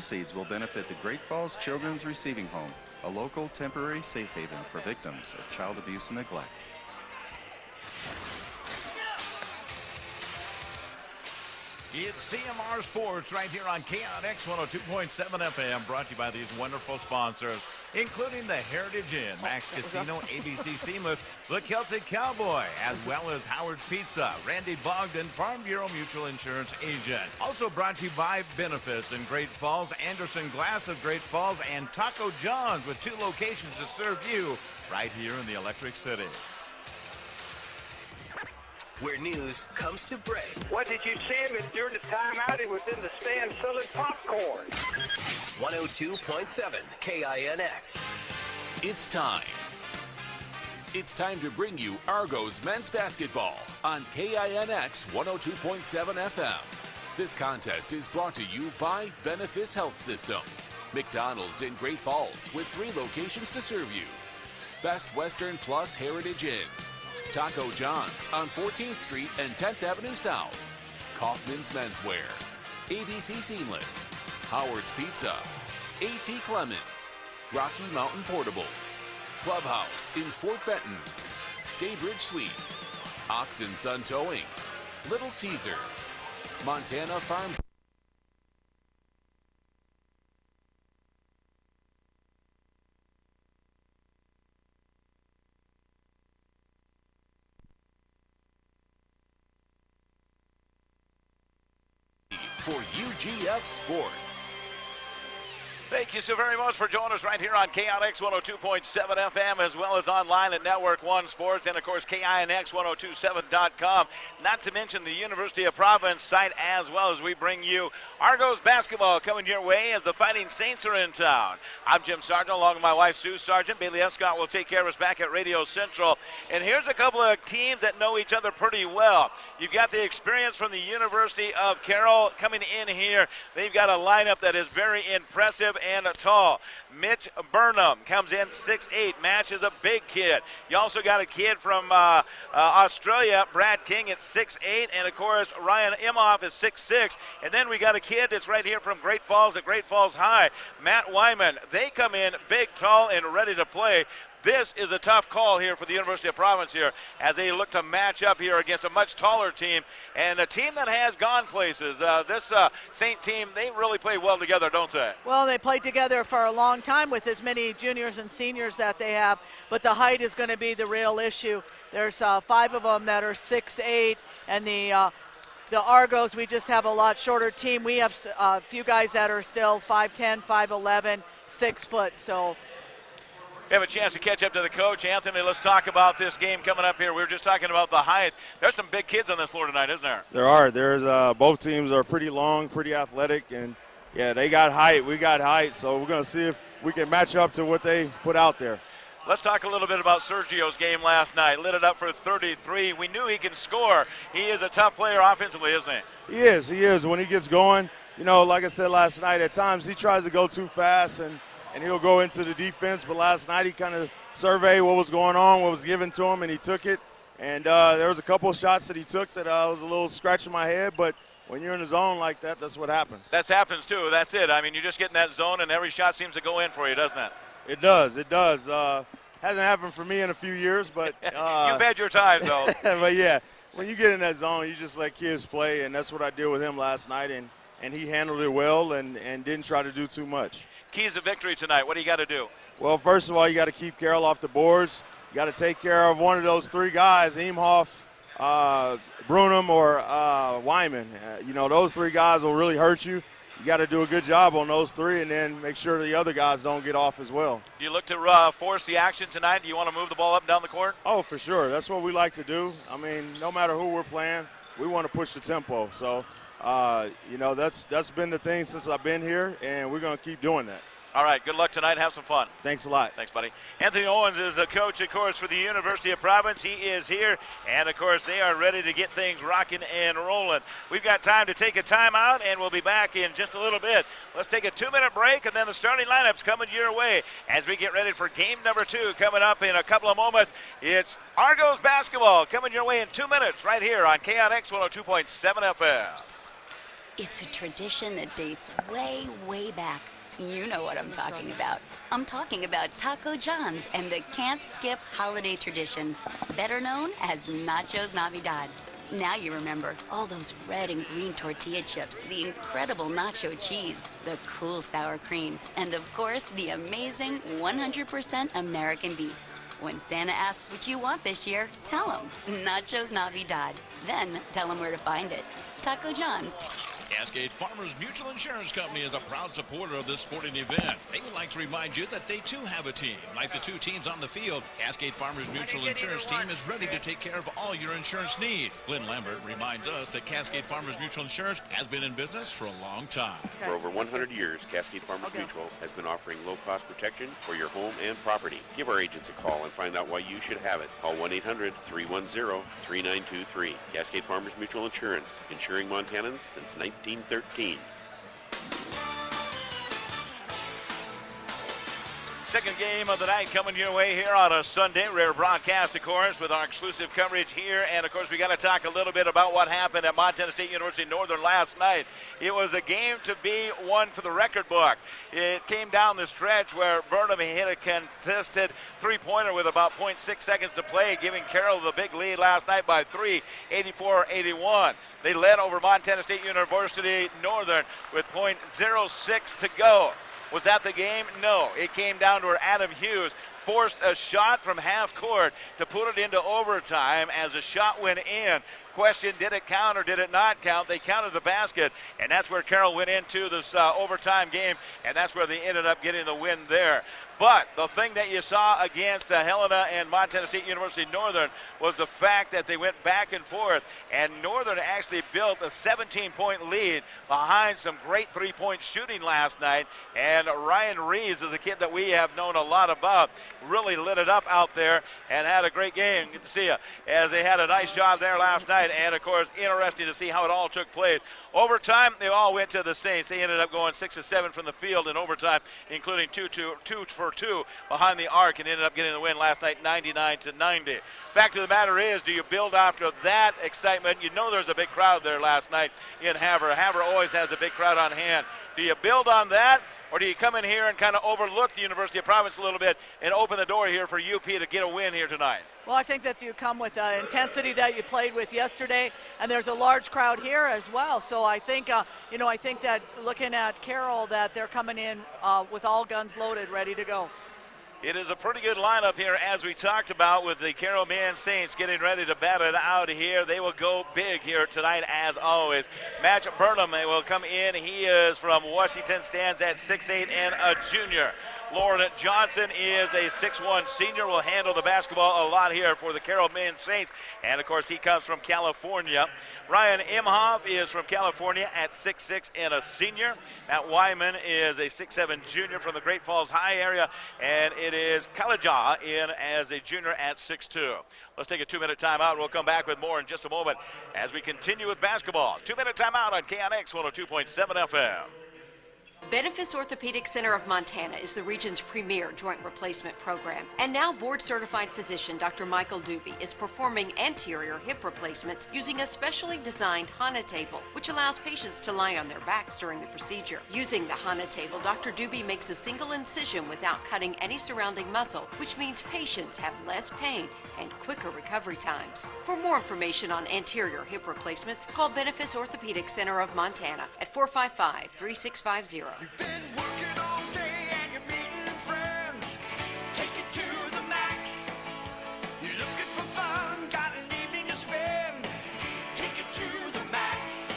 proceeds will benefit the Great Falls Children's Receiving Home, a local temporary safe haven for victims of child abuse and neglect. It's CMR Sports right here on KNX 102.7 FM, brought to you by these wonderful sponsors, including the Heritage Inn, Max Casino, ABC Seamless, the Celtic Cowboy, as well as Howard's Pizza, Randy Bogdan, Farm Bureau Mutual Insurance Agent. Also brought to you by Benefice in Great Falls, Anderson Glass of Great Falls, and Taco John's with 2 locations to serve you right here in the Electric City. Where news comes to break. What did you see him during the timeout? He was in the stand selling popcorn. 102.7 KINX. It's time. It's time to bring you Argos men's basketball on KINX 102.7 FM. This contest is brought to you by Benefice Health System, McDonald's in Great Falls with 3 locations to serve you, Best Western Plus Heritage Inn, Taco John's on 14th Street and 10th Avenue South, Kaufman's Menswear, ABC Seamless, Howard's Pizza, A.T. Clemens, Rocky Mountain Portables, Clubhouse in Fort Benton, Staybridge Suites, Ox and Son Towing, Little Caesars, Montana Farm. For UGF Sports. Thank you so very much for joining us right here on KNX 102.7 FM, as well as online at Network One Sports, and of course KINX1027.com. Not to mention the University of Providence site, as well, as we bring you Argos basketball coming your way as the Fighting Saints are in town. I'm Jim Sargent, along with my wife Sue Sargent. Bailey Escott will take care of us back at Radio Central. And here's a couple of teams that know each other pretty well. You've got the experience from the University of Carroll coming in here. They've got a lineup that is very impressive and tall. Mitch Burnham comes in 6'8", Match is a big kid. You also got a kid from Australia, Brad King, at 6'8", and of course Ryan Imhoff is 6'6", and then we got a kid that's right here from Great Falls at Great Falls High, Matt Wyman. They come in big, tall, and ready to play. This is a tough call here for the University of Providence here as they look to match up here against a much taller team and a team that has gone places. This Saint team, they really play well together, don't they? Well, they played together for a long time with as many juniors and seniors that they have, but the height is going to be the real issue. There's 5 of them that are 6'8", and the Argos, we just have a lot shorter team. We have a few guys that are still 5'10", 5'11", 6 foot, so. We have a chance to catch up to the coach. Anthony, let's talk about this game coming up here. We were just talking about the height. There's some big kids on this floor tonight, isn't there? There are. Both teams are pretty long, pretty athletic, and, yeah, they got height. We got height, so we're going to see if we can match up to what they put out there. Let's talk a little bit about Sergio's game last night. Lit it up for 33. We knew he can score. He is a tough player offensively, isn't he? He is. He is. When he gets going, you know, like I said last night, at times he tries to go too fast, and he'll go into the defense. But last night he kind of surveyed what was going on, what was given to him, and he took it. And there was a couple of shots that he took that was a little scratch in my head. But when you're in the zone like that, that's what happens. That happens, too. That's it. I mean, you just get in that zone, and every shot seems to go in for you, doesn't it? It does. It does. Hasn't happened for me in a few years, but you've had your time, though. But, yeah, when you get in that zone, you just let kids play, and that's what I did with him last night. And he handled it well and didn't try to do too much. Keys to victory tonight. What do you got to do? Well, first of all, you got to keep Carroll off the boards. You got to take care of one of those 3 guys, Imhoff, Brunham, or Wyman. You know, those 3 guys will really hurt you. You got to do a good job on those 3 and then make sure the other guys don't get off as well. Do you look to force the action tonight? Do you want to move the ball up and down the court? Oh, for sure. That's what we like to do. I mean, no matter who we're playing, we want to push the tempo. So, you know, that's been the thing since I've been here, and we're going to keep doing that. All right, good luck tonight. Have some fun. Thanks a lot. Thanks, buddy. Anthony Owens is the coach, of course, for the University of Providence. He is here, and, of course, they are ready to get things rocking and rolling. We've got time to take a timeout, and we'll be back in just a little bit. Let's take a 2-minute break, and then the starting lineup's coming your way as we get ready for game number 2 coming up in a couple of moments. It's Argos basketball coming your way in 2 minutes right here on KNX 102.7 FM. It's a tradition that dates way, way back. You know what I'm talking about. I'm talking about Taco John's and the can't skip holiday tradition, better known as Nachos Navidad. Now you remember all those red and green tortilla chips, the incredible nacho cheese, the cool sour cream, and of course the amazing 100% American beef. When Santa asks what you want this year, tell him Nachos Navidad. Then tell him where to find it. Taco John's. Cascade Farmers Mutual Insurance Company is a proud supporter of this sporting event. They would like to remind you that they too have a team. Like the two teams on the field, Cascade Farmers Mutual Insurance Team is ready to take care of all your insurance needs. Glenn Lambert reminds us that Cascade Farmers Mutual Insurance has been in business for a long time. For over 100 years, Cascade Farmers Mutual has been offering low-cost protection for your home and property. Give our agents a call and find out why you should have it. Call 1-800-310-3923. Cascade Farmers Mutual Insurance, insuring Montanans since 1913. Second game of the night coming your way here on a Sunday. Rare broadcast, of course, with our exclusive coverage here. And, of course, we got to talk a little bit about what happened at Montana State University Northern last night. It was a game to be one for the record book. It came down the stretch where Burnham hit a contested three-pointer with about 0.6 seconds to play, giving Carroll the big lead last night by 3, 84-81. They led over Montana State University Northern with 0.06 to go. Was that the game? No. It came down to where Adam Hughes forced a shot from half court to put it into overtime. As the shot went in, question, did it count or did it not count? They counted the basket, and that's where Carroll went into this overtime game, and that's where they ended up getting the win there. But the thing that you saw against Helena and Montana State University Northern was the fact that they went back and forth, and Northern actually built a 17-point lead behind some great three-point shooting last night, and Ryan Reeves is a kid that we have known a lot about, really lit it up out there and had a great game. Good to see you, as they had a nice job there last night, and of course interesting to see how it all took place. Overtime, they all went to the Saints. They ended up going 6 of 7 from the field in overtime, including 2 for 2 behind the arc, and ended up getting the win last night, 99-90. Fact of the matter is, do you build after that excitement? You know there's a big crowd there last night in Havre. Havre always has a big crowd on hand. Do you build on that, or do you come in here and kind of overlook the University of Providence a little bit and open the door here for UP to get a win here tonight? Well, I think that you come with the intensity that you played with yesterday, and there's a large crowd here as well. So I think, I think that looking at Carroll, that they're coming in with all guns loaded, ready to go. It is a pretty good lineup here, as we talked about, with the Carroll Man Saints getting ready to bat it out here. They will go big here tonight, as always. Match Burnham will come in. He is from Washington, stands at 6'8" and a junior. Lauren Johnson is a 6'1" senior, will handle the basketball a lot here for the Carroll Man Saints. And, of course, he comes from California. Ryan Imhoff is from California at 6'6" and a senior. Matt Wyman is a 6'7" junior from the Great Falls High area. And it is Kalaja in as a junior at 6'2". Let's take a 2-minute timeout, and we'll come back with more in just a moment as we continue with basketball. 2-minute timeout on KNX 102.7 FM. Benefis Orthopedic Center of Montana is the region's premier joint replacement program. And now board-certified physician Dr. Michael Doobie is performing anterior hip replacements using a specially designed HANA table, which allows patients to lie on their backs during the procedure. Using the HANA table, Dr. Doobie makes a single incision without cutting any surrounding muscle, which means patients have less pain and quicker recovery times. For more information on anterior hip replacements, call Benefis Orthopedic Center of Montana at 455-3650. You've been working all day and you're meeting friends. Take it to the max. You're looking for fun, got an evening to spend. Take it to the max.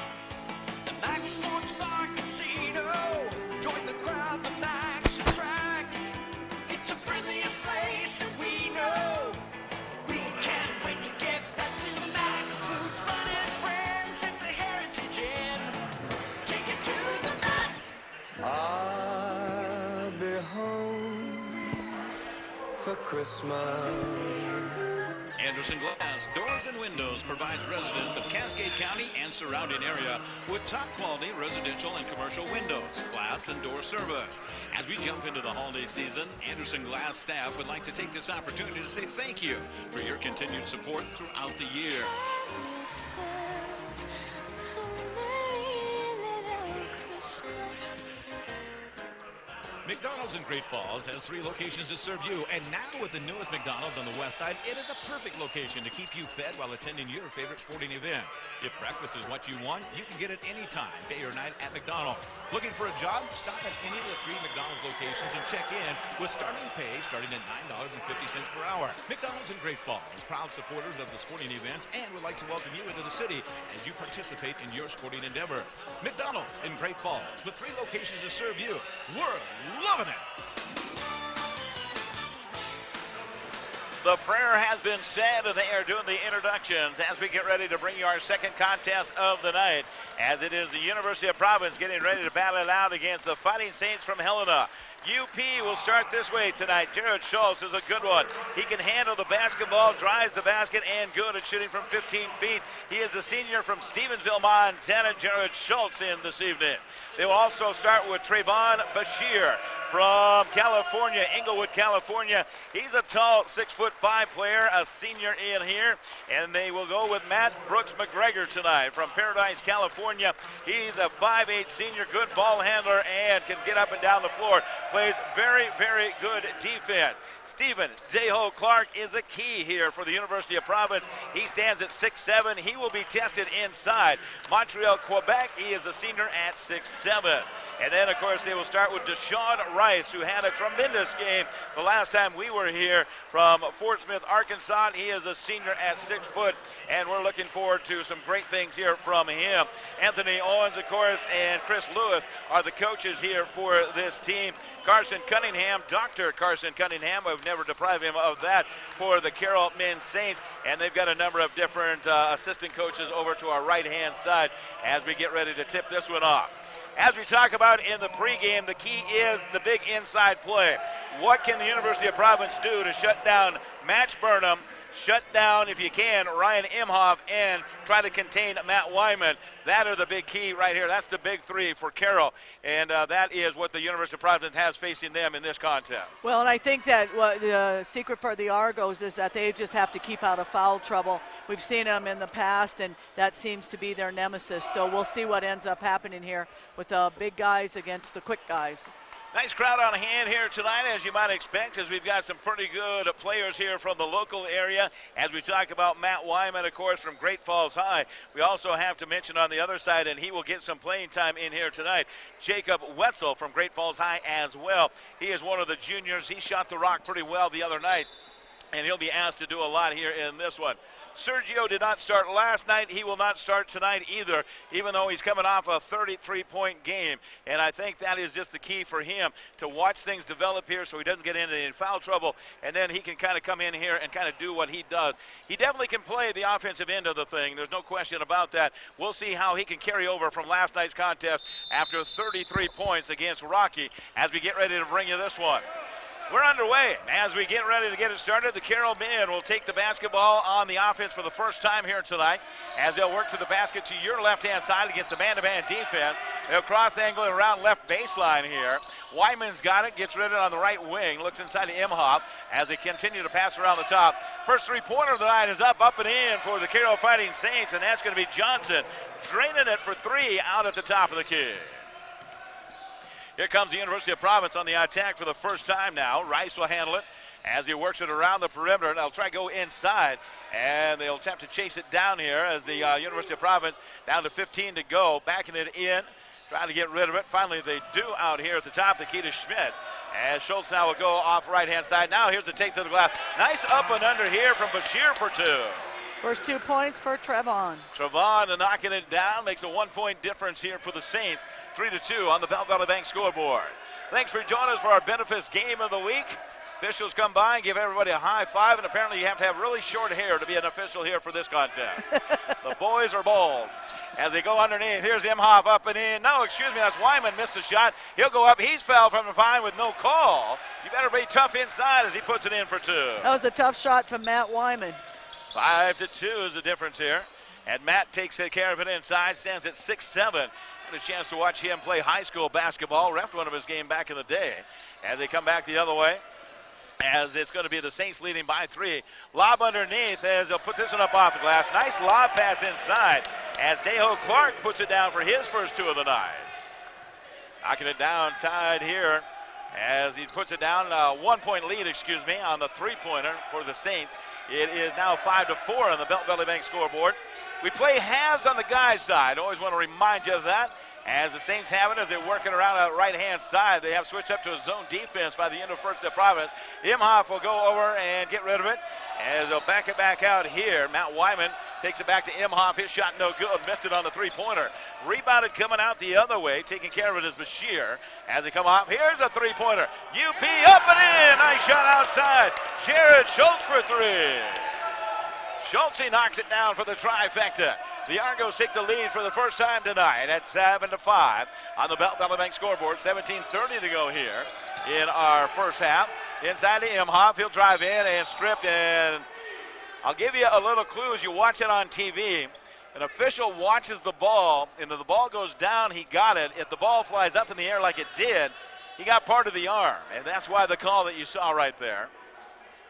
The Max Sports Bar Casino. Join the crowd, the Max attracts. It's the friendliest place and we know. We can't wait to get back to the Max. Food, fun, and friends at the Heritage Inn. Take it to the Max. I'll be home for Christmas. Anderson Glass Doors and Windows provides residents of Cascade County and surrounding area with top quality residential and commercial windows, glass, and door service. As we jump into the holiday season, Anderson Glass staff would like to take this opportunity to say thank you for your continued support throughout the year. McDonald's in Great Falls has 3 locations to serve you, and now with the newest McDonald's on the west side, it is a perfect location to keep you fed while attending your favorite sporting event. If breakfast is what you want, you can get it anytime, day or night at McDonald's. Looking for a job? Stop at any of the 3 McDonald's locations and check in with starting pay starting at $9.50 per hour. McDonald's in Great Falls, proud supporters of the sporting events, and would like to welcome you into the city as you participate in your sporting endeavors. McDonald's in Great Falls with 3 locations to serve you. We're loving it. The prayer has been said, and they are doing the introductions as we get ready to bring you our second contest of the night, as it is the University of Providence getting ready to battle it out against the Fighting Saints from Helena. UP will start this way tonight. Jared Schultz is a good one. He can handle the basketball, drives the basket, and good at shooting from 15 feet. He is a senior from Stevensville, Montana, Jared Schultz in this evening. They will also start with Trayvon Bashir from California, Inglewood, California. He's a tall 6'5" player, a senior in here. And they will go with Matt Brooks McGregor tonight from Paradise, California. He's a 5'8" senior, good ball handler, and can get up and down the floor. Plays very, very good defense. Stephen Deho Clark is a key here for the University of Providence. He stands at 6'7". He will be tested inside. Montreal, Quebec, he is a senior at 6'7". And then, of course, they will start with Deshaun Rice, who had a tremendous game the last time we were here from Fort Smith, Arkansas. He is a senior at 6 foot, and we're looking forward to some great things here from him. Anthony Owens, of course, and Chris Lewis are the coaches here for this team. Carson Cunningham, Dr. Carson Cunningham, I've never deprived him of that, for the Carroll Men's Saints. And they've got a number of different assistant coaches over to our right-hand side as we get ready to tip this one off. As we talk about in the pregame, the key is the big inside play. What can the University of Providence do to shut down Matt Burnham, shut down, if you can, Ryan Imhoff, and try to contain Matt Wyman? That are the big key right here. That's the big 3 for Carroll, and that is what the University of Providence has facing them in this contest. Well, and I think that what the secret for the Argos is that they just have to keep out of foul trouble. We've seen them in the past, and that seems to be their nemesis. So we'll see what ends up happening here with the big guys against the quick guys. Nice crowd on hand here tonight, as you might expect, as we've got some pretty good players here from the local area. As we talk about Matt Wyman, of course, from Great Falls High. We also have to mention on the other side, and he will get some playing time in here tonight, Jacob Wetzel from Great Falls High as well. He is one of the juniors. He shot the rock pretty well the other night, and he'll be asked to do a lot here in this one. Sergio did not start last night. He will not start tonight either, even though he's coming off a 33-point game. And I think that is just the key for him, to watch things develop here so he doesn't get into any foul trouble, and then he can kind of come in here and kind of do what he does. He definitely can play the offensive end of the thing. There's no question about that. We'll see how he can carry over from last night's contest after 33 points against Rocky as we get ready to bring you this one. We're underway. As we get ready to get it started, the Carroll men will take the basketball on the offense for the first time here tonight, as they'll work to the basket to your left-hand side against the man-to-man defense. They'll cross-angle it around left baseline here. Wyman's got it, gets rid of it on the right wing, looks inside to Imhoff as they continue to pass around the top. First three-pointer of the night is up and in for the Carroll Fighting Saints, and that's going to be Johnson draining it for 3 out at the top of the key. Here comes the University of Providence on the attack for the first time now. Rice will handle it as he works it around the perimeter, and they'll try to go inside, and they'll attempt to chase it down here as the University of Providence down to 15 to go, backing it in, trying to get rid of it. Finally, they do out here at the top, the key to Schmidt, as Schultz now will go off right-hand side. Now here's the take to the glass. Nice up and under here from Bashir for 2. First 2 points for Trevon. Trevon knocking it down, makes a 1-point difference here for the Saints. 3-2 on the Bell Valley Bank scoreboard. Thanks for joining us for our benefits game of the week. Officials come by and give everybody a high five, and apparently you have to have really short hair to be an official here for this contest. The boys are bald. As they go underneath, here's Imhoff up and in. No, excuse me, that's Wyman, missed a shot. He'll go up. He's fouled from the fine with no call. You better be tough inside as he puts it in for 2. That was a tough shot from Matt Wyman. 5-2 is the difference here. And Matt takes care of it inside, stands at 6'7". Had a chance to watch him play high school basketball, reffed one of his game back in the day. As they come back the other way, as it's going to be the Saints leading by 3. Lob underneath as they'll put this one up off the glass. Nice lob pass inside as Deho Clark puts it down for his first 2 of the night. Knocking it down, tied here as he puts it down, 1 point lead, on the three-pointer for the Saints. It is now 5-4 on the Belt Valley Bank scoreboard. We play halves on the guys' side. Always want to remind you of that. As the Saints have it, as they're working around that right-hand side, they have switched up to a zone defense by the University of Providence. Imhoff will go over and get rid of it, as they'll back it back out here. Matt Wyman takes it back to Imhoff. His shot no good. Missed it on the three-pointer. Rebounded coming out the other way. Taking care of it is Bashir. As they come off, here's a three-pointer. UP up and in. Nice shot outside. Jared Schultz for three. Schultz knocks it down for the trifecta. The Argos take the lead for the first time tonight at 7-5 on the Belt Valley Bank scoreboard. 17:30 to go here in our first half. Inside to Imhoff. He'll drive in and strip, and I'll give you a little clue as you watch it on TV. An official watches the ball, and if the ball goes down, he got it. If the ball flies up in the air like it did, he got part of the arm, and that's why the call that you saw right there.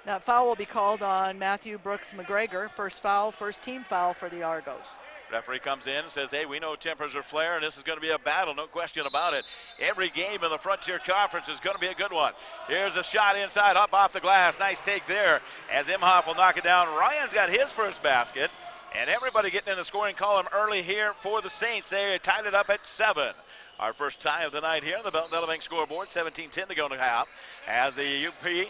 That foul will be called on Matthew Brooks McGregor. First foul, first team foul for the Argos. Referee comes in and says, hey, we know tempers are flaring. This is going to be a battle, no question about it. Every game in the Frontier Conference is going to be a good one. Here's a shot inside, up off the glass. Nice take there as Imhoff will knock it down. Ryan's got his first basket, and everybody getting in the scoring column early here for the Saints. They tied it up at 7. Our first tie of the night here on the Belt Valley Bank scoreboard. 17-10 to go in the half as the UP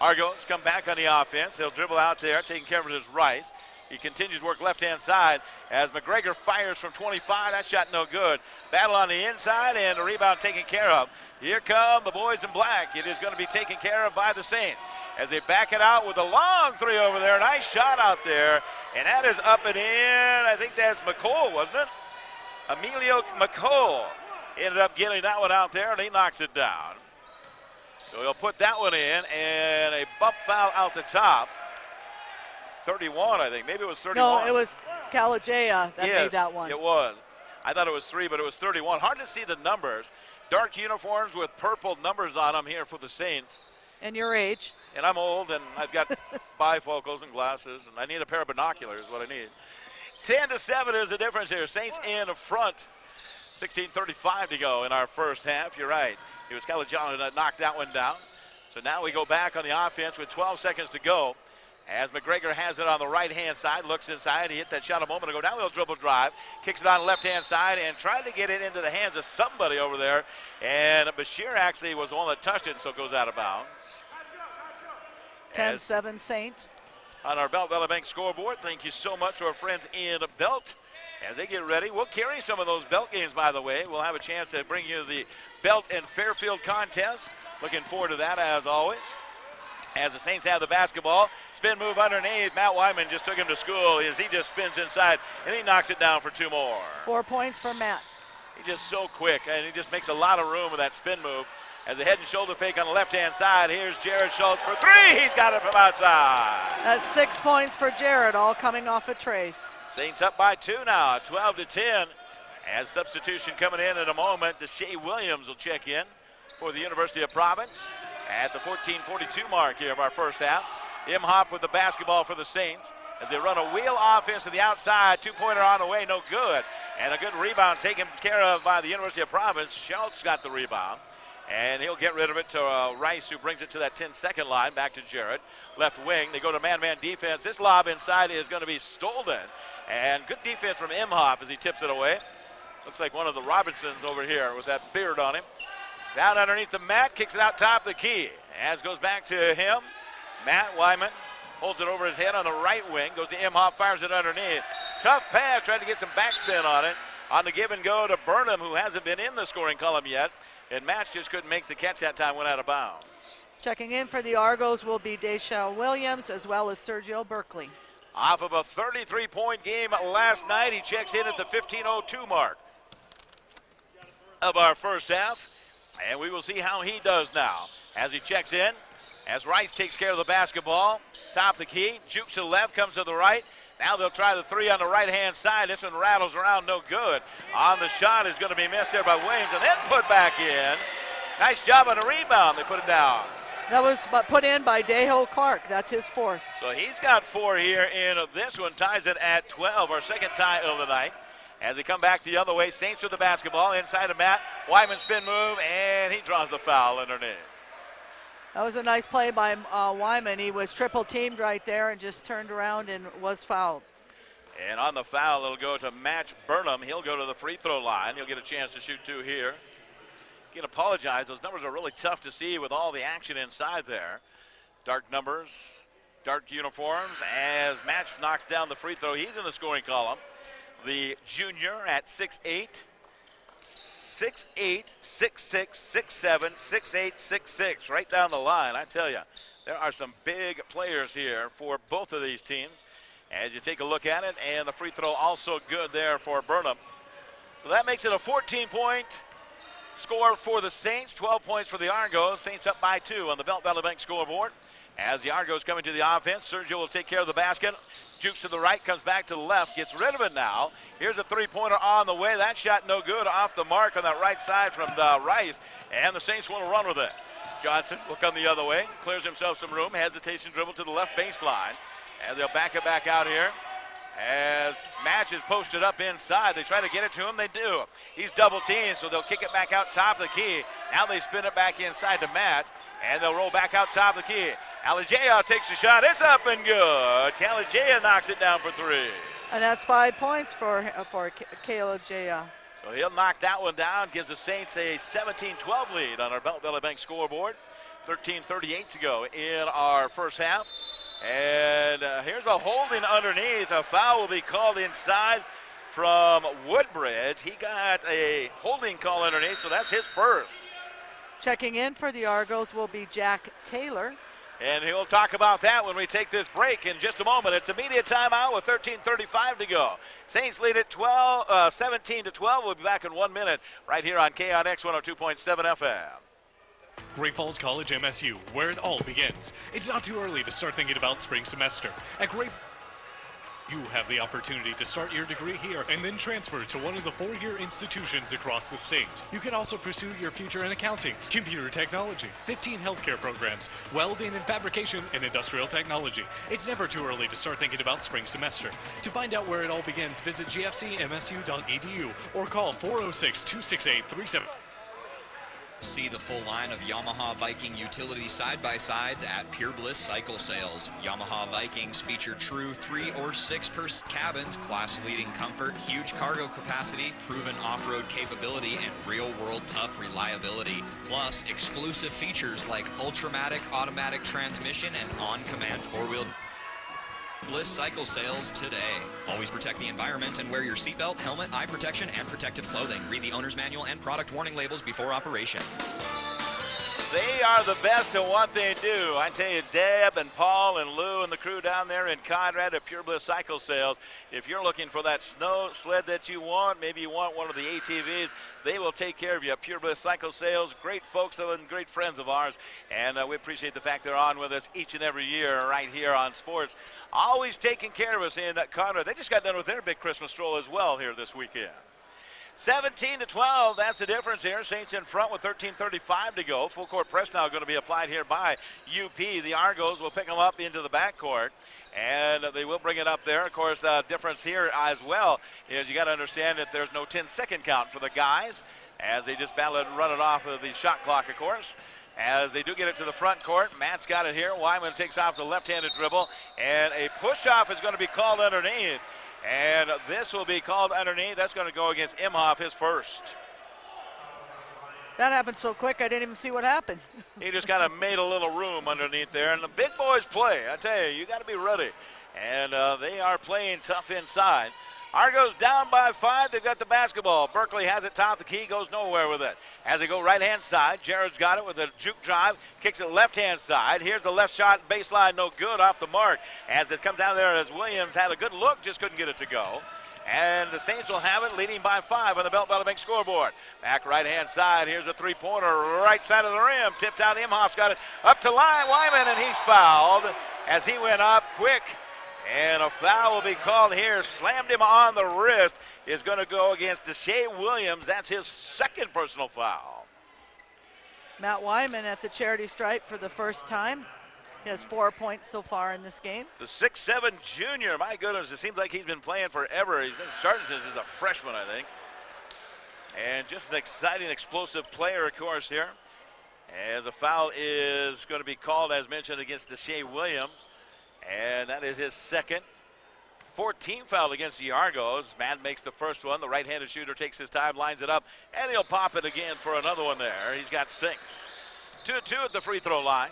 Argos come back on the offense. They'll dribble out there, taking care of it is Rice. He continues work left-hand side as McGregor fires from 25. That shot no good. Battle on the inside and the rebound taken care of. Here come the boys in black. It is going to be taken care of by the Saints as they back it out with a long three over there. Nice shot out there, and that is up and in. I think that's McCole, wasn't it? Emilio McCole ended up getting that one out there, and he knocks it down. So he'll put that one in, and a bump foul out the top. 31, I think. Maybe it was 31. No, it was Calajea that made that one. It was. I thought it was 3, but it was 31. Hard to see the numbers. Dark uniforms with purple numbers on them here for the Saints. And your age. And I'm old, and I've got bifocals and glasses, and I need a pair of binoculars is what I need. 10-7 is the difference here. Saints in front. 16:35 to go in our first half. You're right. It was Calajea that knocked that one down. So now we go back on the offense with 12 seconds to go. As McGregor has it on the right-hand side, looks inside. He hit that shot a moment ago. Now he'll dribble drive, kicks it on the left-hand side, and tried to get it into the hands of somebody over there. And Bashir actually was the one that touched it, and so it goes out of bounds. 10-7 Saints. On our Belt Valley Bank scoreboard, thank you so much to our friends in Belt. As they get ready, we'll carry some of those Belt games, by the way. We'll have a chance to bring you the Belt and Fairfield contest. Looking forward to that, as always. As the Saints have the basketball, spin move underneath. Matt Wyman just took him to school as he just spins inside, and he knocks it down for 2 more. 4 points for Matt. He's just so quick, and he just makes a lot of room with that spin move. As the head and shoulder fake on the left-hand side, here's Jared Schultz for 3. He's got it from outside. That's 6 points for Jared, all coming off of trace. Saints up by 2 now, 12-10. As substitution coming in a moment, Deshae Williams will check in for the University of Providence at the 14:42 mark here of our first half. Imhoff with the basketball for the Saints as they run a wheel offense to the outside. 2-pointer on the way, no good. And a good rebound taken care of by the University of Providence. Schultz got the rebound, and he'll get rid of it to Rice, who brings it to that 10-second line. Back to Jarrett. Left wing, they go to man-man defense. This lob inside is going to be stolen. And good defense from Imhoff as he tips it away. Looks like one of the Robinsons over here with that beard on him. Down underneath the mat, kicks it out top of the key. As goes back to him, Matt Wyman holds it over his head on the right wing, goes to Imhoff, fires it underneath. Tough pass, trying to get some backspin on it. On the give and go to Burnham, who hasn't been in the scoring column yet. And Matt just couldn't make the catch that time, went out of bounds. Checking in for the Argos will be Deshae Williams as well as Sergio Berkeley. Off of a 33-point game last night, he checks in at the 15:02 mark of our first half. And we will see how he does now as he checks in. As Rice takes care of the basketball, top of the key, jukes to the left, comes to the right. Now they'll try the 3 on the right-hand side. This one rattles around, no good. On the shot is going to be missed there by Williams and then put back in. Nice job on the rebound. They put it down. That was put in by Daho Clark. That's his 4th. So he's got 4 here in this one. Ties it at 12, our second tie of the night. As they come back the other way, Saints with the basketball inside of Matt. Wyman spin move, and he draws the foul underneath. That was a nice play by Wyman. He was triple teamed right there and just turned around and was fouled. And on the foul, it'll go to Matt Burnham. He'll go to the free throw line. He'll get a chance to shoot 2 here. Again, apologize. Those numbers are really tough to see with all the action inside there. Dark numbers, dark uniforms. As Match knocks down the free throw, he's in the scoring column. The junior at 6'8", 6'8", 6'6", 6'7", 6'8", 6'6", right down the line. I tell you, there are some big players here for both of these teams. As you take a look at it, and the free throw also good there for Burnham. So that makes it a 14-point score for the Saints, 12 points for the Argos. Saints up by 2 on the Belt Valley Bank scoreboard. As the Argos coming to the offense, Sergio will take care of the basket. Jukes to the right, comes back to the left, gets rid of it now. Here's a three-pointer on the way. That shot no good, off the mark on that right side from Rice, and the Saints want to run with it. Johnson will come the other way, clears himself some room, hesitation dribble to the left baseline. And they'll back it back out here as Match is posted up inside. They try to get it to him. They do. He's double teamed, so they'll kick it back out top of the key. Now they spin it back inside to Matt, and they'll roll back out top of the key. Alijaya takes a shot. It's up and good. Alijaya knocks it down for 3. And that's 5 points for Alijaya. So he'll knock that one down. Gives the Saints a 17-12 lead on our Belt Valley Bank scoreboard. 13:38 to go in our first half. And here's a holding underneath. A foul will be called inside from Woodbridge. He got a holding call underneath, so that's his first. Checking in for the Argos will be Jack Taylor. And he'll talk about that when we take this break in just a moment. It's immediate timeout with 13:35 to go. Saints lead at 17-12. We'll be back in 1 minute right here on KNX 102.7 FM. Great Falls College MSU, where it all begins. It's not too early to start thinking about spring semester. At Great, you have the opportunity to start your degree here and then transfer to one of the 4-year institutions across the state. You can also pursue your future in accounting, computer technology, 15 healthcare programs, welding and fabrication, and industrial technology. It's never too early to start thinking about spring semester. To find out where it all begins, visit gfcmsu.edu or call 406-268-37. See the full line of Yamaha Viking utility side-by-sides at Pure Bliss Cycle Sales. Yamaha Vikings feature true 3 or 6-person cabins, class-leading comfort, huge cargo capacity, proven off-road capability, and real-world tough reliability. Plus, exclusive features like Ultramatic automatic transmission and on-command 4-wheel. Bliss Cycle Sales today. Always protect the environment and wear your seatbelt, helmet, eye protection, and protective clothing. Read the owner's manual and product warning labels before operation. They are the best at what they do. I tell you, Deb and Paul and Lou and the crew down there in Conrad at Pure Bliss Cycle Sales, if you're looking for that snow sled that you want, maybe you want one of the ATVs, they will take care of you. Pure Bliss Cycle Sales, great folks and great friends of ours, and we appreciate the fact they're on with us each and every year right here on Sports. Always taking care of us in Conrad. They just got done with their big Christmas stroll as well here this weekend. 17-12, that's the difference here. Saints in front with 13:35 to go. Full court press now going to be applied here by UP. The Argos will pick them up into the backcourt, and they will bring it up there. Of course, difference here as well is you got to understand that there's no 10-second count for the guys as they just battle it and run it off of the shot clock, of course. As they do get it to the front court, Matt's got it here. Wyman takes off the left-handed dribble, and a push-off is going to be called underneath. And this will be called underneath. That's going to go against Imhoff, his first. That happened so quick, I didn't even see what happened. He just kind of made a little room underneath there. And the big boys play. I tell you, you got to be ready. And they are playing tough inside. Argos down by 5. They've got the basketball. Berkeley has it top. The key goes nowhere with it. As they go right-hand side, Jared's got it with a juke drive. Kicks it left-hand side. Here's the left shot. Baseline no good, off the mark. As it comes down there as Williams had a good look, just couldn't get it to go. And the Saints will have it, leading by 5 on the Belt Valley Bank scoreboard. Back right-hand side. Here's a three-pointer right side of the rim. Tipped out. Imhoff's got it up to line. Wyman, and he's fouled as he went up quick. And a foul will be called here. Slammed him on the wrist. Is going to go against Deshae Williams. That's his second personal foul. Matt Wyman at the charity stripe for the first time. He has 4 points so far in this game. The 6'7" junior. My goodness, it seems like he's been playing forever. He's been starting since he's a freshman, I think. And just an exciting, explosive player, of course, here. As a foul is going to be called, as mentioned, against Deshae Williams. And that is his second. 14th foul against the Argos. Mann makes the first one. The right-handed shooter takes his time, lines it up, and he'll pop it again for another one there. He's got 6. 2-2 at the free throw line.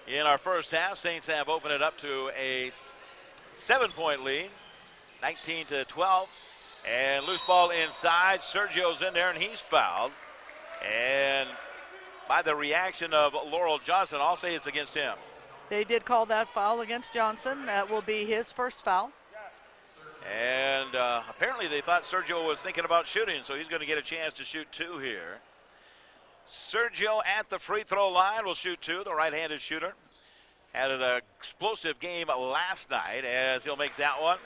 In our first half, Saints have opened it up to a 7-point lead, 19-12. And loose ball inside. Sergio's in there, and he's fouled. And by the reaction of Laurel Johnson, I'll say it's against him. They did call that foul against Johnson. That will be his first foul. And apparently they thought Sergio was thinking about shooting, so he's going to get a chance to shoot 2 here. Sergio at the free throw line will shoot 2, the right-handed shooter. Had an explosive game last night as he'll make that one.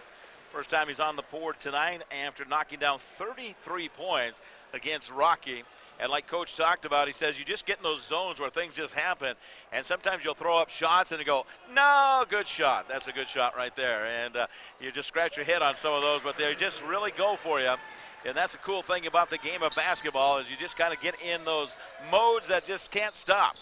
First time he's on the board tonight after knocking down 33 points against Rocky. And like Coach talked about, he says you just get in those zones where things just happen. And sometimes you'll throw up shots and you go, no, good shot. That's a good shot right there. And you just scratch your head on some of those, but they just really go for you. And that's the cool thing about the game of basketball is you just kind of get in those modes that just can't stop.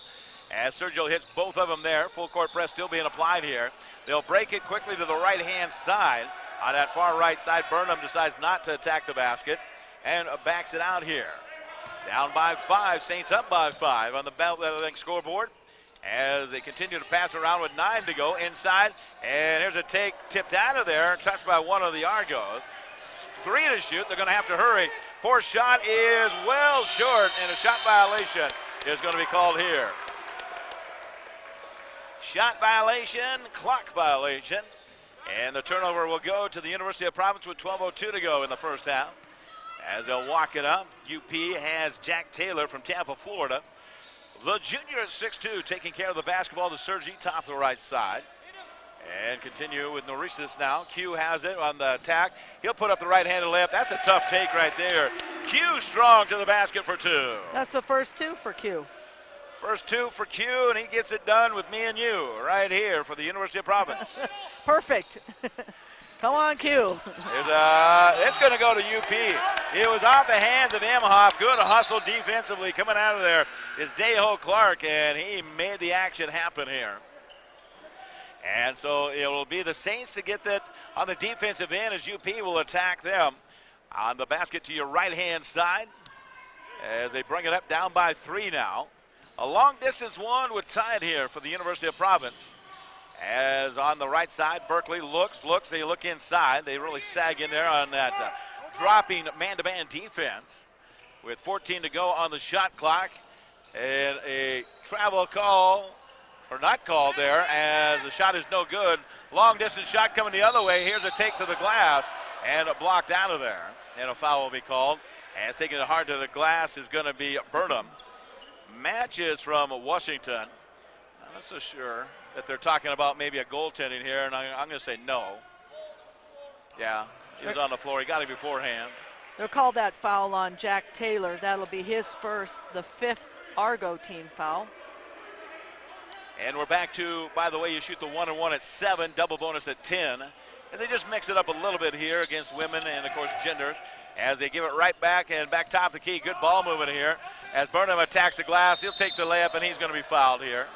As Sergio hits both of them there, full court press still being applied here. They'll break it quickly to the right-hand side. On that far right side, Burnham decides not to attack the basket and backs it out here. Down by 5, Saints up by 5 on the Bell scoreboard as they continue to pass around with 9 to go inside. And here's a take tipped out of there, touched by one of the Argos. 3 to shoot, they're going to have to hurry. 4th shot is well short, and a shot violation is going to be called here. Shot violation, clock violation, and the turnover will go to the University of Providence with 12:02 to go in the first half. As they'll walk it up, UP has Jack Taylor from Tampa, Florida. The junior at 6'2", taking care of the basketball to Sergi, top of the right side. And continue with Norrisas now. Q has it on the attack. He'll put up the right-handed layup. That's a tough take right there. Q strong to the basket for 2. That's the first 2 for Q. First 2 for Q, and he gets it done with me and you right here for the University of Providence. Perfect. Come on, Q. It's going to go to UP. It was off the hands of Emhoff. Good hustle defensively coming out of there is Deho Clark, and he made the action happen here. And so it will be the Saints to get that on the defensive end as UP will attack them. On the basket to your right-hand side as they bring it up down by 3 now. A long-distance one would tie it here for the University of Providence. As on the right side, Berkeley looks, they look inside. They really sag in there on that dropping man-to-man defense. With 14 to go on the shot clock. And a travel call, or not called there, as the shot is no good. Long-distance shot coming the other way. Here's a take to the glass, and blocked out of there. And a foul will be called. As taking it hard to the glass is going to be Burnham. Matches from Washington. I'm not so sure that they're talking about maybe a goaltending here, and I'm going to say no. Yeah, he was on the floor. He got it beforehand. They'll call that foul on Jack Taylor. That'll be his first, the 5th Argo team foul. And we're back to, by the way, you shoot the 1-and-1 at 7, double bonus at 10. And they just mix it up a little bit here against women and, of course, genders. As they give it right back and back top of the key. Good ball movement here. As Burnham attacks the glass, he'll take the layup, and he's going to be fouled here.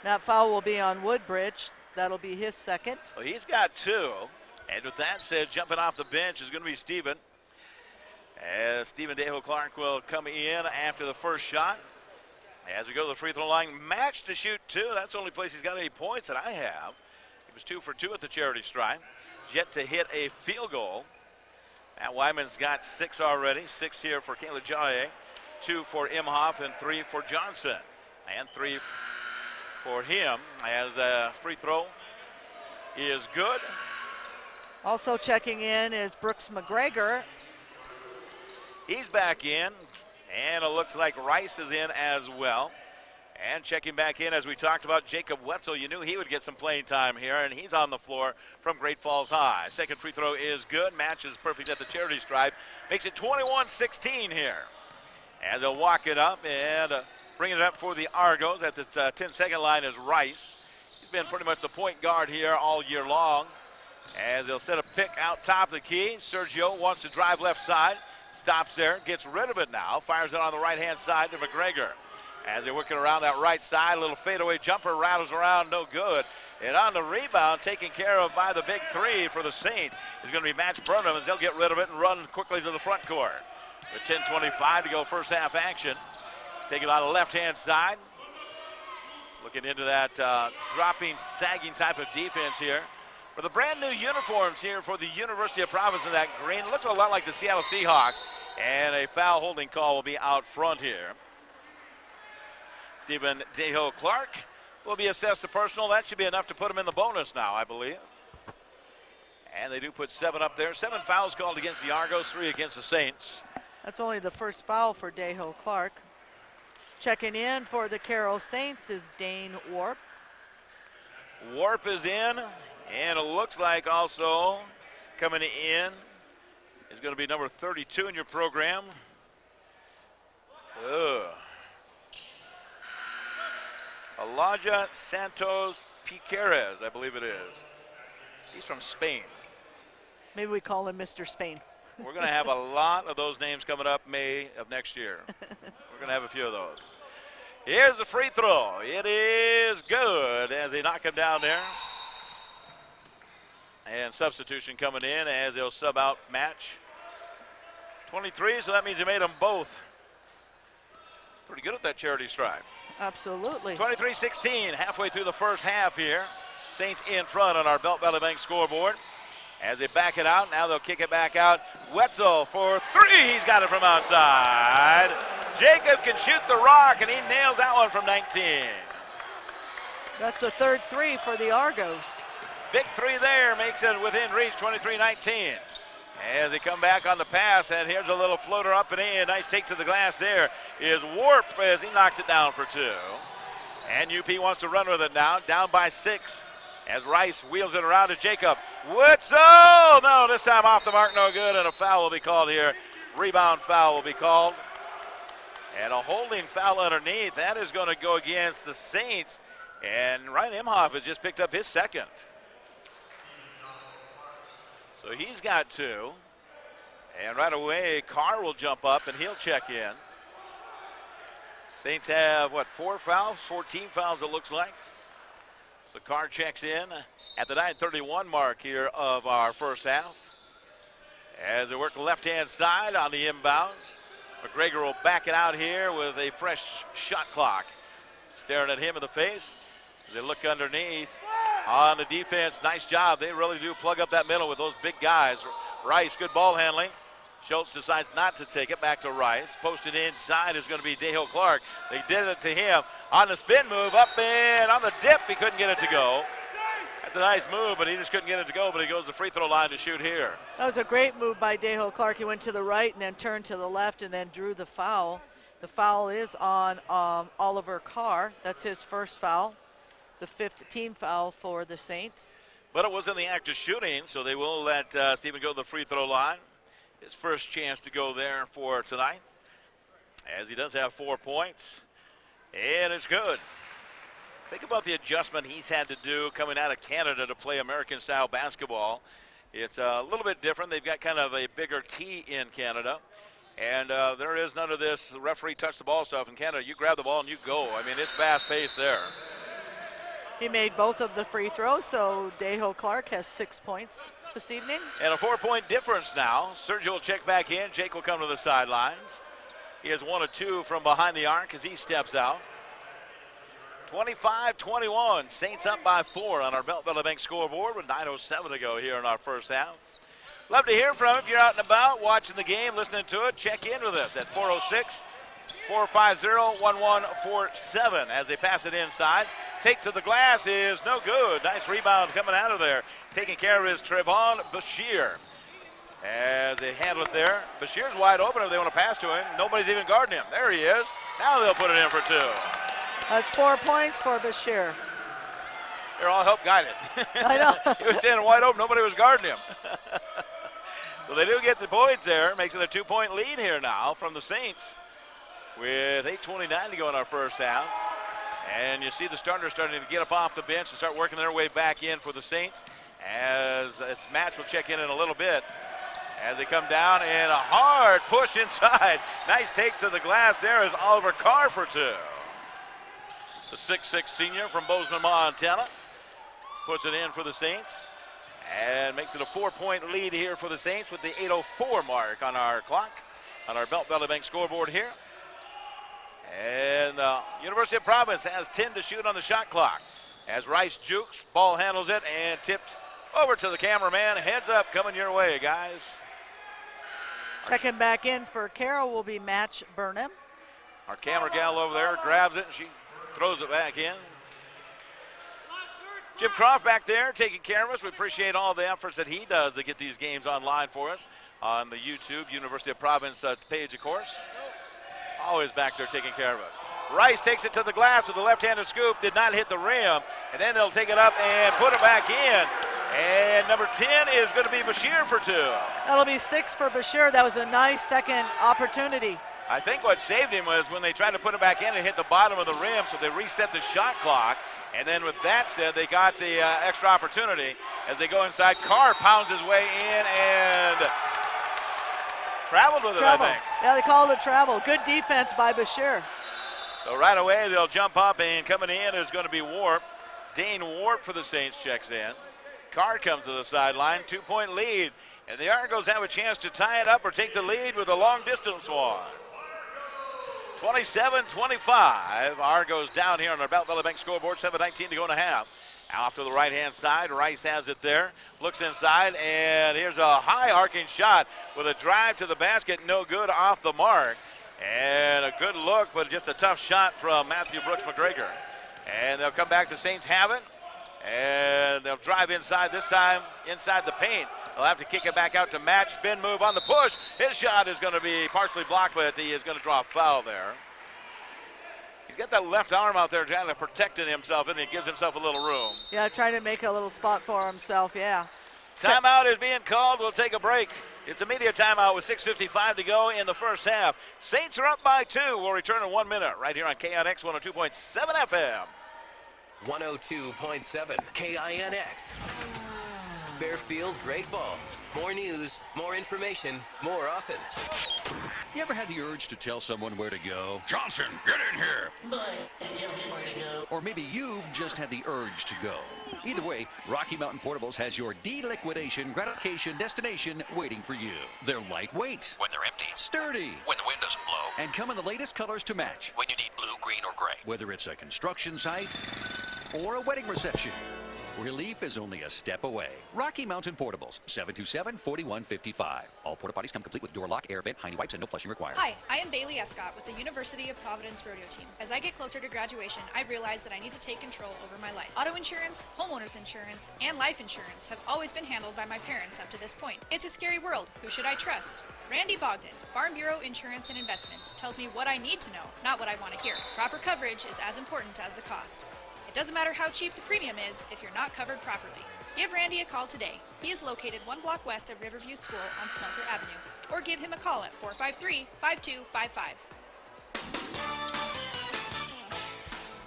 That foul will be on Woodbridge. That'll be his second. Well, he's got 2. And with that said, jumping off the bench is going to be Steven. As Stephen Deho Clark will come in after the first shot. As we go to the free throw line, match to shoot 2. That's the only place he's got any points that I have. He was 2 for 2 at the charity stripe. Yet to hit a field goal. Matt Wyman's got 6 already. 6 here for Kayla Jaye. 2 for Imhoff and 3 for Johnson. And 3 for him as a free throw is good. Also checking in is Brooks McGregor. He's back in, and it looks like Rice is in as well. And checking back in, as we talked about, Jacob Wetzel. You knew he would get some playing time here, and he's on the floor from Great Falls High. Second free throw is good. Matches perfect at the charity stripe. Makes it 21-16 here. As they'll walk it up and bring it up for the Argos at the 10-second line is Rice. He's been pretty much the point guard here all year long. As they'll set a pick out top of the key. Sergio wants to drive left side. Stops there, gets rid of it now, fires it on the right-hand side to McGregor. As they're working around that right side, a little fadeaway jumper rattles around, no good. And on the rebound, taken care of by the big three for the Saints, is going to be Matt Burnham, as they'll get rid of it and run quickly to the front court. With 10:25 to go first half action. Take it on the left-hand side. Looking into that dropping, sagging type of defense here. For the brand new uniforms here for the University of Providence in that green. Looks a lot like the Seattle Seahawks. And a foul holding call will be out front here. Stephen Deho Clark will be assessed to personal. That should be enough to put him in the bonus now, I believe. And they do put 7 up there. 7 fouls called against the Argos, 3 against the Saints. That's only the first foul for Deho Clark. Checking in for the Carroll Saints is Dane Warp. Warp is in, and it looks like also coming in is going to be number 32 in your program. Elijah Santos Piqueres, I believe it is. He's from Spain. Maybe we call him Mr. Spain. We're going to have a lot of those names coming up May of next year. We're going to have a few of those. Here's the free throw. It is good as they knock him down there. And substitution coming in as they'll sub out match. 23, so that means they made them both. Pretty good at that charity stripe. Absolutely. 23-16, halfway through the first half here. Saints in front on our Belt Valley Bank scoreboard. As they back it out, now they'll kick it back out. Wetzel for 3, he's got it from outside. Jacob can shoot the rock, and he nails that one from 19. That's the third 3 for the Argos. Big 3 there, makes it within reach, 23-19. As they come back on the pass, and here's a little floater up and in. Nice take to the glass there is Warp as he knocks it down for 2. And UP wants to run with it now, down by 6. As Rice wheels it around to Jacob. Wetzel! No, this time off the mark, no good, and a foul will be called here. Rebound foul will be called. And a holding foul underneath. That is going to go against the Saints. And Ryan Imhoff has just picked up his second. So he's got 2. And right away, Carr will jump up and he'll check in. Saints have, 4 fouls? 14 fouls, it looks like. So Carr checks in at the 9:31 mark here of our first half. As they work the left-hand side on the inbounds. McGregor will back it out here with a fresh shot clock. Staring at him in the face. They look underneath on the defense. Nice job. They really do plug up that middle with those big guys. Rice, good ball handling. Schultz decides not to take it. Back to Rice. Posted inside is going to be Deho Clark. They did it to him on the spin move. Up and on the dip. He couldn't get it to go. That's a nice move, but he just couldn't get it to go. But he goes to the free throw line to shoot here. That was a great move by Deho Clark. He went to the right and then turned to the left and then drew the foul. The foul is on Oliver Carr. That's his first foul. The 5th team foul for the Saints. But it was in the act of shooting, so they will let Stephen go to the free throw line. His first chance to go there for tonight, as he does have 4 points. And it's good. Think about the adjustment he's had to do coming out of Canada to play American-style basketball. It's a little bit different. They've got kind of a bigger key in Canada. And there is none of this referee touch the ball stuff in Canada. You grab the ball and you go. I mean, it's fast-paced there. He made both of the free throws, so Deho Clark has 6 points this evening. And a 4-point difference now. Sergio will check back in. Jake will come to the sidelines. He has 1 of 2 from behind the arc as he steps out. 25-21. Saints up by 4 on our Belt Valley Bank scoreboard with 9:07 to go here in our first half. Love to hear from you if you're out and about, watching the game, listening to it. Check in with us at 406-450-1147 as they pass it inside. Take to the glass is no good. Nice rebound coming out of there. Taking care of his Trevon Bashir. As they handle it there. Bashir's wide open if they want to pass to him. Nobody's even guarding him. There he is. Now they'll put it in for 2. That's 4 points for Bashir. They're all help guided. I know. He was standing wide open. Nobody was guarding him. So they do get the points there. Makes it a 2-point lead here now from the Saints with 8:29 to go in our first half. And you see the starters starting to get up off the bench and start working their way back in for the Saints. As its match will check in a little bit. as they come down, and a hard push inside. Nice take to the glass there is Oliver Carr for two. The 6'6" senior from Bozeman, Montana, puts it in for the Saints and makes it a 4-point lead here for the Saints with the 8:04 mark on our clock, on our Belt Valley Bank scoreboard here. And University of Providence has 10 to shoot on the shot clock. As Rice jukes, ball handles it and tipped over to the cameraman. Heads up, coming your way, guys. Checking back in for Carroll will be Match Burnham. Our camera gal over there grabs it and she throws it back in. Jim Croft back there taking care of us. We appreciate all the efforts that he does to get these games online for us on the YouTube University of Providence page, of course. Always back there taking care of us. Rice takes it to the glass with a left-handed scoop, did not hit the rim, and then they'll take it up and put it back in. And number 10 is going to be Bashir for two. That'll be 6 for Bashir. That was a nice second opportunity. I think what saved him was when they tried to put it back in and hit the bottom of the rim, so they reset the shot clock. And then with that said, they got the extra opportunity as they go inside. Carr pounds his way in and traveled with it, I think. Yeah, they called it travel. Good defense by Bashir. So right away, they'll jump up, and coming in is going to be Warp. Dane Warp for the Saints checks in. Carr comes to the sideline, 2-point lead. And the Argos have a chance to tie it up or take the lead with a long-distance one. 27-25. Argos down here on our Belt Valley Bank scoreboard, 7:19 to go in a half. Off to the right-hand side, Rice has it there. Looks inside, and here's a high arcing shot with a drive to the basket, no good, off the mark. And a good look, but just a tough shot from Matthew Brooks McGregor. And they'll come back, the Saints have it. And they'll drive inside, this time inside the paint. They'll have to kick it back out to Matt. Spin move on the push. His shot is going to be partially blocked, but he is going to draw a foul there. He's got that left arm out there trying to protect himself, and he gives himself a little room. Yeah, trying to make a little spot for himself, yeah. Timeout is being called. We'll take a break. It's a media timeout with 6:55 to go in the first half. Saints are up by 2. We'll return in 1 minute right here on KINX 102.7 FM. 102.7 KINX. Fairfield Great Falls. More news, more information, more often. You ever had the urge to tell someone where to go? Johnson, get in here! Tell him where to go. Or maybe you've just had the urge to go. Either way, Rocky Mountain Portables has your de-liquidation gratification destination waiting for you. They're lightweight. When they're empty. Sturdy. When the wind doesn't blow. And come in the latest colors to match. When you need blue, green, or gray. Whether it's a construction site or a wedding reception, relief is only a step away. Rocky Mountain Portables, 727-4155. All porta potties come complete with door lock, air vent, hiney wipes, and no flushing required. Hi, I am Bailey Escott with the University of Providence Rodeo Team. As I get closer to graduation, I realize that I need to take control over my life. Auto insurance, homeowners insurance, and life insurance have always been handled by my parents up to this point. It's a scary world. Who should I trust? Randy Bogdan, Farm Bureau Insurance and Investments, tells me what I need to know, not what I want to hear. Proper coverage is as important as the cost. It doesn't matter how cheap the premium is if you're not covered properly. Give Randy a call today. He is located 1 block west of Riverview School on Smelter Avenue. Or give him a call at 453-5255.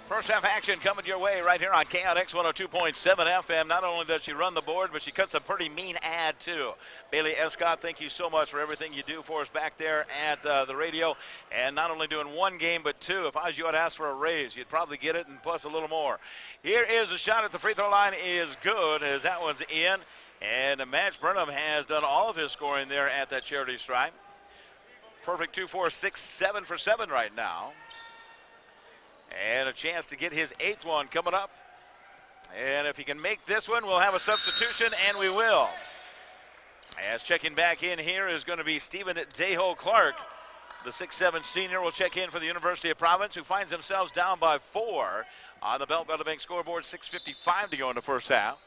First half action coming your way right here on KINX 102.7 FM. Not only does she run the board, but she cuts a pretty mean ad, too. Bailey Escott, thank you so much for everything you do for us back there at the radio. And not only doing 1 game, but 2. If I was you, I'd ask for a raise. You'd probably get it and plus a little more. Here is a shot at the free throw line is good as that one's in. And Match Burnham has done all of his scoring there at that charity stripe. Perfect 2, 4, 6, 7 for 7 right now. And a chance to get his 8th one coming up. And if he can make this one, we'll have a substitution, and we will. As checking back in here is going to be Stephen Deho Clark. The 6'7" senior will check in for the University of Providence, who finds themselves down by 4 on the Belt Valley Bank scoreboard. 6:55 to go in the first half.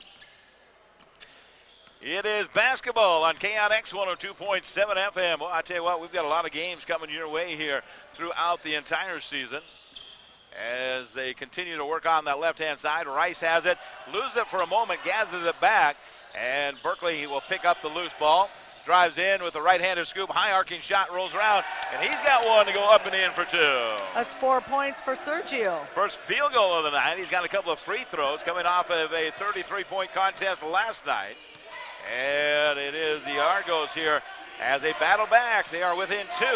It is basketball on KINX 102.7 FM. Well, I tell you what, we've got a lot of games coming your way here throughout the entire season. As they continue to work on that left-hand side, Rice has it, loses it for a moment, gathers it back, and Berkeley will pick up the loose ball, drives in with a right-handed scoop, high arcing shot, rolls around, and he's got one to go up and in for 2. That's 4 points for Sergio. First field goal of the night. He's got a couple of free throws coming off of a 33-point contest last night. And it is the Argos here as they battle back. They are within 2.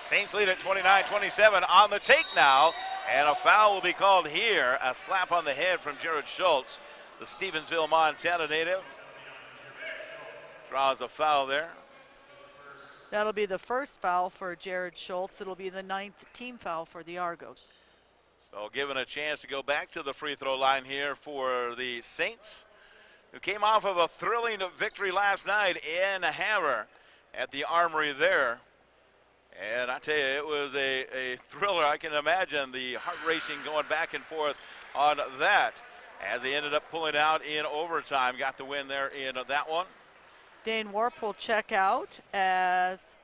Saints lead at 29-27 on the take now. And a foul will be called here. A slap on the head from Jared Schultz, the Stevensville, Montana native. Draws a foul there. That'll be the first foul for Jared Schultz. It'll be the 9th team foul for the Argos. So given a chance to go back to the free throw line here for the Saints, who came off of a thrilling victory last night in Havre at the Armory there. And I tell you, it was a thriller. I can imagine the heart racing going back and forth on that as they ended up pulling out in overtime. Got the win there in that one. Dane Warp will check out as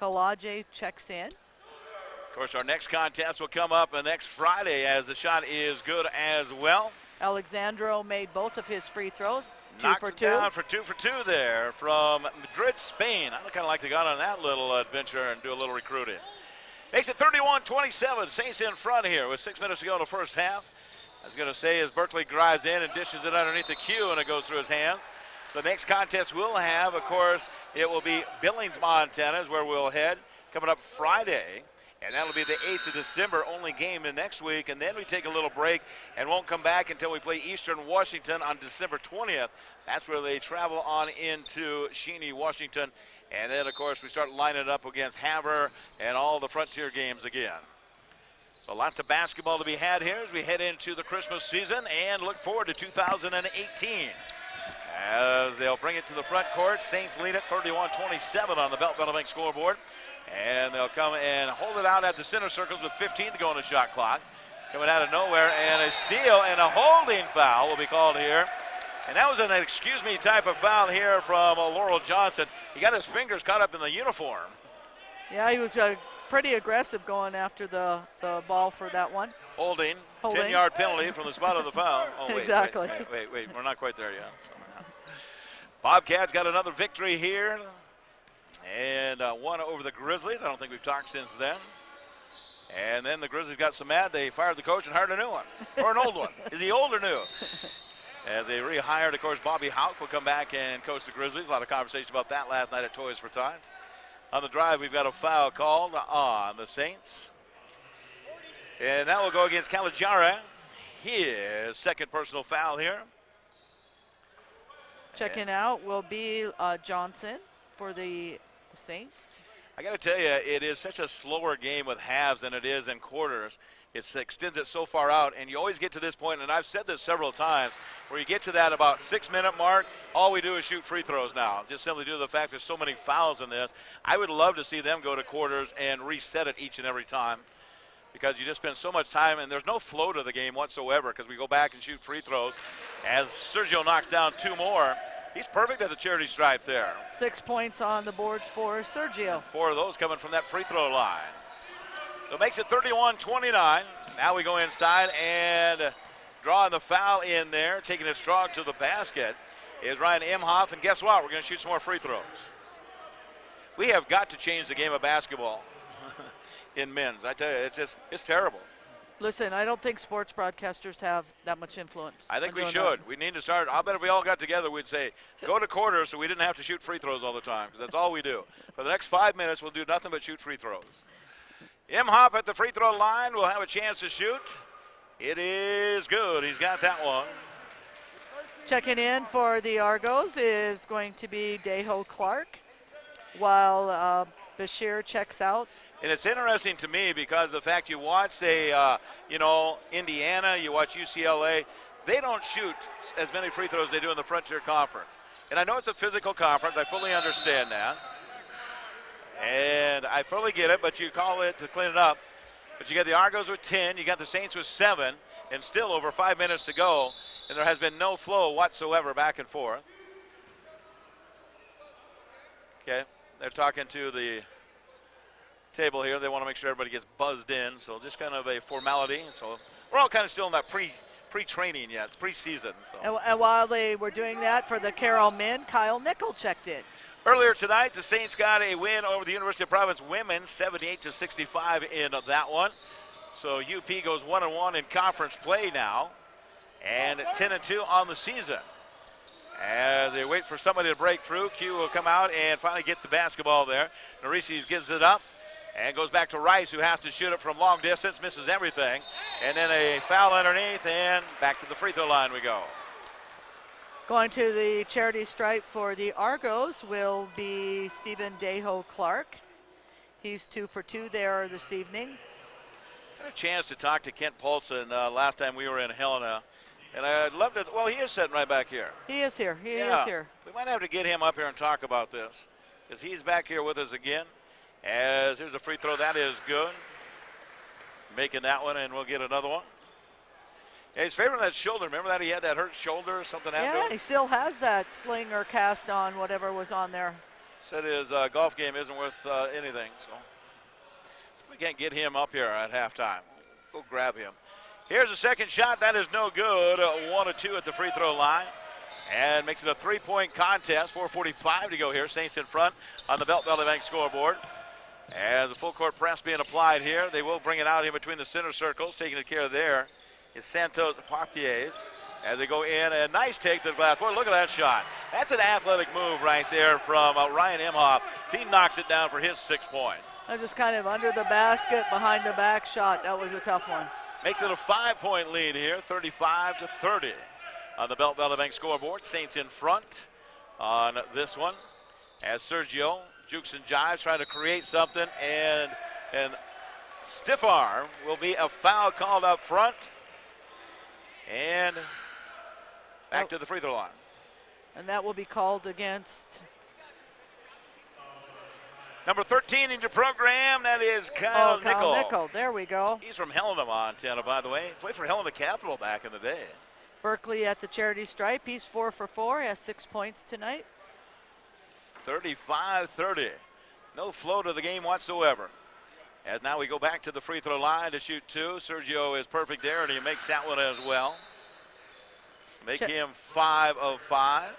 Kalaje checks in. Of course, our next contest will come up next Friday as the shot is good as well. Alexandro made both of his free throws. Knocks 2 for it 2. down for 2 for 2 there from Madrid, Spain. I'd kind of like to go on that little adventure and do a little recruiting. Makes it 31-27. Saints in front here with 6 minutes to go in the first half. I was going to say as Berkeley drives in and dishes it underneath the cue and it goes through his hands. The next contest we'll have, of course, it will be Billings, Montana is where we'll head coming up Friday. And that'll be the 8th of December, only game the next week. And then we take a little break and won't come back until we play Eastern Washington on December 20th. That's where they travel on into Cheney, Washington. And then, of course, we start lining it up against Havre and all the Frontier games again. So lots of basketball to be had here as we head into the Christmas season and look forward to 2018. As they'll bring it to the front court, Saints lead it 31-27 on the Belt Bank scoreboard. And they'll come and hold it out at the center circles with 15 to go on the shot clock. Coming out of nowhere, and a steal and a holding foul will be called here. And that was an excuse me type of foul here from Laurel Johnson. He got his fingers caught up in the uniform. Yeah, he was pretty aggressive going after the ball for that one. Holding. 10-yard penalty from the spot of the foul. Oh, wait, exactly. Wait. We're not quite there yet. Bobcats got another victory here. And one over the Grizzlies. I don't think we've talked since then. And then the Grizzlies got so mad they fired the coach and hired a new one. Or an old one. Is he old or new? As they rehired, of course, Bobby Houck will come back and coach the Grizzlies. A lot of conversation about that last night at Toys for Tots. On the drive, we've got a foul called on the Saints. And that will go against Calajara. His second personal foul here. Checking out will be Johnson for the Saints. I got to tell you, it is such a slower game with halves than it is in quarters. It extends it so far out, and you always get to this point, and I've said this several times, where you get to that about 6-minute mark, all we do is shoot free throws now, just simply due to the fact there's so many fouls in this. I would love to see them go to quarters and reset it each and every time, because you just spend so much time, and there's no flow to the game whatsoever, because we go back and shoot free throws. As Sergio knocks down 2 more, he's perfect at the charity stripe there. 6 points on the boards for Sergio. 4 of those coming from that free throw line. So it makes it 31-29. Now we go inside and drawing the foul in there, taking it strong to the basket is Ryan Imhoff. And guess what? We're going to shoot some more free throws. We have got to change the game of basketball in men's. I tell you, it's terrible. Listen, I don't think sports broadcasters have that much influence. I think we should. We need to start. I'll bet if we all got together, we'd say, go to quarters so we didn't have to shoot free throws all the time, because that's all we do. For the next 5 minutes, we'll do nothing but shoot free throws. Imhoff at the free throw line will have a chance to shoot. It is good. He's got that one. Checking in for the Argos is going to be Deho Clark, while Bashir checks out. And it's interesting to me because the fact you watch, say, Indiana, you watch UCLA, they don't shoot as many free throws as they do in the Frontier Conference. And I know it's a physical conference. I fully understand that. And I fully get it, but you call it to clean it up. But you got the Argos with 10, you got the Saints with 7, and still over 5 minutes to go, and there has been no flow whatsoever back and forth. Okay, they're talking to the table here. They want to make sure everybody gets buzzed in, so just kind of a formality. So we're all kind of still in that pre-training yet, it's pre-season. So. And while they were doing that for the Carroll men, Kyle Nickel checked in. Earlier tonight, the Saints got a win over the University of Providence women, 78-65 in that one. So UP goes 1-1 in conference play now, and 10-2 on the season. As they wait for somebody to break through, Q will come out and finally get the basketball there. Narices gives it up and goes back to Rice, who has to shoot it from long distance, misses everything. And then a foul underneath, and back to the free throw line we go. Going to the charity stripe for the Argos will be Stephen Deho-Clark. He's 2 for 2 there this evening. I had a chance to talk to Kent Paulson last time we were in Helena. And I'd love to, well, he is sitting right back here. He is here. He is here. We might have to get him up here and talk about this, because he's back here with us again. As here's a free throw, that is good. Making that one, and we'll get another one. Yeah, he's favoring that shoulder. Remember that he had that hurt shoulder or something happened to him? He still has that sling or cast on, whatever was on there. Said his golf game isn't worth anything, so we can't get him up here at halftime. Go grab him. Here's a second shot. That is no good. 1 of 2 at the free throw line. And makes it a 3-point contest. 4:45 to go here. Saints in front on the Belt Valley Bank scoreboard. As the full court press being applied here, they will bring it out in between the center circles. Taking care of there is Santos Papiers. As they go in, a nice take to the glass. Boy, look at that shot. That's an athletic move right there from Ryan Imhoff. He knocks it down for his 6 point. That was just kind of under the basket, behind the back shot. That was a tough one. Makes it a 5-point lead here, 35-30 on the Belt Valley Bank scoreboard. Saints in front on this one. As Sergio jukes and jives, trying to create something, and stiff arm will be a foul called up front. And back to the free throw line. And that will be called against number 13 in your program, that is Kyle Nickel. There we go. He's from Helena, Montana, by the way. Played for Helena Capital back in the day. Berkeley at the charity stripe. He's 4 for 4. He has 6 points tonight. 35-30. No flow to the game whatsoever. As now we go back to the free throw line to shoot 2. Sergio is perfect there, and he makes that one as well. Make him 5 of 5.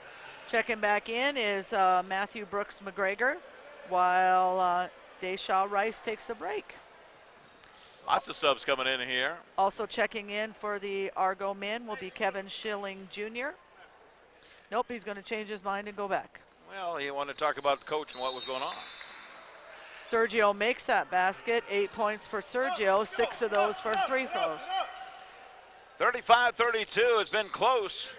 Checking back in is Matthew Brooks McGregor, while Deshaw Rice takes a break. Lots of subs coming in here. Also checking in for the Argo men will be Kevin Schilling Jr. Nope, he's going to change his mind and go back. Well, he wanted to talk about the coach and what was going on. Sergio makes that basket. 8 points for Sergio, 6 of those for free throws. 35-32 has been close.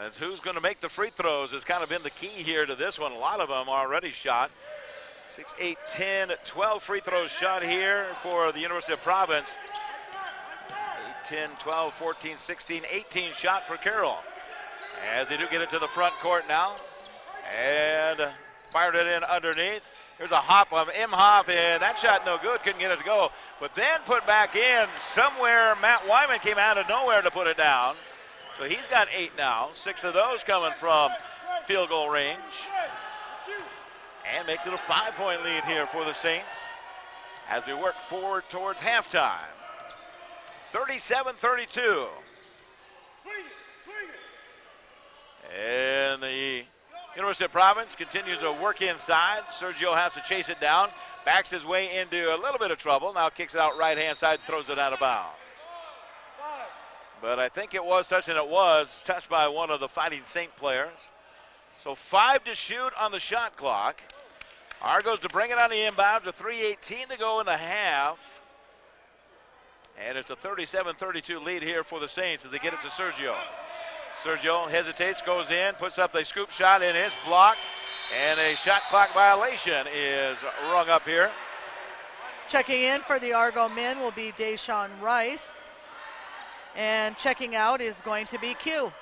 And who's going to make the free throws has kind of been the key here to this one. A lot of them already shot. 6, 8, 10, 12 free throws shot here for the University of Providence. 8, 10, 12, 14, 16, 18 shot for Carroll. As they do get it to the front court now. And fired it in underneath. There's a hop of Imhoff, and that shot no good, couldn't get it to go. But then put back in somewhere, Matt Wyman came out of nowhere to put it down. So he's got 8 now, 6 of those coming from field goal range. And makes it a 5-point lead here for the Saints as we work forward towards halftime. 37-32. And the University of Providence continues to work inside. Sergio has to chase it down. Backs his way into a little bit of trouble. Now kicks it out right-hand side and throws it out of bounds. But I think it was touched, and it was touched by one of the Fighting Saint players. So 5 to shoot on the shot clock. Argos to bring it on the inbounds with 3:18 to go in the half. And it's a 37-32 lead here for the Saints as they get it to Sergio. Sergio hesitates, goes in, puts up a scoop shot, and it's blocked. And a shot clock violation is rung up here. Checking in for the Argo men will be Deshaun Rice. And checking out is going to be Q.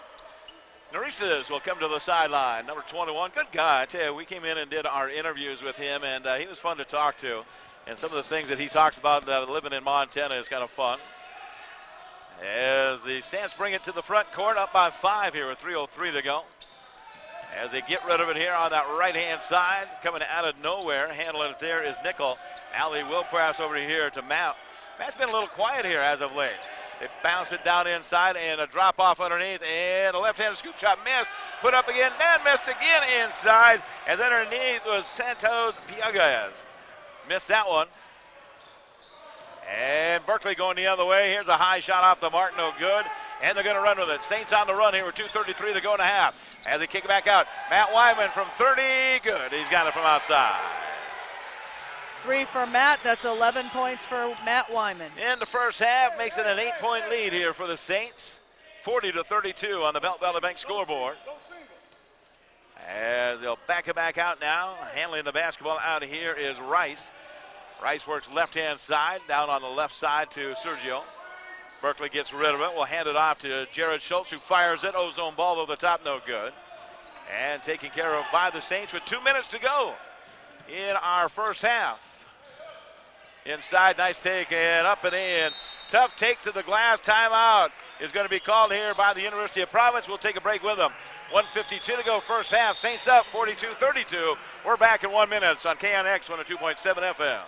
Narices will come to the sideline. Number 21, good guy. I tell you, we came in and did our interviews with him, and he was fun to talk to. And some of the things that he talks about living in Montana is kind of fun. As the Saints bring it to the front court, up by 5 here with 3:03 to go. As they get rid of it here on that right-hand side, coming out of nowhere, handling it there is Nickel. Allie will pass over here to Matt. Matt's been a little quiet here as of late. They bounce it down inside and a drop off underneath, and a left-handed scoop shot missed. Put up again, then missed again inside. As underneath was Santos Piagas. Missed that one. And Berkeley going the other way. Here's a high shot off the mark, no good. And they're going to run with it. Saints on the run here with 2:33 to go in the half. As they kick it back out, Matt Wyman from 30, good. He's got it from outside. 3 for Matt. That's 11 points for Matt Wyman. In the first half, makes it an 8-point lead here for the Saints. 40-32 on the Belt Valley Bank scoreboard. As they'll back it back out now. Handling the basketball out of here is Rice. Rice works left-hand side, down on the left side to Sergio. Berkeley gets rid of it. We'll hand it off to Jared Schultz, who fires it. Ozone ball over the top, no good. And taken care of by the Saints with 2 minutes to go in our first half. Inside, nice take, and up and in. Tough take to the glass. Timeout is going to be called here by the University of Providence. We'll take a break with them. 1:52 to go, first half. Saints up 42-32. We're back in 1 minute on KNX 102.7 FM.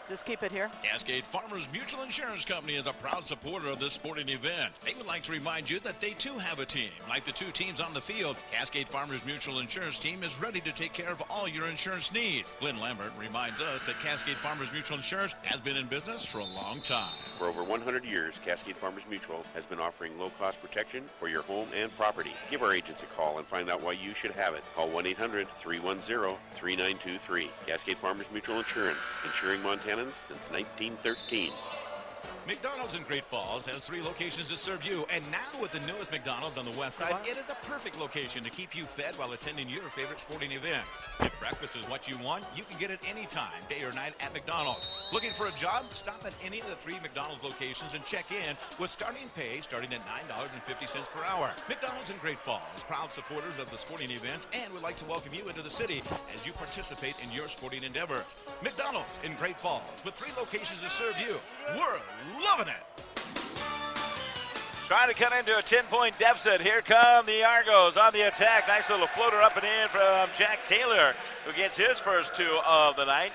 Just keep it here. Cascade Farmers Mutual Insurance Company is a proud supporter of this sporting event. They would like to remind you that they too have a team. Like the 2 teams on the field, Cascade Farmers Mutual Insurance Team is ready to take care of all your insurance needs. Glenn Lambert reminds us that Cascade Farmers Mutual Insurance has been in business for a long time. For over 100 years, Cascade Farmers Mutual has been offering low-cost protection for your home and property. Give our agents a call and find out why you should have it. Call 1-800-310-3923. Cascade Farmers Mutual Insurance, insuring Montana since 1913. McDonald's in Great Falls has 3 locations to serve you, and now with the newest McDonald's on the west side, it is a perfect location to keep you fed while attending your favorite sporting event. If breakfast is what you want, you can get it anytime, day or night at McDonald's. Looking for a job? Stop at any of the 3 McDonald's locations and check in with starting pay starting at $9.50 per hour. McDonald's in Great Falls, proud supporters of the sporting events, and would like to welcome you into the city as you participate in your sporting endeavors. McDonald's in Great Falls with 3 locations to serve you. We're loving it. Trying to cut into a 10-point deficit. Here come the Argos on the attack. Nice little floater up and in from Jack Taylor, who gets his first 2 of the night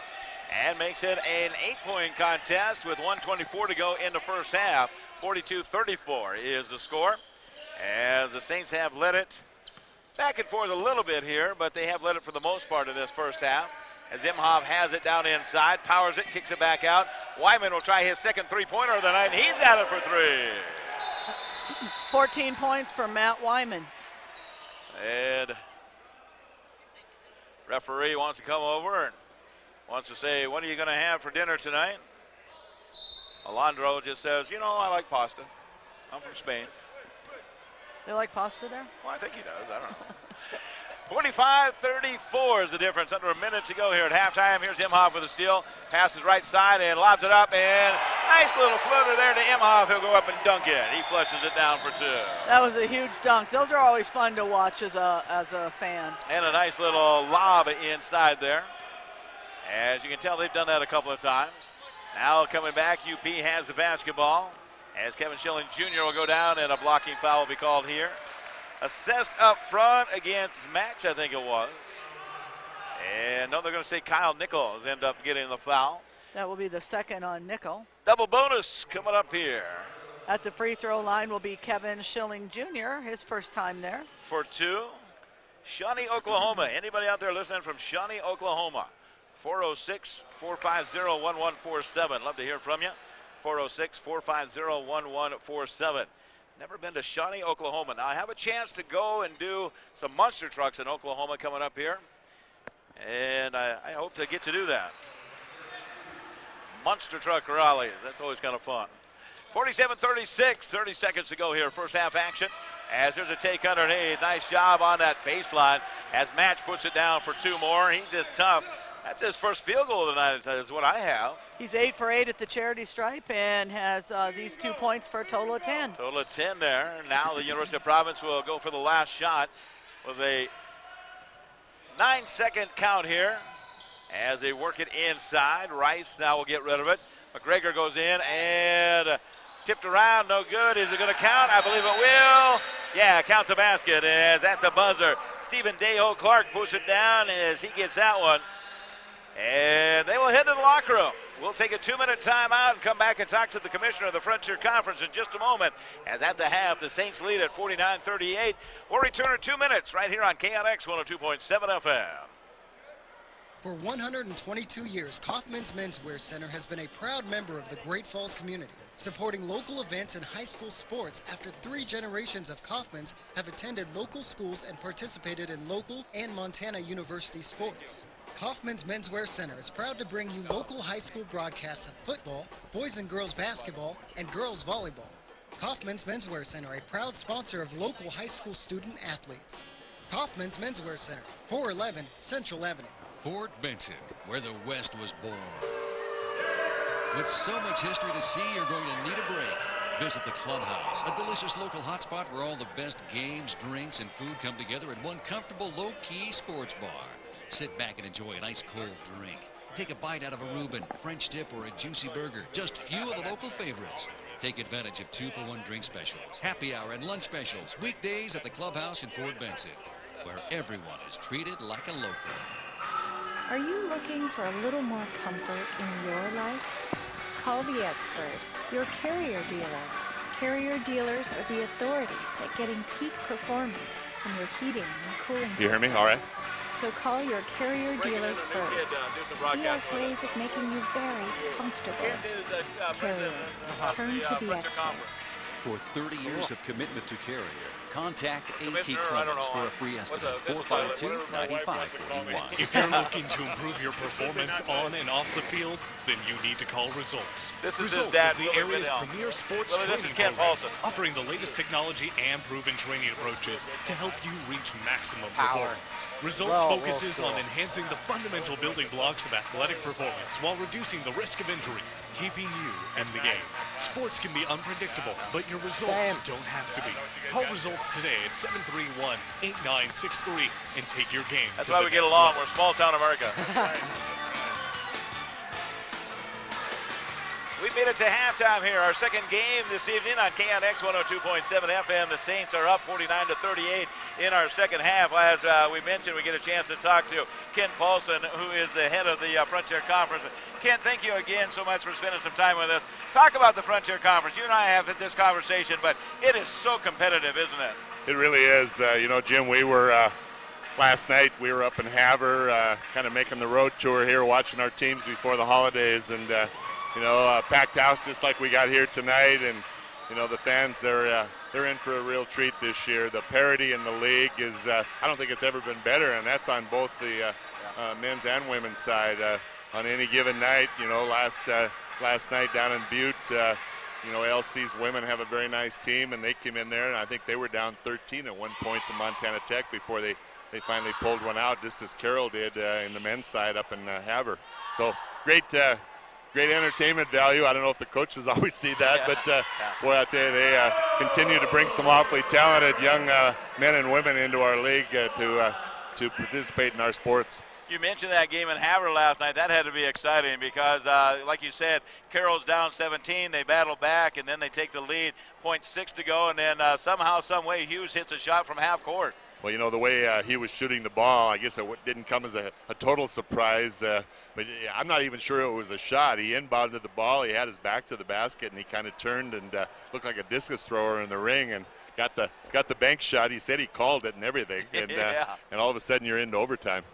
and makes it an 8-point contest with 1:24 to go in the first half. 42-34 is the score, as the Saints have led it back and forth a little bit here, but they have led it for the most part in this first half. As Imhoff has it down inside, powers it, kicks it back out. Wyman will try his second 3-pointer of the night, and he's got it for 3. 14 points for Matt Wyman. And referee wants to come over and wants to say, what are you going to have for dinner tonight? Alondro just says, you know, I like pasta. I'm from Spain. They like pasta there? Well, I think he does. I don't know. 45-34 is the difference. Under a minute to go here at halftime. Here's Imhoff with a steal. Passes right side and lobs it up. And nice little floater there to Imhoff. He'll go up and dunk it. He flushes it down for 2. That was a huge dunk. Those are always fun to watch as a fan. And a nice little lob inside there. As you can tell, they've done that a couple of times. Now coming back, UP has the basketball. As Kevin Schilling Jr. will go down and a blocking foul will be called here. Assessed up front against Match, I think it was. And no, they're going to say Kyle Nichols end up getting the foul. That will be the second on Nickel. Double bonus coming up here. At the free throw line will be Kevin Schilling Jr., his first time there. For 2. Shawnee, Oklahoma. Anybody out there listening from Shawnee, Oklahoma? 406-450-1147. Love to hear from you. 406-450-1147. Never been to Shawnee, Oklahoma. Now I have a chance to go and do some monster trucks in Oklahoma coming up here. And I hope to get to do that. Monster truck rallies. That's always kind of fun. 47-36, 30 seconds to go here. First half action. As there's a take underneath. Nice job on that baseline. As Match puts it down for 2 more. He's just tough. That's his first field goal of the night, is what I have. He's 8 for 8 at the charity stripe and has these 2 points for a total of 10. Total of 10 there. Now the University of Providence will go for the last shot with a 9-second count here as they work it inside. Rice now will get rid of it. McGregor goes in and tipped around, no good. Is it going to count? I believe it will. Yeah, count the basket as at the buzzer. Stephen Deho Clark pushes it down as he gets that one. And they will head to the locker room. We'll take a 2-minute timeout and come back and talk to the commissioner of the Frontier Conference in just a moment. As at the half, the Saints lead at 49-38. We'll return in 2 minutes right here on KNX 102.7 FM. For 122 years, Kaufman's Menswear Center has been a proud member of the Great Falls community. supporting local events and high school sports after 3 generations of Kaufmans have attended local schools and participated in local and Montana University sports. Kaufman's Menswear Center is proud to bring you local high school broadcasts of football, boys and girls basketball, and girls volleyball. Kaufman's Menswear Center, a proud sponsor of local high school student athletes. Kaufman's Menswear Center, 411 Central Avenue. Fort Benton, where the West was born. With so much history to see, you're going to need a break. Visit the Clubhouse, a delicious local hotspot where all the best games, drinks, and food come together in one comfortable, low-key sports bar. Sit back and enjoy an ice-cold drink. Take a bite out of a Reuben, French dip, or a juicy burger. Just few of the local favorites. Take advantage of 2-for-1 drink specials, happy hour, and lunch specials. Weekdays at the Clubhouse in Fort Benton, where everyone is treated like a local. Are you looking for a little more comfort in your life? Call the expert, your Carrier dealer. Carrier dealers are the authorities at getting peak performance from your heating and cooling system. You hear me? All right. So call your Carrier dealer first. He has ways of making you very comfortable. Carrier, turn to the experts. For 30 years of commitment to Carrier, contact AT Clemens for a free estimate. 452-9541. If you're looking to improve your performance on and off the field, then you need to call Results. This is Results his dad, is the Willie area's Riddell. premier sports Willie, this training is Ken program, Paulson. offering the latest technology and proven training approaches to help you reach maximum performance. Results focuses on enhancing the fundamental building blocks of athletic performance while reducing the risk of injury, keeping you in the game. Sports can be unpredictable, but your results don't have to be. Call Results today at 731-8963 and take your game That's to why the we get next along. level. We're small town America. We made it to halftime here. Our second game this evening on KNX 102.7 FM. The Saints are up 49-38 in our second half. As we mentioned, we get a chance to talk to Ken Paulson, who is the head of the Frontier Conference. Ken, thank you again so much for spending some time with us. Talk about the Frontier Conference. You and I have this conversation, but it is so competitive, isn't it? It really is. You know, Jim, we were last night, we were up in Havre, kind of making the road tour here, watching our teams before the holidays, and you know, packed house just like we got here tonight, and you know, the fans, they're in for a real treat this year. The parity in the league is, I don't think it's ever been better, and that's on both the men's and women's side. On any given night, you know, last night down in Butte, you know, LC's women have a very nice team, and they came in there, and I think they were down 13 at one point to Montana Tech before they finally pulled one out, just as Carroll did in the men's side up in Havre. So great entertainment value. I don't know if the coaches always see that, but boy, I tell you, they continue to bring some awfully talented young men and women into our league to participate in our sports. You mentioned that game in Havre last night. That had to be exciting because, like you said, Carroll's down 17. They battle back, and then they take the lead. 0.6 to go, and then somehow, some way, Hughes hits a shot from half court. Well, you know, the way he was shooting the ball, I guess it didn't come as a total surprise. But I'm not even sure it was a shot. He inbounded the ball. He had his back to the basket, and he kind of turned and looked like a discus thrower in the ring and got the bank shot. He said he called it and everything. And, and all of a sudden you're into overtime.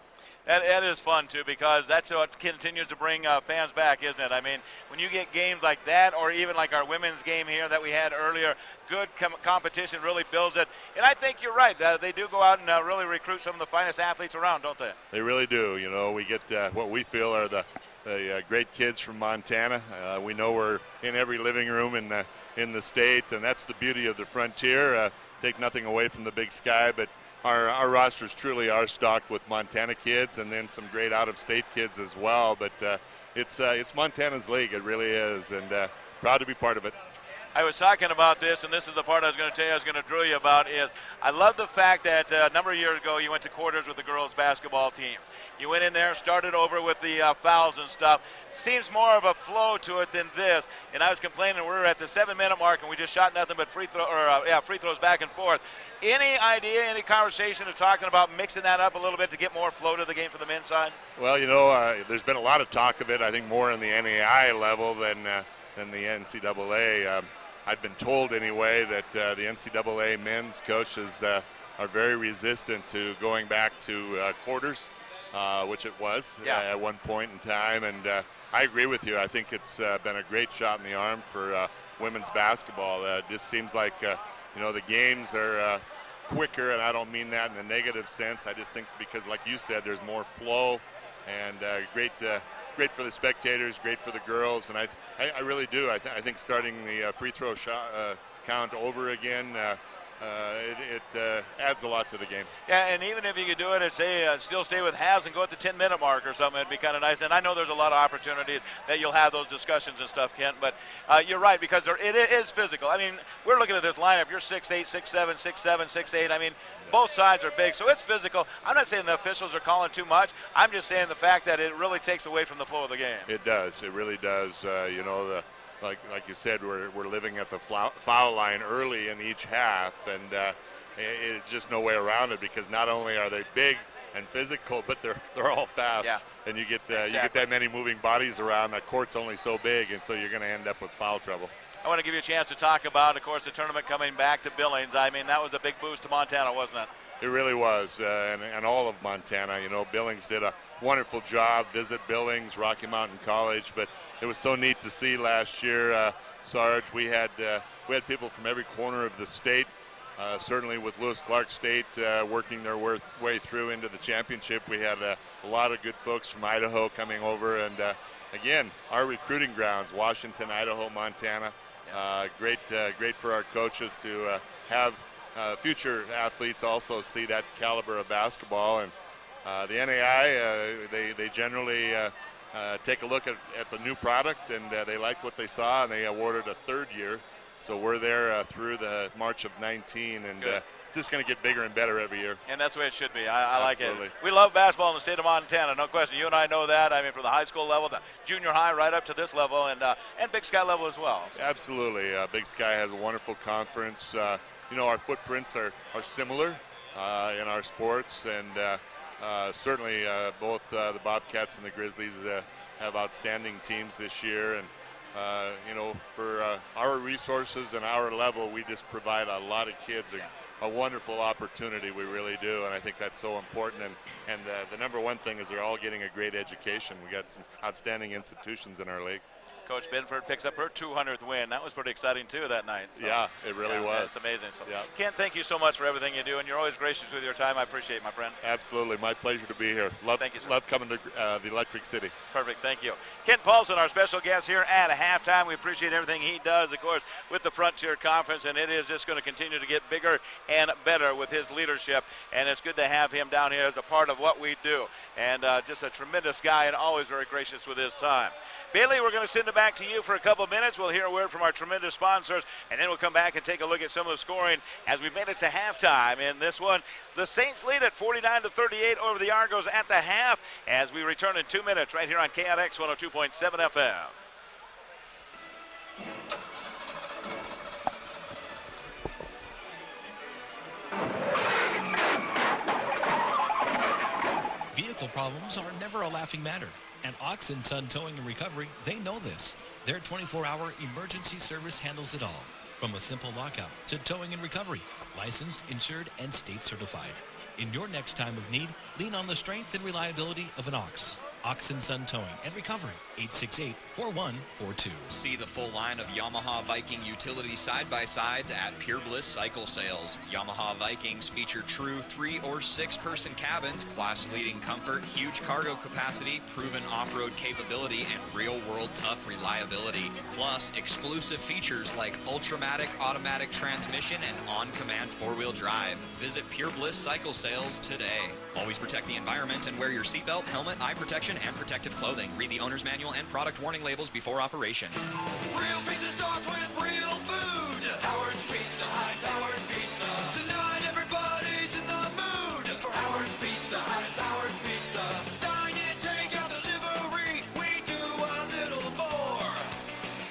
That is fun, too, because that's what continues to bring fans back, isn't it? I mean, when you get games like that, or even like our women's game here that we had earlier, good competition really builds it. And I think you're right. They do go out and really recruit some of the finest athletes around, don't they? They really do. You know, we get what we feel are the great kids from Montana. We know we're in every living room in the state, and that's the beauty of the Frontier. Take nothing away from the Big Sky, but our rosters truly are stocked with Montana kids and then some great out-of-state kids as well. But it's Montana's league. It really is, and proud to be part of it. I was talking about this, and this is the part I was going to tell you I was going to drill you about, is I love the fact that a number of years ago you went to quarters with the girls' basketball team. You went in there, started over with the fouls and stuff. Seems more of a flow to it than this. And I was complaining we're at the 7-minute mark and we just shot nothing but free throws back and forth. Any idea, any conversation of talking about mixing that up a little bit to get more flow to the game for the men's side? Well, you know, there's been a lot of talk of it. I think more on the NAI level than the NCAA. I've been told anyway that the NCAA men's coaches are very resistant to going back to quarters, which it was at one point in time. And I agree with you. I think it's been a great shot in the arm for women's basketball. It just seems like, the games are quicker, and I don't mean that in a negative sense. I just think because, like you said, there's more flow, and great for the spectators, great for the girls, and I really do. I think starting the free throw shot count over again, it adds a lot to the game. Yeah, and even if you could do it and say still stay with halves and go at the 10-minute mark or something, it'd be kind of nice. And I know there's a lot of opportunities that you'll have those discussions and stuff, Kent, but you're right, because it is physical. I mean, we're looking at this lineup. You're 6'8", 6'7", 6'7", 6'8". I mean, both sides are big, so it's physical. I'm not saying the officials are calling too much. I'm just saying the fact that it really takes away from the flow of the game. It does. It really does. Like you said, we're living at the foul line early in each half, and it's just no way around it, because not only are they big and physical, but they're all fast. Yeah. And you get Exactly. you get that many moving bodies around. That court's only so big, and so you're going to end up with foul trouble. I want to give you a chance to talk about, of course, the tournament coming back to Billings. I mean, that was a big boost to Montana, wasn't it? It really was, and all of Montana. Billings did a wonderful job. Visit Billings, Rocky Mountain College, but it was so neat to see last year, Sarge. We had people from every corner of the state. Certainly with Lewis Clark State working their way through into the championship. We had a lot of good folks from Idaho coming over, and again, our recruiting grounds: Washington, Idaho, Montana. Great for our coaches to have future athletes also see that caliber of basketball. And the NAI, they generally take a look at the new product, and they liked what they saw, and they awarded a third year. So we're there through the March of 19, and it's just going to get bigger and better every year. And that's the way it should be. I like Absolutely. it. We love basketball in the state of Montana, no question. You and I know that. I mean, from the high school level to junior high, right up to this level, and Big Sky level as well. So. Absolutely. Big Sky has a wonderful conference. Our footprints are similar in our sports, and certainly both the Bobcats and the Grizzlies have outstanding teams this year. And for our resources and our level, we just provide a lot of kids a wonderful opportunity. We really do, and I think that's so important. And the number one thing is they're all getting a great education. We got some outstanding institutions in our league. Coach Binford picks up her 200th win. That was pretty exciting, too, that night. So, yeah, it really was. It's amazing. So, yeah. Kent, thank you so much for everything you do, and you're always gracious with your time. I appreciate it, my friend. Absolutely. My pleasure to be here. Thank you, sir. Love coming to the Electric City. Perfect. Thank you. Kent Paulson, our special guest here at halftime. We appreciate everything he does, of course, with the Frontier Conference, and it is just going to continue to get bigger and better with his leadership, and it's good to have him down here as a part of what we do. And just a tremendous guy and always very gracious with his time. Bailey, we're going to send it back to you for a couple of minutes. We'll hear a word from our tremendous sponsors, and then we'll come back and take a look at some of the scoring as we made it to halftime. In this one, the Saints lead at 49-38 over the Argos at the half as we return in 2 minutes right here on KIX 102.7 FM. Vehicle problems are never a laughing matter. At Ox & Son Towing and Recovery, they know this. Their 24-hour emergency service handles it all, from a simple lockout to towing and recovery, licensed, insured, and state certified. In your next time of need, lean on the strength and reliability of an Ox. Ox & Son Towing and Recovery, 868-4142. See the full line of Yamaha Viking utility side-by-sides at Pure Bliss Cycle Sales. Yamaha Vikings feature true 3- or 6-person cabins, class-leading comfort, huge cargo capacity, proven off-road capability, and real-world tough reliability. Plus, exclusive features like Ultramatic automatic transmission and on-command 4-wheel drive. Visit Pure Bliss Cycle Sales today. Always protect the environment and wear your seatbelt, helmet, eye protection, and protective clothing. Read the owner's manual and product warning labels before operation. Real pizza starts with real food. Howard's Pizza Hut, Howard Pizza. Tonight everybody's in the mood for Howard's Pizza Hut, Howard Pizza. Dine in, take out, delivery. We do a little more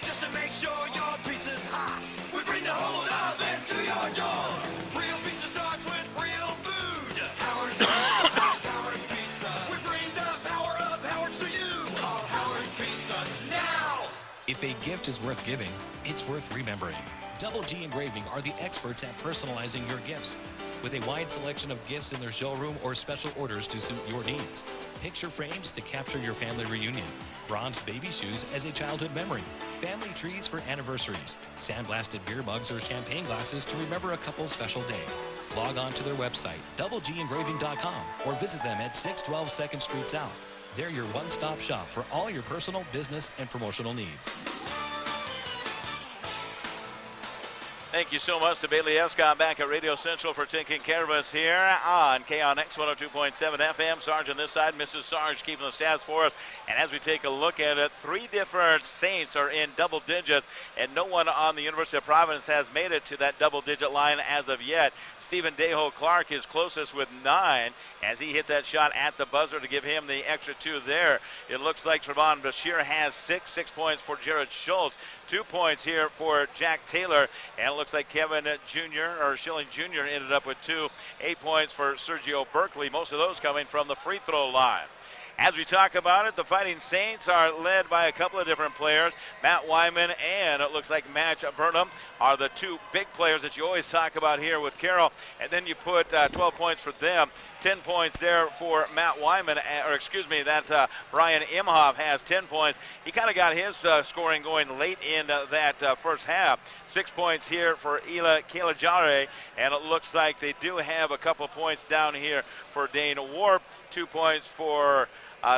just to make sure your pizza's hot. We bring the whole oven to your door. Real pizza starts with real food. Howard's Pizza Hut, Howard Pizza. We bring the power of Howard's to you. Call Howard's Pizza now. If a gift is worth giving, it's worth remembering. Double G Engraving are the experts at personalizing your gifts. with a wide selection of gifts in their showroom or special orders to suit your needs. Picture frames to capture your family reunion, bronze baby shoes as a childhood memory, family trees for anniversaries, sandblasted beer mugs or champagne glasses to remember a couple's special day. Log on to their website, doublegengraving.com, or visit them at 612 2nd Street South. They're your one-stop shop for all your personal, business, and promotional needs. Thank you so much to Bailey Escott back at Radio Central for taking care of us here on KNX 102.7 FM. Sarge on this side, Mrs. Sarge keeping the stats for us. And as we take a look at it, 3 different Saints are in double digits, and no one on the University of Providence has made it to that double-digit line as of yet. Stephen Deho Clark is closest with 9 as he hit that shot at the buzzer to give him the extra 2 there. It looks like Trevon Bashir has 6 points for Jared Schultz. 2 points here for Jack Taylor, and it looks like Kevin Jr. or Schilling Jr. ended up with 2. 8 points for Sergio Berkeley, most of those coming from the free throw line. As we talk about it, the Fighting Saints are led by a couple of different players. Matt Wyman and it looks like Match Burnham are the 2 big players that you always talk about here with Carroll. And then you put 12 points for them. 10 points there for Matt Wyman, or excuse me, that Brian Imhoff has 10 points. He kind of got his scoring going late in that first half. 6 points here for Ila Kalajare, and it looks like they do have a couple points down here for Dane Warp. 2 points for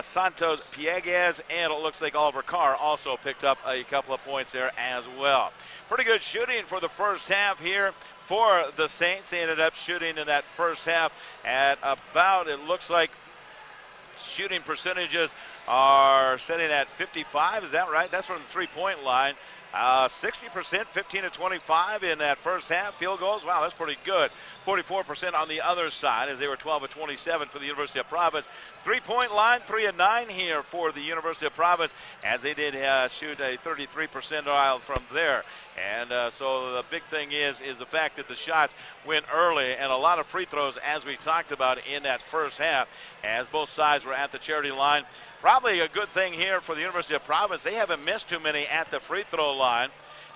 Santos Piegues, and it looks like Oliver Carr also picked up a couple of points there as well. Pretty good shooting for the first half here for the Saints. They ended up shooting in that first half at about, it looks like shooting percentages are sitting at 55. Is that right? That's from the 3-point line. 60%, 15 to 25 in that first half. Field goals, wow, that's pretty good. 44% on the other side as they were 12 of 27 for the University of Providence. 3-point line, 3 of 9 here for the University of Providence as they did shoot a 33 percentile from there. And so the big thing is the fact that the shots went early and a lot of free throws as we talked about in that first half as both sides were at the charity line. Probably a good thing here for the University of Providence. They haven't missed too many at the free throw line.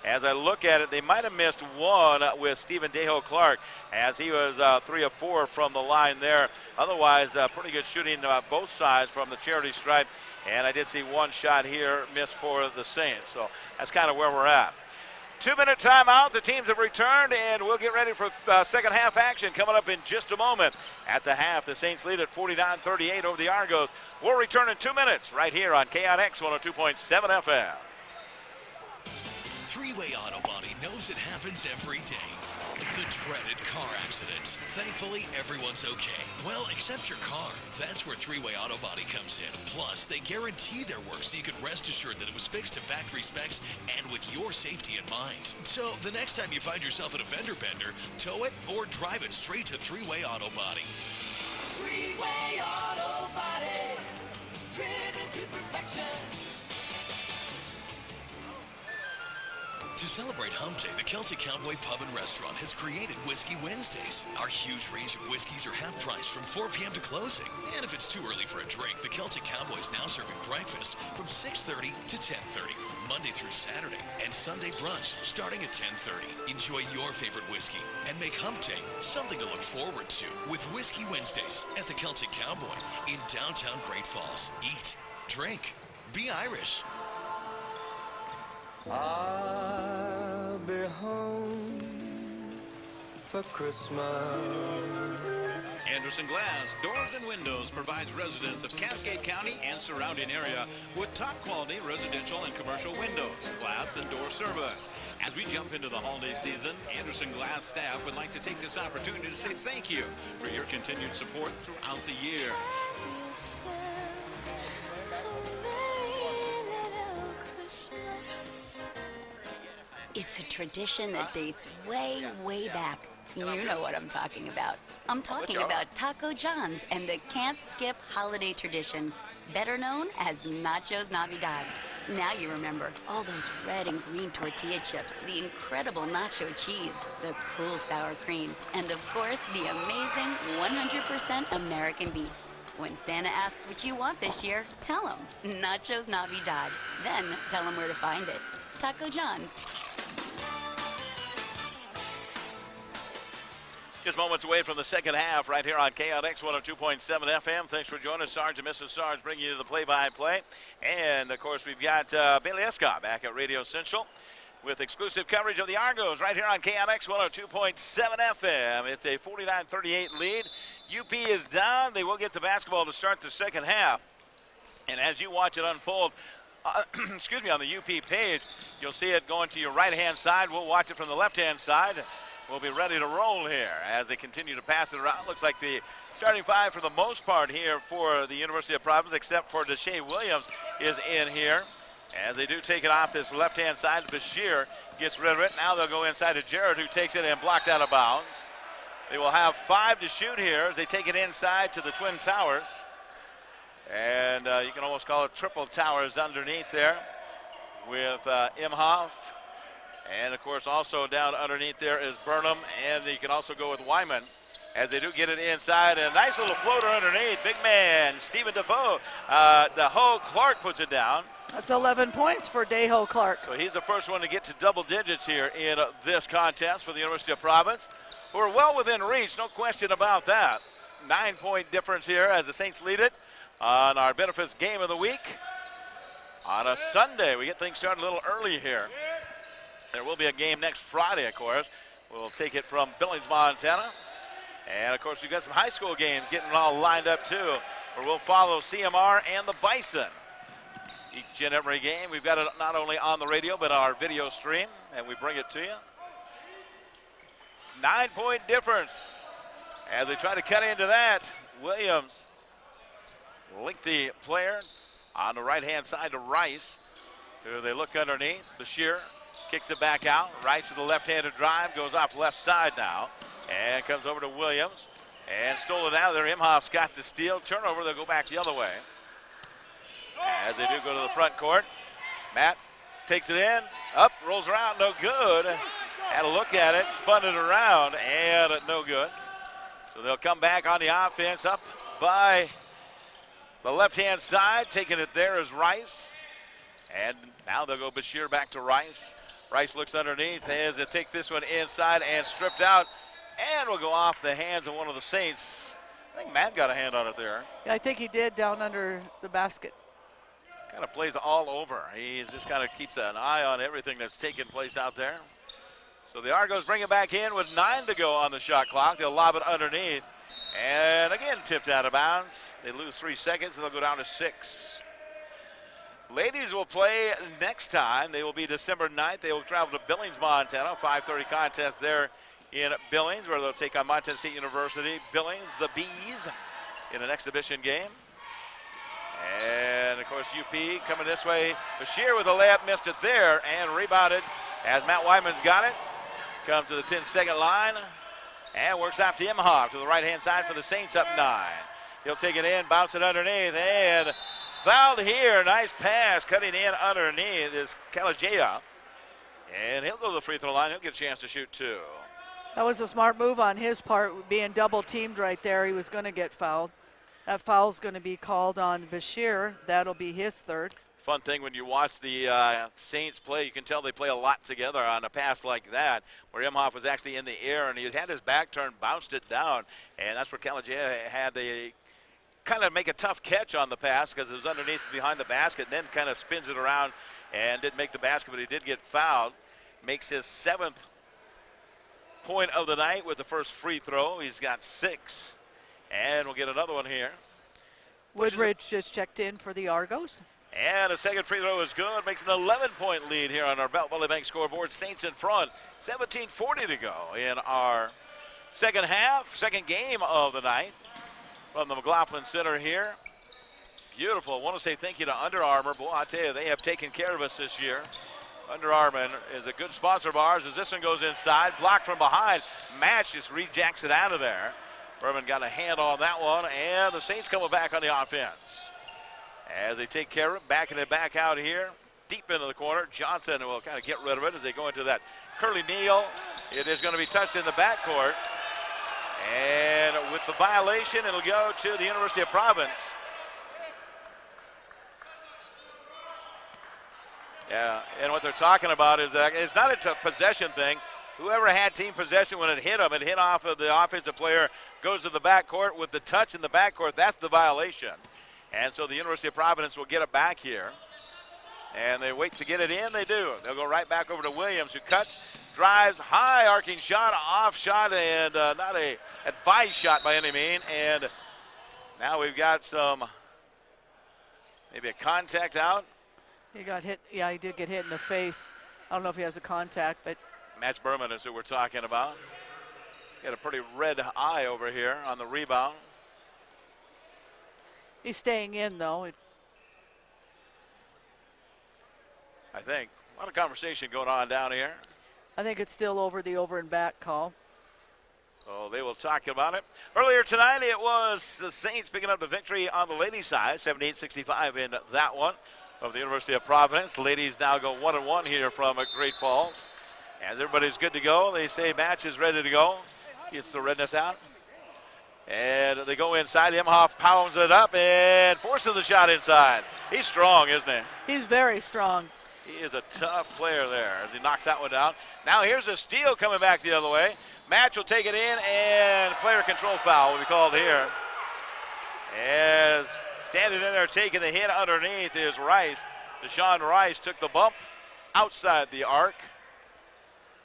As I look at it, they might have missed 1 with Stephen Deho Clark as he was 3 of 4 from the line there. Otherwise, pretty good shooting both sides from the charity stripe. And I did see 1 shot here missed for the Saints. So that's kind of where we're at. 2-minute timeout. The teams have returned, and we'll get ready for second half action coming up in just a moment. At the half, the Saints lead at 49-38 over the Argos. We'll return in 2 minutes right here on KNX 102.7 FM. Three-Way Auto Body knows it happens every day. The dreaded car accident. Thankfully, everyone's okay. Well, except your car. That's where Three-Way Auto Body comes in. Plus, they guarantee their work so you can rest assured that it was fixed to factory specs and with your safety in mind. So, the next time you find yourself at a fender bender, tow it or drive it straight to Three-Way Auto Body. Three-Way Auto Body, driven to perfection. To celebrate Hump Day, the Celtic Cowboy Pub and Restaurant has created Whiskey Wednesdays. Our huge range of whiskeys are half price from 4 p.m. to closing. And if it's too early for a drink, the Celtic Cowboy is now serving breakfast from 6:30 to 10:30, Monday through Saturday, and Sunday brunch starting at 10:30. Enjoy your favorite whiskey and make Hump Day something to look forward to with Whiskey Wednesdays at the Celtic Cowboy in downtown Great Falls. Eat, drink, be Irish. I'll be home for Christmas. Anderson Glass Doors and Windows provides residents of Cascade County and surrounding area with top quality residential and commercial windows, glass, and door service. As we jump into the holiday season, Anderson Glass staff would like to take this opportunity to say thank you for your continued support throughout the year. It's a tradition that dates way, way back. You know what I'm talking about. I'm talking about Taco John's and the can't skip holiday tradition, better known as Nachos Navidad. Now you remember all those red and green tortilla chips, the incredible nacho cheese, the cool sour cream, and of course the amazing 100% American beef. When Santa asks what you want this year, tell him Nachos Navidad. Then tell him where to find it. Taco John's. Just moments away from the second half right here on KNX 102.7 FM. Thanks for joining us, Sarge and Mrs. Sarge, bringing you the play-by-play. And, of course, we've got Bailey Escott back at Radio Central with exclusive coverage of the Argos right here on KNX 102.7 FM. It's a 49-38 lead. UP is down. They will get the basketball to start the second half. And as you watch it unfold, excuse me, on the UP page, you'll see it going to your right-hand side. We'll watch it from the left-hand side. We'll be ready to roll here as they continue to pass it around. Looks like the starting five for the most part here for the University of Providence, except for Deshae Williams, is in here. As they do take it off this left-hand side, Bashir gets rid of it. Now they'll go inside to Jarrett, who takes it and blocked out of bounds. They will have 5 to shoot here as they take it inside to the Twin Towers. And you can almost call it triple towers underneath there with Imhoff. And, of course, also down underneath there is Burnham, and you can also go with Wyman as they do get it inside. And a nice little floater underneath. Big man, Stephen Defoe. Deho Clark puts it down. That's 11 points for Deho Clark. So he's the first one to get to double digits here in this contest for the University of Providence, who are well within reach, no question about that. 9-point difference here as the Saints lead it on our benefits game of the week. On a Sunday, we get things started a little early here. There will be a game next Friday, of course. We'll take it from Billings, Montana. And, of course, we've got some high school games getting all lined up, too, where we'll follow CMR and the Bison. Each and every game, we've got it not only on the radio, but our video stream, and we bring it to you. 9-point difference. As they try to cut into that, Williams, lengthy player on the right-hand side to Rice, who they look underneath. Bashir kicks it back out. Rice with the left-handed drive, goes off left side now, and comes over to Williams, and stole it out of there. Imhoff's got the steal. Turnover, they'll go back the other way. As they do go to the front court. Matt takes it in, up, rolls around, no good. Had a look at it, spun it around, and no good. So they'll come back on the offense up by the left-hand side. Taking it there is Rice. And now they'll go Bashir back to Rice. Rice looks underneath as they take this one inside and stripped out. And will go off the hands of one of the Saints. I think Matt got a hand on it there. Yeah, I think he did down under the basket. Kind of plays all over. He just kind of keeps an eye on everything that's taking place out there. So the Argos bring it back in with 9 to go on the shot clock. They'll lob it underneath. And again, tipped out of bounds. They lose 3 seconds, and they'll go down to 6. Ladies will play next time. They will be December 9th. They will travel to Billings, Montana. 5:30 contest there in Billings, where they'll take on Montana State University. Billings, the Bees, in an exhibition game. And, of course, UP coming this way. Bashir with a layup, missed it there, and rebounded as Matt Wyman's got it. Comes to the 10-second line and works out to Imhoff to the right-hand side for the Saints, up 9. He'll take it in, bounce it underneath, and fouled here. Nice pass, cutting in underneath is Kalajea. And he'll go to the free throw line. He'll get a chance to shoot 2. That was a smart move on his part, being double-teamed right there. He was going to get fouled. That foul's going to be called on Bashir. That'll be his 3rd. Fun thing when you watch the Saints play, you can tell they play a lot together on a pass like that, where Imhoff was actually in the air and he had his back turned, bounced it down, and that's where Kalajea had the kind of make a tough catch on the pass because it was underneath behind the basket, and then kind of spins it around and didn't make the basket, but he did get fouled. Makes his 7th point of the night with the first free throw. He's got 6. And we'll get another one here. Woodridge just checked in for the Argos. And a second free throw is good. Makes an 11-point lead here on our Belt Valley Bank scoreboard. Saints in front. 17:40 to go in our second half, second game of the night from the McLaughlin Center here. Beautiful. I want to say thank you to Under Armour. Boy, I tell you, they have taken care of us this year. Under Armour is a good sponsor of ours as this one goes inside. Blocked from behind. Match just rejects it out of there. Furman got a hand on that one, and the Saints coming back on the offense. As they take care of it, backing it back out here, deep into the corner. Johnson will kind of get rid of it as they go into that Curly Neal. It is going to be touched in the backcourt. And with the violation, it'll go to the University of Providence. Yeah, and what they're talking about is that it's not a possession thing. whoever had team possession when it hit off of the offensive player, goes to the backcourt with the touch in the backcourt. That's the violation. And so the University of Providence will get it back here. And they wait to get it in. They do. They'll go right back over to Williams, who cuts, drives, high arcing shot, off shot, and not a advised shot by any means. And now we've got maybe a contact out. He got hit. Yeah, he did get hit in the face. I don't know if he has a contact, but. Match Berman is who we're talking about. Got a pretty red eye over here on the rebound. He's staying in, though. I think. A lot of conversation going on down here. I think it's still over the over and back call. So they will talk about it. Earlier tonight, it was the Saints picking up the victory on the ladies' side, 78-65 in that one of the University of Providence. The ladies now go 1-1 here from Great Falls. As everybody's good to go, they say match is ready to go. Gets the redness out. And they go inside. Imhoff pounds it up and forces the shot inside. He's strong, isn't he? He's very strong. He is a tough player there as he knocks that one down. Now here's a steal coming back the other way. Match will take it in, and player control foul will be called here. As standing in there taking the hit underneath is Rice. Deshaun Rice took the bump outside the arc.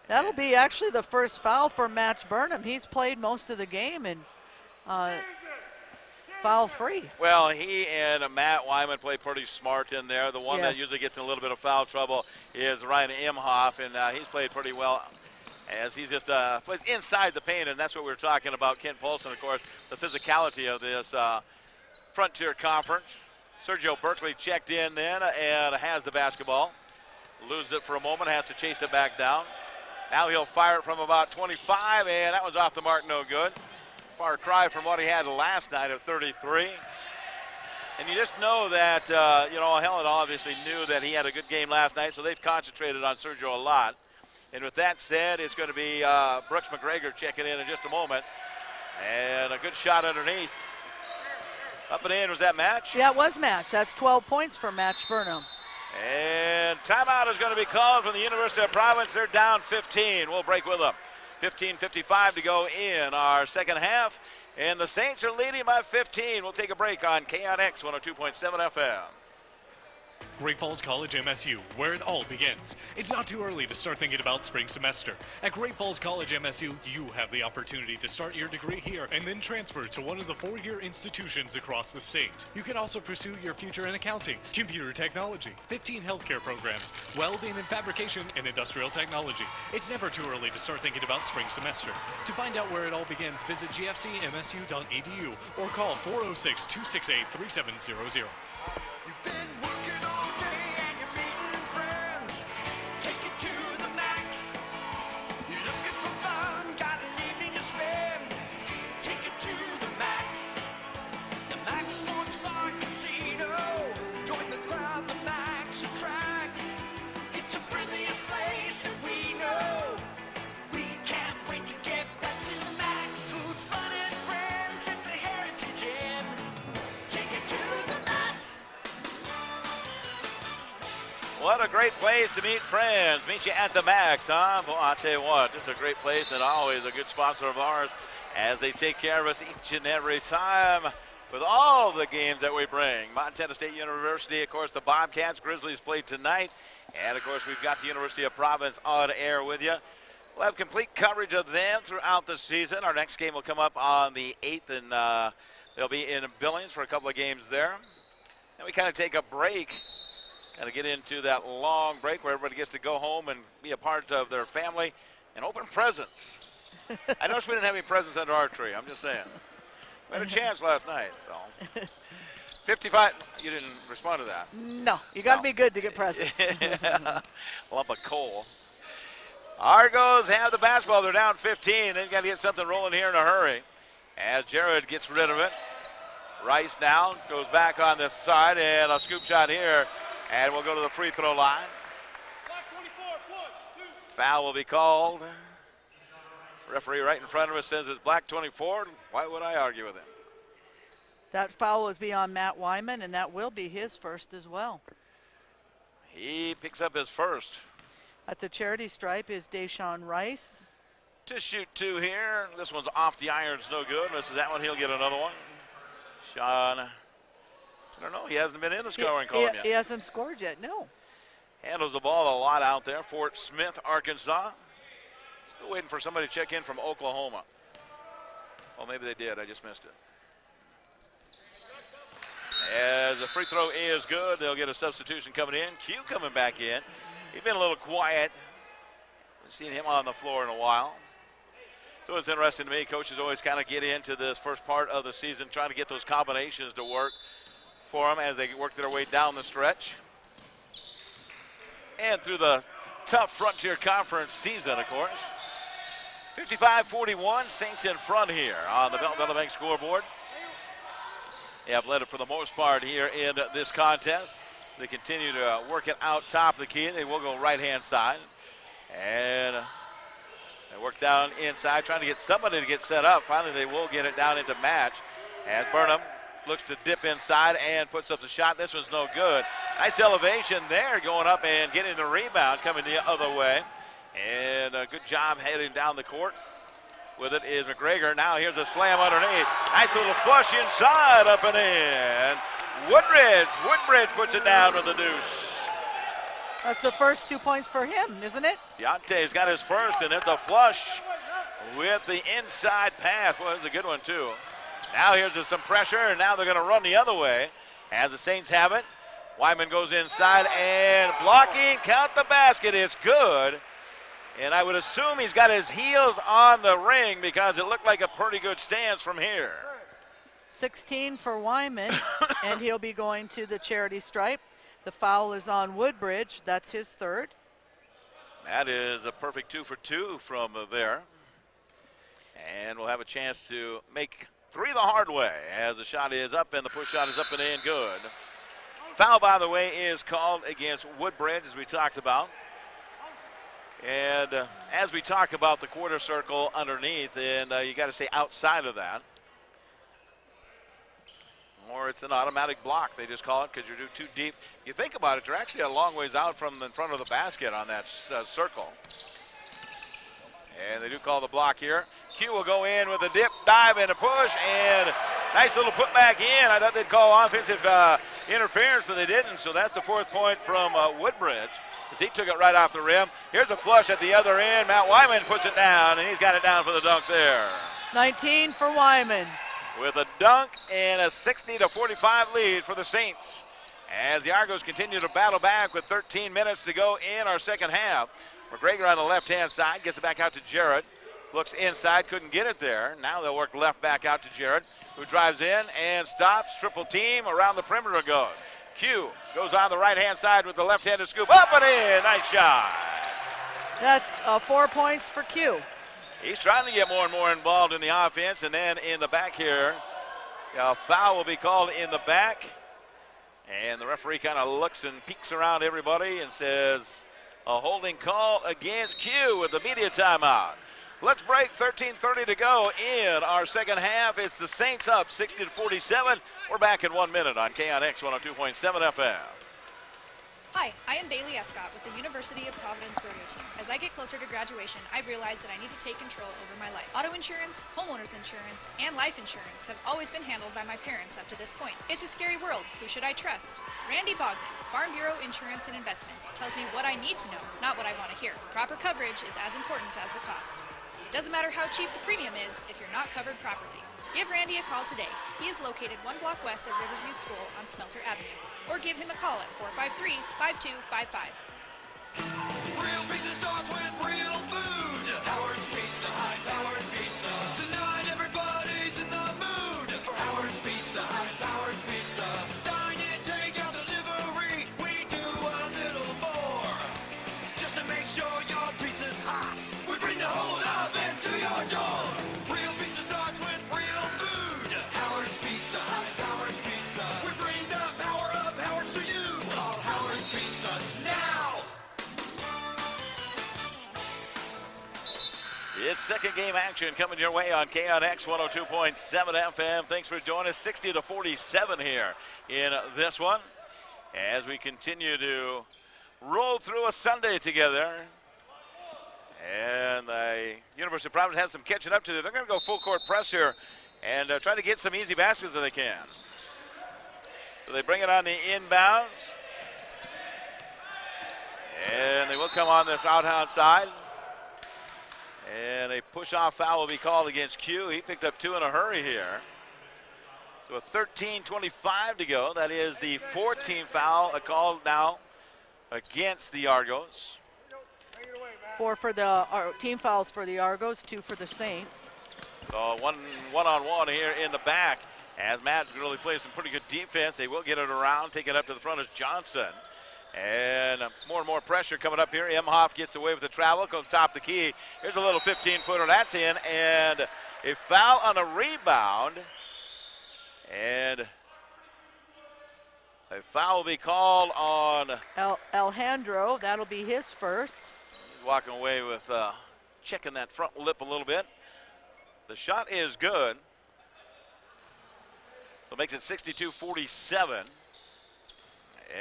That'll be actually the first foul for Matt Burnham. He's played most of the game and foul free. Well, he and Matt Wyman play pretty smart in there. The one that usually gets in a little bit of foul trouble is Ryan Imhoff, and he's played pretty well as he just plays inside the paint, and that's what we were talking about. Kent Polson, of course, the physicality of this Frontier Conference. Sergio Berkeley checked in then and has the basketball. Loses it for a moment, has to chase it back down. Now he'll fire it from about 25, and that was off the mark, no good. Far cry from what he had last night at 33. And you just know that, Helen obviously knew that he had a good game last night, so they've concentrated on Sergio a lot. And with that said, it's going to be Brooks McGregor checking in just a moment. And a good shot underneath. Up and in, was that Match? Yeah, it was Match. That's 12 points for Match Burnham. And timeout is going to be called from the University of Providence. They're down 15. We'll break with them. 15:55 to go in our second half. And the Saints are leading by 15. We'll take a break on KNX 102.7 FM. Great Falls College MSU, where it all begins. It's not too early to start thinking about spring semester. At Great Falls College MSU, you have the opportunity to start your degree here and then transfer to one of the four-year institutions across the state. You can also pursue your future in accounting, computer technology, 15 healthcare programs, welding and fabrication, and industrial technology. It's never too early to start thinking about spring semester. To find out where it all begins, visit gfcmsu.edu or call 406-268-3700. What a great place to meet friends. Meet you at the Max, huh? Well, I'll tell you what, it's a great place and always a good sponsor of ours as they take care of us each and every time with all the games that we bring. Montana State University, of course, the Bobcats, Grizzlies played tonight. And, of course, we've got the University of Providence on air with you. We'll have complete coverage of them throughout the season. Our next game will come up on the 8th, and they'll be in Billings for a couple of games there. Then we kind of take a break. Got to get into that long break where everybody gets to go home and be a part of their family and open presents. I noticed we didn't have any presents under our tree. I'm just saying. We had a chance last night, so. 55, you didn't respond to that. No, you got to be good to get presents. Lump of coal. Argos have the basketball. They're down 15. They've got to get something rolling here in a hurry. As Jared gets rid of it. Rice now goes back on this side, and a scoop shot here. And we'll go to the free throw line. Foul will be called. Referee right in front of us says it's black 24. Why would I argue with him? That foul is beyond Matt Wyman, and that will be his first as well. He picks up his first. At the charity stripe is Deshaun Rice. To shoot 2 here. This one's off the irons, no good. Misses that one. He'll get another one. Sean, I don't know. He hasn't been in the scoring column yet. He hasn't scored yet, no. Handles the ball a lot out there. Fort Smith, Arkansas. Still waiting for somebody to check in from Oklahoma. Well, maybe they did. I just missed it. As the free throw is good, they'll get a substitution coming in. Q coming back in. He's been a little quiet. Haven't seen him on the floor in a while. So it's interesting to me. Coaches always kind of get into this first part of the season trying to get those combinations to work for them as they work their way down the stretch. And through the tough Frontier Conference season, of course. 55-41, Saints in front here on the Bell Bank scoreboard. They have led it for the most part here in this contest. They continue to work it out top of the key. They will go right-hand side. And they work down inside, trying to get somebody to get set up. Finally, they will get it down into match. As Burnham looks to dip inside and puts up the shot. This one's no good. Nice elevation there, going up and getting the rebound, coming the other way. And a good job heading down the court. With it is McGregor. Now here's a slam underneath. Nice little flush inside, up and in. Woodbridge puts it down with the deuce. That's the first 2 points for him, isn't it? Deontay's got his first, and it's a flush with the inside pass. Well, it's a good one, too. Now here's some pressure, and now they're going to run the other way as the Saints have it. Wyman goes inside, and blocking, count the basket is good. And I would assume he's got his heels on the ring because it looked like a pretty good stance from here. 16 for Wyman, and he'll be going to the charity stripe. The foul is on Woodbridge. That's his third. That is a perfect 2 for 2 from there. And we'll have a chance to make 3 the hard way as the shot is up and the push shot is up and in, good. Foul, by the way, is called against Woodbridge, as we talked about. And as we talk about the quarter circle underneath, and you got to say outside of that, or it's an automatic block, they just call it, because you're too deep. You think about it, you're actually a long ways out from in front of the basket on that circle. And they do call the block here. Q will go in with a dip, dive, and a push, and nice little put back in. I thought they'd call offensive interference, but they didn't, so that's the 4th point from Woodbridge. He took it right off the rim. Here's a flush at the other end. Matt Wyman puts it down, and he's got it down for the dunk there. 19 for Wyman. With a dunk and a 60-45 lead for the Saints. As the Argos continue to battle back with 13 minutes to go in our second half. McGregor on the left-hand side gets it back out to Jarrett. Looks inside, couldn't get it there. Now they'll work left back out to Jarrett, who drives in and stops. Triple team around the perimeter goes. Q goes on the right-hand side with the left-handed scoop. Up and in. Nice shot. That's 4 points for Q. He's trying to get more and more involved in the offense. And then in the back here, a foul will be called in the back. And the referee kind of looks and peeks around everybody and says a holding call against Q with the media timeout. Let's break, 13:30 to go in our second half. It's the Saints up 60-47. We're back in 1 minute on KNX 102.7 FM. Hi, I am Bailey Escott with the University of Providence Rodeo Team. As I get closer to graduation, I realize that I need to take control over my life. Auto insurance, homeowners insurance, and life insurance have always been handled by my parents up to this point. It's a scary world. Who should I trust? Randy Bogman, Farm Bureau Insurance and Investments, tells me what I need to know, not what I want to hear. Proper coverage is as important as the cost. It doesn't matter how cheap the premium is if you're not covered properly. Give Randy a call today. He is located 1 block west of Riverview School on Smelter Avenue. Or give him a call at 453-5255. Real pizza starts with real food. Howard's Pizza Hut, Howard Pizza. Tonight everybody's in the mood for Howard's Pizza Hut, Howard Pizza. Dine in, take out delivery. We do a little more just to make sure your pizza's hot. We bring the whole oven to your door. Real pizza starts with real food. Howard's Pizza Hut, Howard Pizza. We bring the power of Howard to you. Call Howard's Pizza now. It's second game action coming your way on KNX 102.7 FM. Thanks for joining us. 60-47 here in this one as we continue to roll through a Sunday together And the University of Providence has some catching up to do. They're going to go full court press here and try to get some easy baskets if they can. So they bring it on the inbounds. And they will come on this out side. And a push-off foul will be called against Q. He picked up 2 in a hurry here. So with 13:25 to go, that is the 14th foul called now against the Argos. 4 for the team fouls for the Argos, 2 for the Saints. So one-on-one here in the back. As Matt really plays some pretty good defense, they will get it around, take it up to the front as Johnson. And more and more pressure coming up here. Emhoff gets away with the travel, goes top the key. Here's a little 15-footer, that's in, and a foul on a rebound. And a foul will be called on Alejandro. That'll be his first. He's walking away with checking that front lip a little bit. The shot is good. So it makes it 62-47.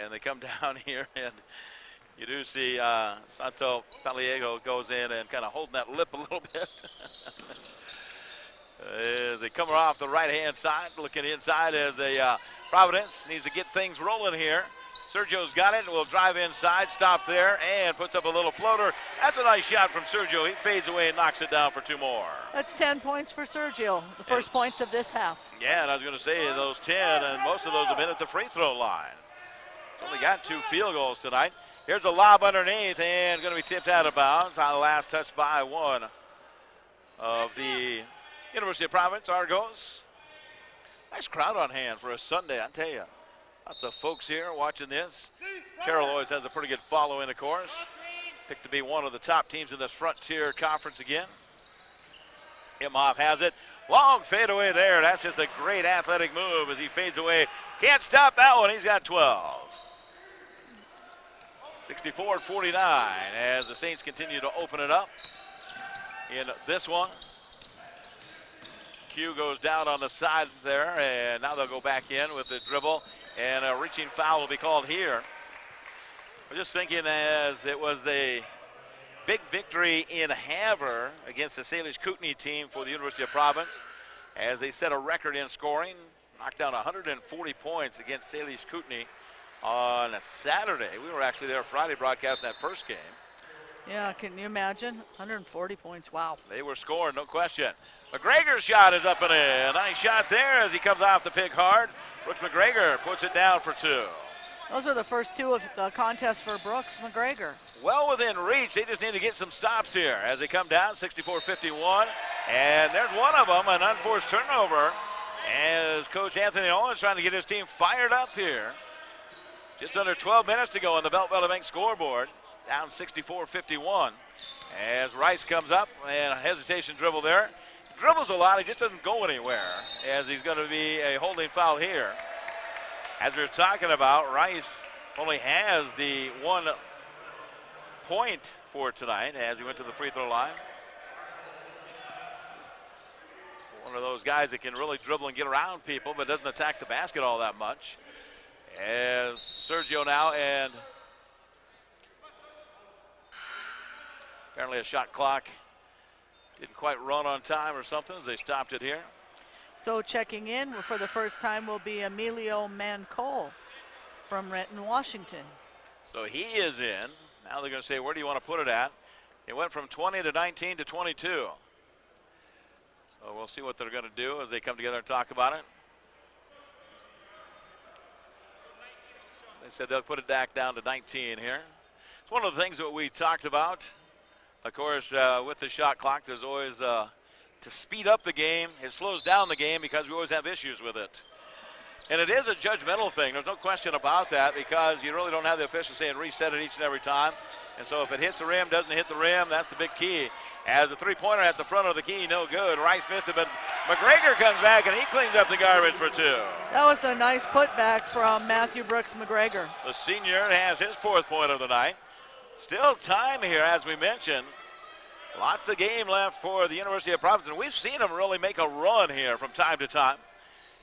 And they come down here, and you do see Santo Paliego goes in and kind of holding that lip a little bit. As they come off the right-hand side, looking inside as Providence needs to get things rolling here. Sergio's got it and will drive inside, stop there, and puts up a little floater. That's a nice shot from Sergio. He fades away and knocks it down for 2 more. That's 10 points for Sergio, the first points of this half. Yeah, and I was going to say those 10, and most of those have been at the free throw line. He's only got 2 field goals tonight. Here's a lob underneath and going to be tipped out of bounds on the last touch by one of the University of Providence Argos. Nice crowd on hand for a Sunday, I tell you. Lots of folks here watching this. Carroll always has a pretty good following, of course. Picked to be one of the top teams in this Frontier Conference again. Imhoff has it. Long fadeaway there. That's just a great athletic move as he fades away. Can't stop that one. He's got 12. 64-49 as the Saints continue to open it up in this one. Q goes down on the side there, and now they'll go back in with the dribble, and a reaching foul will be called here. We're just thinking as it was a big victory in Havre against the Salish Kootenai team for the University of Providence as they set a record in scoring, knocked down 140 points against Salish Kootenai on a Saturday. We were actually there Friday broadcasting that first game. Yeah, can you imagine? 140 points, wow. They were scoring, no question. McGregor's shot is up and in. Nice shot there as he comes off the pick hard. Brooks McGregor puts it down for 2. Those are the first 2 of the contest for Brooks McGregor. Well within reach. They just need to get some stops here as they come down, 64-51. And there's one of them, an unforced turnover, as Coach Anthony Owens trying to get his team fired up here. Just under 12 minutes to go on the Belt Valley Bank scoreboard. Down 64-51 as Rice comes up and a hesitation dribble there. Dribbles a lot, he just doesn't go anywhere as he's going to be a holding foul here. As we were talking about, Rice only has the 1 point for tonight as he went to the free throw line. One of those guys that can really dribble and get around people but doesn't attack the basket all that much. As Sergio now, and apparently a shot clock didn't quite run on time or something as they stopped it here. So checking in for the first time will be Emilio Mancol from Renton, Washington. So he is in. Now they're going to say, where do you want to put it at? It went from 20 to 19 to 22. So we'll see what they're going to do as they come together and talk about it. They said they'll put it back down to 19 here. It's one of the things that we talked about. Of course, with the shot clock, there's always, to speed up the game, it slows down the game because we always have issues with it. And it is a judgmental thing. There's no question about that because you really don't have the officials saying reset it each and every time. And so if it hits the rim, doesn't hit the rim, that's the big key. As the three-pointer at the front of the key, no good. Rice missed it, but McGregor comes back and he cleans up the garbage for 2. That was a nice putback from Matthew Brooks McGregor. The senior has his 4th point of the night. Still time here, as we mentioned. Lots of game left for the University of Providence. And we've seen them really make a run here from time to time.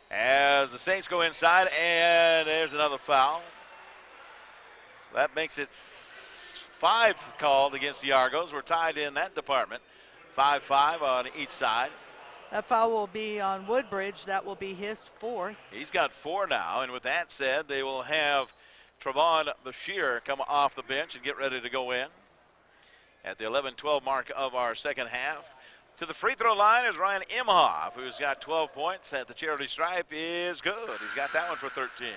As the Saints go inside, and there's another foul. So that makes it 5 called against the Argos. We're tied in that department. 5-5 on each side. That foul will be on Woodbridge. That will be his 4th. He's got 4 now, and with that said, they will have Travon Bashir come off the bench and get ready to go in at the 11-12 mark of our second half. To the free throw line is Ryan Imhoff, who's got 12 points at the charity stripe. Is good. He's got that one for 13.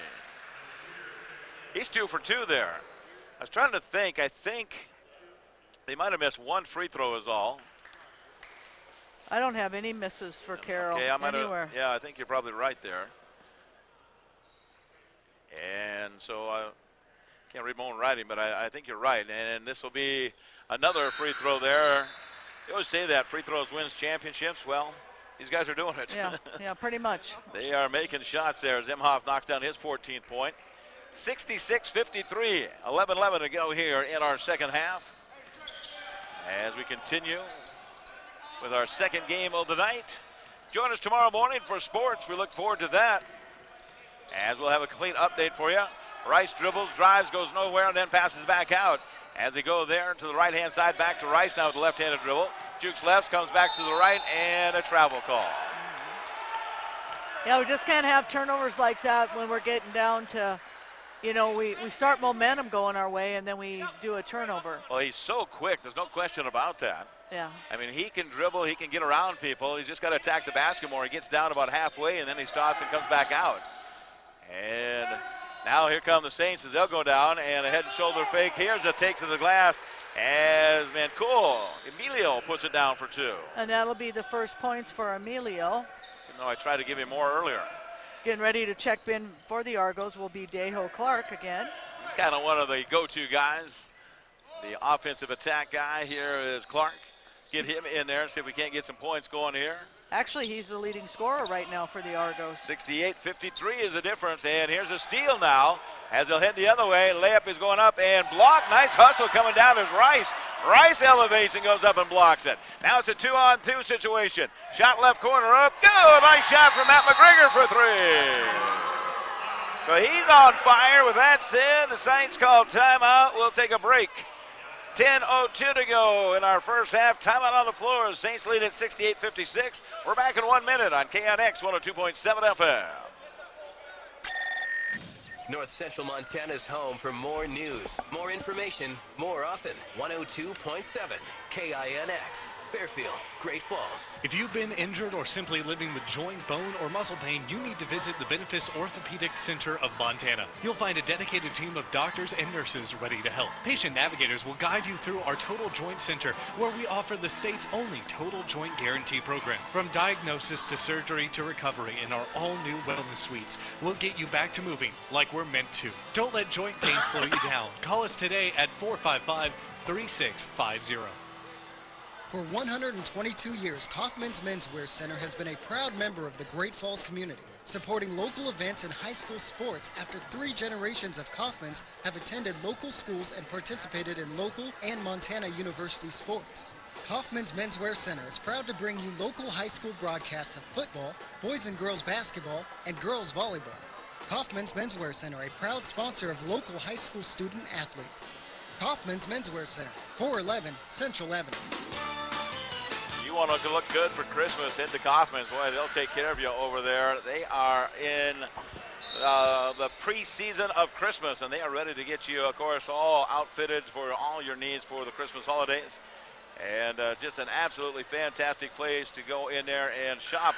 He's 2 for 2 there. I was trying to think. I think they might have missed 1 free throw is all. I don't have any misses for Carroll anywhere. Yeah, I think you're probably right there. And so I can't read my own writing, but I think you're right. And this will be another free throw there. You always say that free throws wins championships. Well, these guys are doing it. Yeah, pretty much. They are making shots there as Imhoff knocks down his 14th point. 66-53, 11-11 to go here in our second half. As we continue with our second game of the night. Join us tomorrow morning for sports. We look forward to that. As we'll have a complete update for you. Rice dribbles, drives, goes nowhere, and then passes back out. As they go there to the right-hand side, back to Rice now with the left-handed dribble. Jukes left, comes back to the right, and a travel call. Yeah, we just can't have turnovers like that when we're getting down to, you know, we start momentum going our way, and then we do a turnover. Well, he's so quick. There's no question about that. Yeah. I mean, he can dribble. He can get around people. He's just got to attack the basket more. He gets down about halfway, and then he stops and comes back out. And now here come the Saints as they'll go down, and a head and shoulder fake. Here's a take to the glass as Emilio puts it down for 2. And that'll be the first points for Emilio. Even though I tried to give him more earlier. Getting ready to check in for the Argos will be Dejo Clark again. He's kind of one of the go-to guys. The offensive attack guy here is Clark. Get him in there and see if we can't get some points going here. Actually, he's the leading scorer right now for the Argos. 68-53 is the difference, and here's a steal now as they'll head the other way. Layup is going up and blocked. Nice hustle coming down as Rice. Rice elevates and goes up and blocks it. Now it's a 2-on-2 situation. Shot left corner up. Good. Nice shot from Matt McGregor for 3. So he's on fire. With that said, the Saints call timeout. We'll take a break. 10:02 to go in our first half. Timeout on the floor. Saints lead at 68-56. We're back in 1 minute on KNX 102.7 FM. North Central Montana's home for more news, more information, more often. 102.7 KINX. Fairfield, Great Falls. If you've been injured or simply living with joint, bone, or muscle pain, you need to visit the Benefice Orthopedic Center of Montana. You'll find a dedicated team of doctors and nurses ready to help. Patient navigators will guide you through our Total Joint Center, where we offer the state's only Total Joint Guarantee program. From diagnosis to surgery to recovery in our all-new wellness suites, we'll get you back to moving like we're meant to. Don't let joint pain slow you down. Call us today at 455-3650. For 122 years, Kaufman's Menswear Center has been a proud member of the Great Falls community, supporting local events and high school sports after 3 generations of Kaufmans have attended local schools and participated in local and Montana University sports. Kaufman's Menswear Center is proud to bring you local high school broadcasts of football, boys and girls basketball, and girls volleyball. Kaufman's Menswear Center, a proud sponsor of local high school student athletes. Kaufman's Menswear Center, 411 Central Avenue. You want to look good for Christmas, head to Kaufman's. Boy, they'll take care of you over there. They are in the preseason of Christmas, and they are ready to get you, of course, all outfitted for all your needs for the Christmas holidays. And just an absolutely fantastic place to go in there and shop.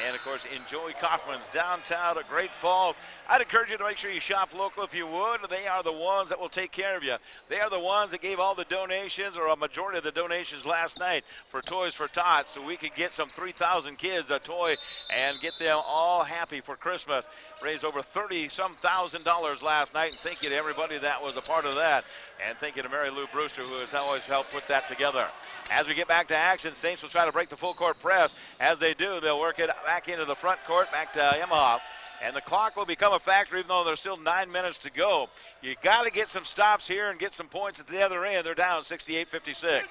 And, of course, enjoy Kaufman's downtown at Great Falls. I'd encourage you to make sure you shop local if you would. They are the ones that will take care of you. They are the ones that gave all the donations, or a majority of the donations last night, for Toys for Tots, so we could get some 3,000 kids a toy and get them all happy for Christmas. Raised over $30-some thousand last night, and thank you to everybody that was a part of that. And thank you to Mary Lou Brewster, who has always helped put that together. As we get back to action, Saints will try to break the full court press. As they do, they'll work it back into the front court, back to Imhoff. And the clock will become a factor, even though there's still 9 minutes to go. You got to get some stops here and get some points at the other end. They're down 68-56.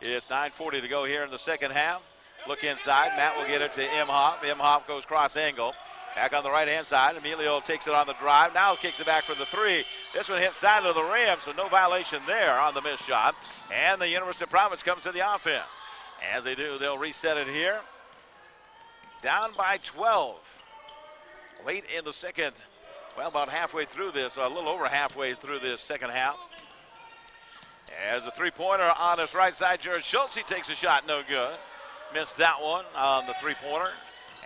It's 9:40 to go here in the second half. Look inside. Matt will get it to Imhoff. Imhoff goes cross angle. Back on the right-hand side, Emilio takes it on the drive. Now kicks it back for the three. This one hits side of the rim, so no violation there on the missed shot. And the University of Providence comes to the offense. As they do, they'll reset it here. Down by 12. Late in the second, well, about halfway through this, a little over halfway through this second half. As a three-pointer on his right side, Jared Schultz, he takes a shot, no good. Missed that one on the three-pointer.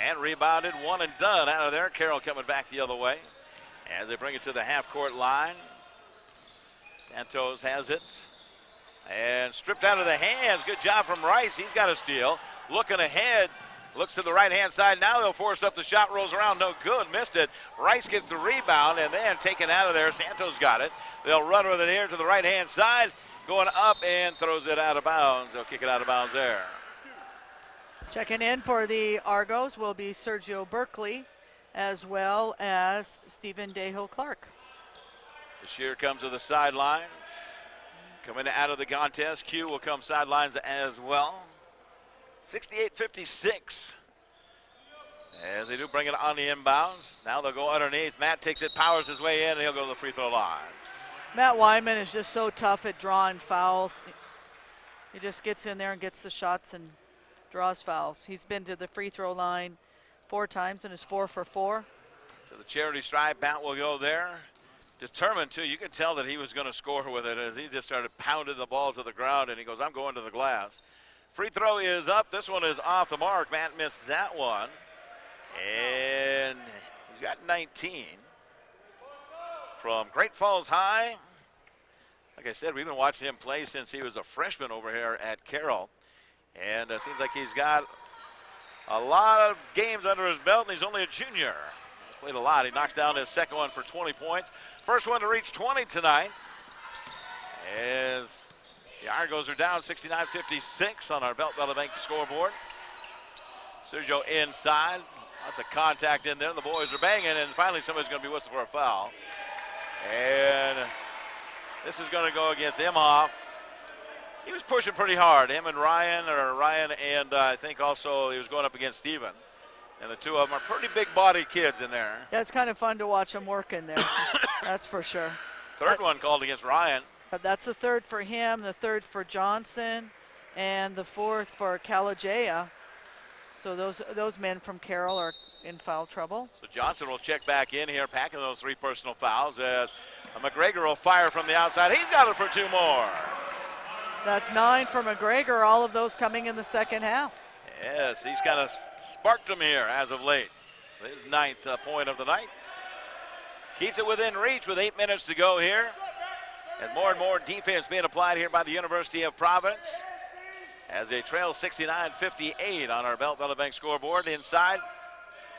And rebounded, one and done out of there. Carroll coming back the other way as they bring it to the half-court line. Santos has it. And stripped out of the hands. Good job from Rice. He's got a steal. Looking ahead. Looks to the right-hand side. Now they'll force up the shot. Rolls around. No good. Missed it. Rice gets the rebound and then taken out of there. Santos got it. They'll run with it here to the right-hand side. Going up and throws it out of bounds. They'll kick it out of bounds there. Checking in for the Argos will be Sergio Berkeley as well as Stephen Dejo-Clark. Bashir comes to the sidelines. Coming out of the contest, Q will come sidelines as well. 68-56. As they do bring it on the inbounds. Now they'll go underneath. Matt takes it, powers his way in, and he'll go to the free throw line. Matt Wyman is just so tough at drawing fouls. He just gets in there and gets the shots and draws fouls. He's been to the free throw line 4 times and is 4 for 4. To the charity stripe, Matt will go there. Determined to, you could tell that he was going to score with it as he just started pounding the ball to the ground and he goes, I'm going to the glass. Free throw is up. This one is off the mark. Matt missed that one. And he's got 19 from Great Falls High. Like I said, we've been watching him play since he was a freshman over here at Carroll. And it seems like he's got a lot of games under his belt, and he's only a junior. He's played a lot. He knocks down his second one for 20 points. First one to reach 20 tonight. As the Argos are down 69-56 on our Belt Bank scoreboard. Sergio inside. Lots of contact in there. The boys are banging, and finally somebody's going to be whistled for a foul. And this is going to go against Imhoff. He was pushing pretty hard, him and Ryan, and I think also he was going up against Steven. And the two of them are pretty big-bodied kids in there. Yeah, it's kind of fun to watch them work in there. That's for sure. Third one called against Ryan. That's the third for him, the third for Johnson, and the fourth for Calajea. So those men from Carroll are in foul trouble. So Johnson will check back in here, packing those 3 personal fouls as McGregor will fire from the outside. He's got it for 2 more. That's 9 for McGregor, all of those coming in the second half. Yes, he's kind of sparked them here as of late. His 9th point of the night. Keeps it within reach with 8 minutes to go here. And more defense being applied here by the University of Providence. As they trail 69-58 on our Belt Bank scoreboard. Inside,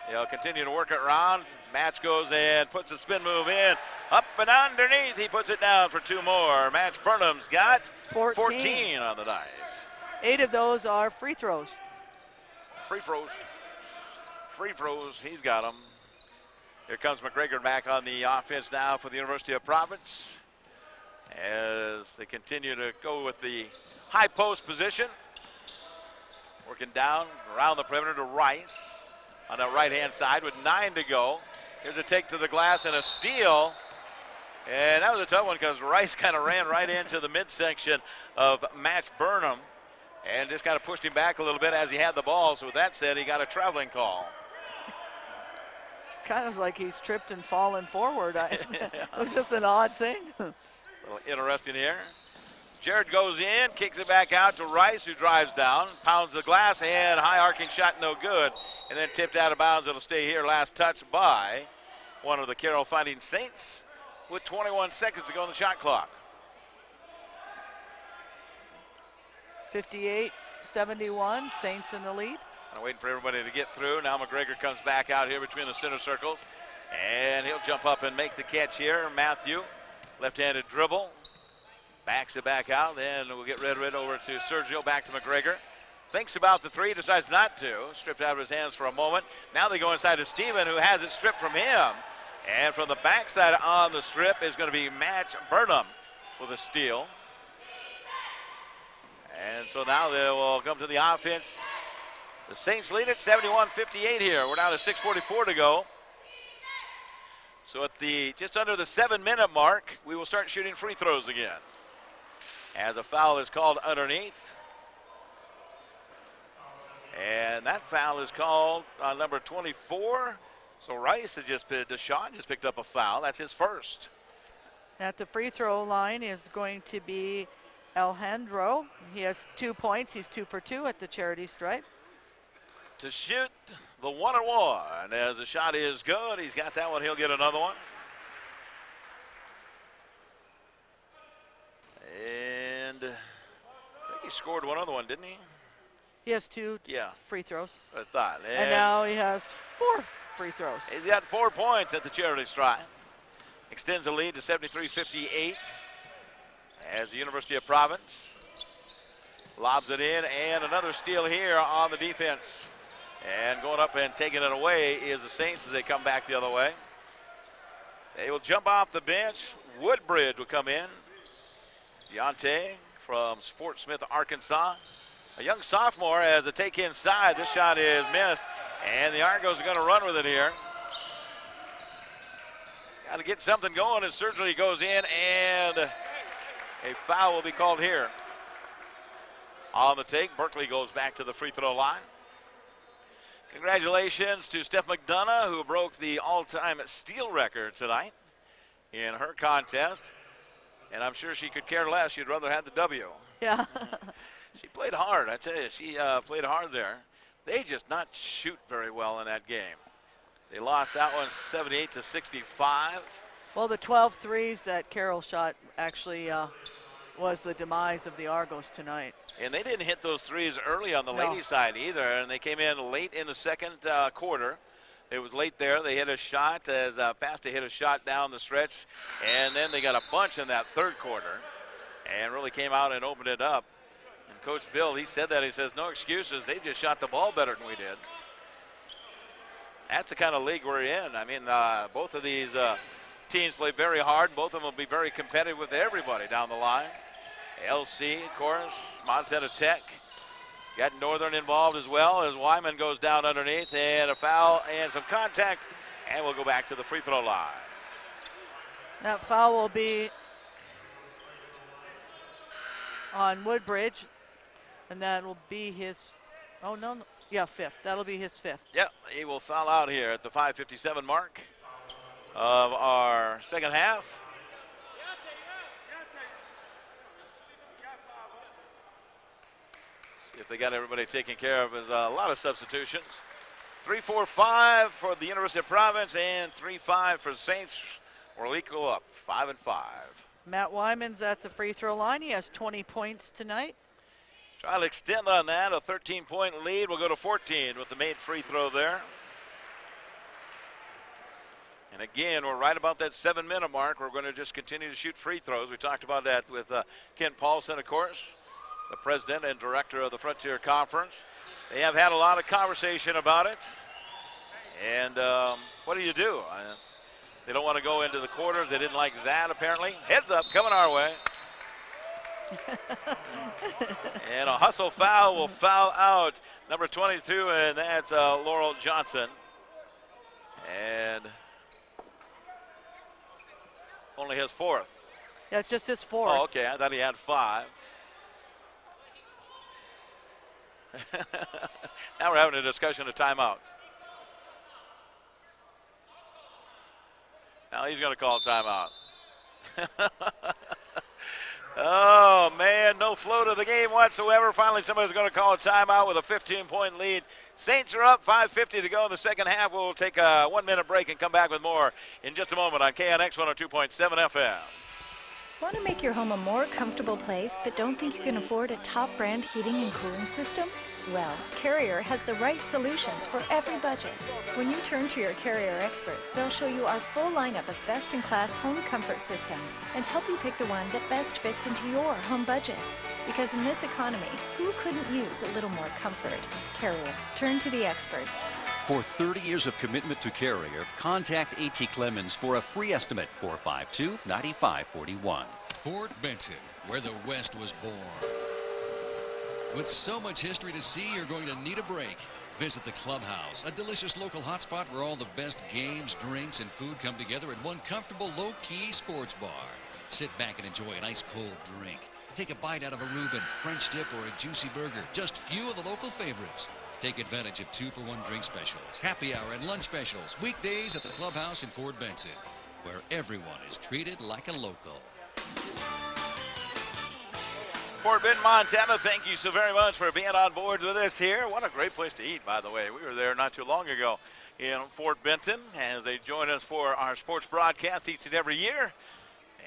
they'll continue to work it around. Match goes and puts a spin move in. Up and underneath, he puts it down for 2 more. Match Burnham's got 14 on the night. 8 of those are free throws. Free throws, he's got them. Here comes McGregor back on the offense now for the University of Providence. As they continue to go with the high post position. Working down around the perimeter to Rice on the right-hand side with 9 to go. Here's a take to the glass and a steal. And that was a tough one because Rice kind of ran right into the midsection of Match Burnham and just kind of pushed him back a little bit as he had the ball. So with that said, he got a traveling call. Kind of like he's tripped and fallen forward. It was just an odd thing. A little interesting here. Jared goes in, kicks it back out to Rice, who drives down, pounds the glass, and high arcing shot no good. And then tipped out of bounds. It'll stay here. Last touch by one of the Carroll Fighting Saints with 21 seconds to go on the shot clock. 58-71, Saints in the lead. I'm waiting for everybody to get through. Now McGregor comes back out here between the center circles. And he'll jump up and make the catch here. Matthew, left-handed dribble. Backs it back out. Then we'll get rid over to Sergio, back to McGregor. Thinks about the 3, decides not to. Stripped out of his hands for a moment. Now they go inside to Steven, who has it stripped from him. And from the backside on the strip is going to be Match Burnham with a steal. And so now they will come to the offense. The Saints lead at 71-58 here. We're down to 6:44 to go So at the just under the 7-minute mark, we will start shooting free throws again. As a foul is called underneath. And that foul is called on number 24. So Rice has Deshaun just picked up a foul. That's his first. At the free throw line is going to be Alejandro. He has 2 points. He's 2 for 2 at the charity stripe. To shoot the 1-on-1. As the shot is good, he's got that one. He'll get another one. And I think he scored one other one, didn't he? He has 2 free throws. I thought. And now he has 4 free throws. He's got 4 points at the charity stripe. Extends the lead to 73-58 as the University of Providence lobs it in, and another steal here on the defense. And going up and taking it away is the Saints as they come back the other way. They will jump off the bench. Woodbridge will come in. Deontay from Fort Smith, Arkansas. A young sophomore as a take inside. This shot is missed, and the Argos are going to run with it here. Got to get something going as Surgery goes in, and a foul will be called here. On the take, Berkeley goes back to the free throw line. Congratulations to Steph McDonough, who broke the all-time steal record tonight in her contest. And I'm sure she could care less. She'd rather have the W. Yeah. She played hard. I tell you, she played hard there. They just not shoot very well in that game. They lost that one 78-65. Well, the 12 threes that Carroll shot actually was the demise of the Argos tonight. And they didn't hit those threes early on the ladies' side either, and they came in late in the second quarter. It was late there. They hit a shot as Pasta hit a shot down the stretch, and then they got a bunch in that third quarter and really came out and opened it up. And Coach Bill, he said that. He says, no excuses. They just shot the ball better than we did. That's the kind of league we're in. I mean, both of these teams play very hard. Both of them will be very competitive with everybody down the line. LC, of course, Montana Tech. Got Northern involved as well as Wyman goes down underneath, and a foul and some contact, and we'll go back to the free throw line. That foul will be on Woodbridge, and that will be his, fifth. That'll be his fifth. Yep, he will foul out here at the 5:57 mark of our second half. See if they got everybody taken care of. There's a lot of substitutions. 3-4-5 for the University of Providence and 3-5 for the Saints. We'll equal up 5-5. Matt Wyman's at the free throw line. He has 20 points tonight. Try to extend on that. A 13-point lead. We'll go to 14 with the made free throw there. And again, we're right about that 7-minute mark. We're going to just continue to shoot free throws. We talked about that with Kent Paulson, of course, the president and director of the Frontier Conference. They have had a lot of conversation about it. And what do? They don't want to go into the quarters. They didn't like that, apparently. Heads up, coming our way. And a hustle foul will foul out number 22, and that's Laurel Johnson. And only his fourth. Yeah, it's just his fourth. Oh, okay. I thought he had 5. Now we're having a discussion of timeouts. Now he's going to call timeout. Oh, man, no flow to the game whatsoever. Finally, somebody's going to call a timeout with a 15-point lead. Saints are up, 5:50 to go in the second half. We'll take a 1-minute break and come back with more in just a moment on KNX 102.7 FM. Want to make your home a more comfortable place but don't think you can afford a top brand heating and cooling system? Well, Carrier has the right solutions for every budget. When you turn to your Carrier expert, they'll show you our full lineup of best-in-class home comfort systems and help you pick the one that best fits into your home budget. Because in this economy, who couldn't use a little more comfort? Carrier. Turn to the experts. For 30 years of commitment to Carrier, contact A.T. Clemens for a free estimate, 452-9541. Fort Benton, where the West was born. With so much history to see, you're going to need a break. Visit the Clubhouse, a delicious local hotspot where all the best games, drinks, and food come together at one comfortable, low-key sports bar. Sit back and enjoy an ice-cold drink. Take a bite out of a Reuben, French dip, or a juicy burger. Just few of the local favorites. Take advantage of 2-for-1 drink specials, happy hour, and lunch specials. Weekdays at the Clubhouse in Fort Benson, where everyone is treated like a local. Fort Benton, Montana, thank you so very much for being on board with us here. What a great place to eat, by the way. We were there not too long ago in Fort Benton as they join us for our sports broadcast each and every year.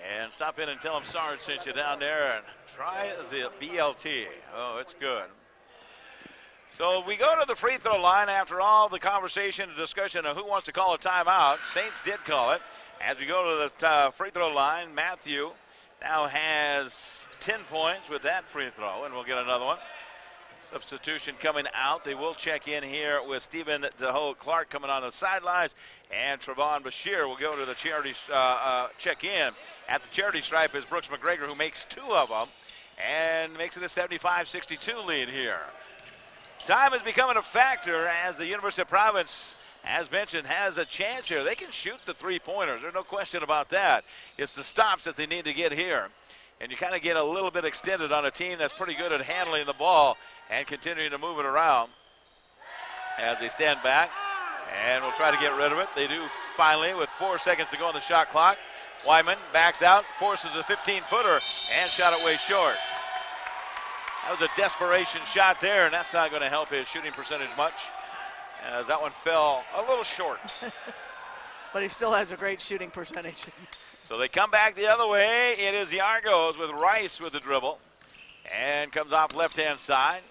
And stop in and tell them Sarge sent you down there and try the BLT. Oh, it's good. So we go to the free throw line after all the conversation and discussion of who wants to call a timeout. Saints did call it. As we go to the free throw line, Matthew now has 10 points with that free throw, and we'll get another one. Substitution coming out. They will check in here with Stephen DeHoe Clark coming on the sidelines, and Trevon Bashir will go to the charity check in. At the charity stripe is Brooks McGregor, who makes 2 of them and makes it a 75-62 lead here. Time is becoming a factor as the University of Providence, as mentioned, has a chance here. They can shoot the three-pointers. There's no question about that. It's the stops that they need to get here. And you kind of get a little bit extended on a team that's pretty good at handling the ball and continuing to move it around as they stand back. And we'll try to get rid of it. They do finally with 4 seconds to go on the shot clock. Wyman backs out, forces a 15-footer, and shot it way short. That was a desperation shot there, and that's not going to help his shooting percentage much, as that one fell a little short. But he still has a great shooting percentage. So they come back the other way. It is the Argos with Rice with the dribble. And comes off left-hand side.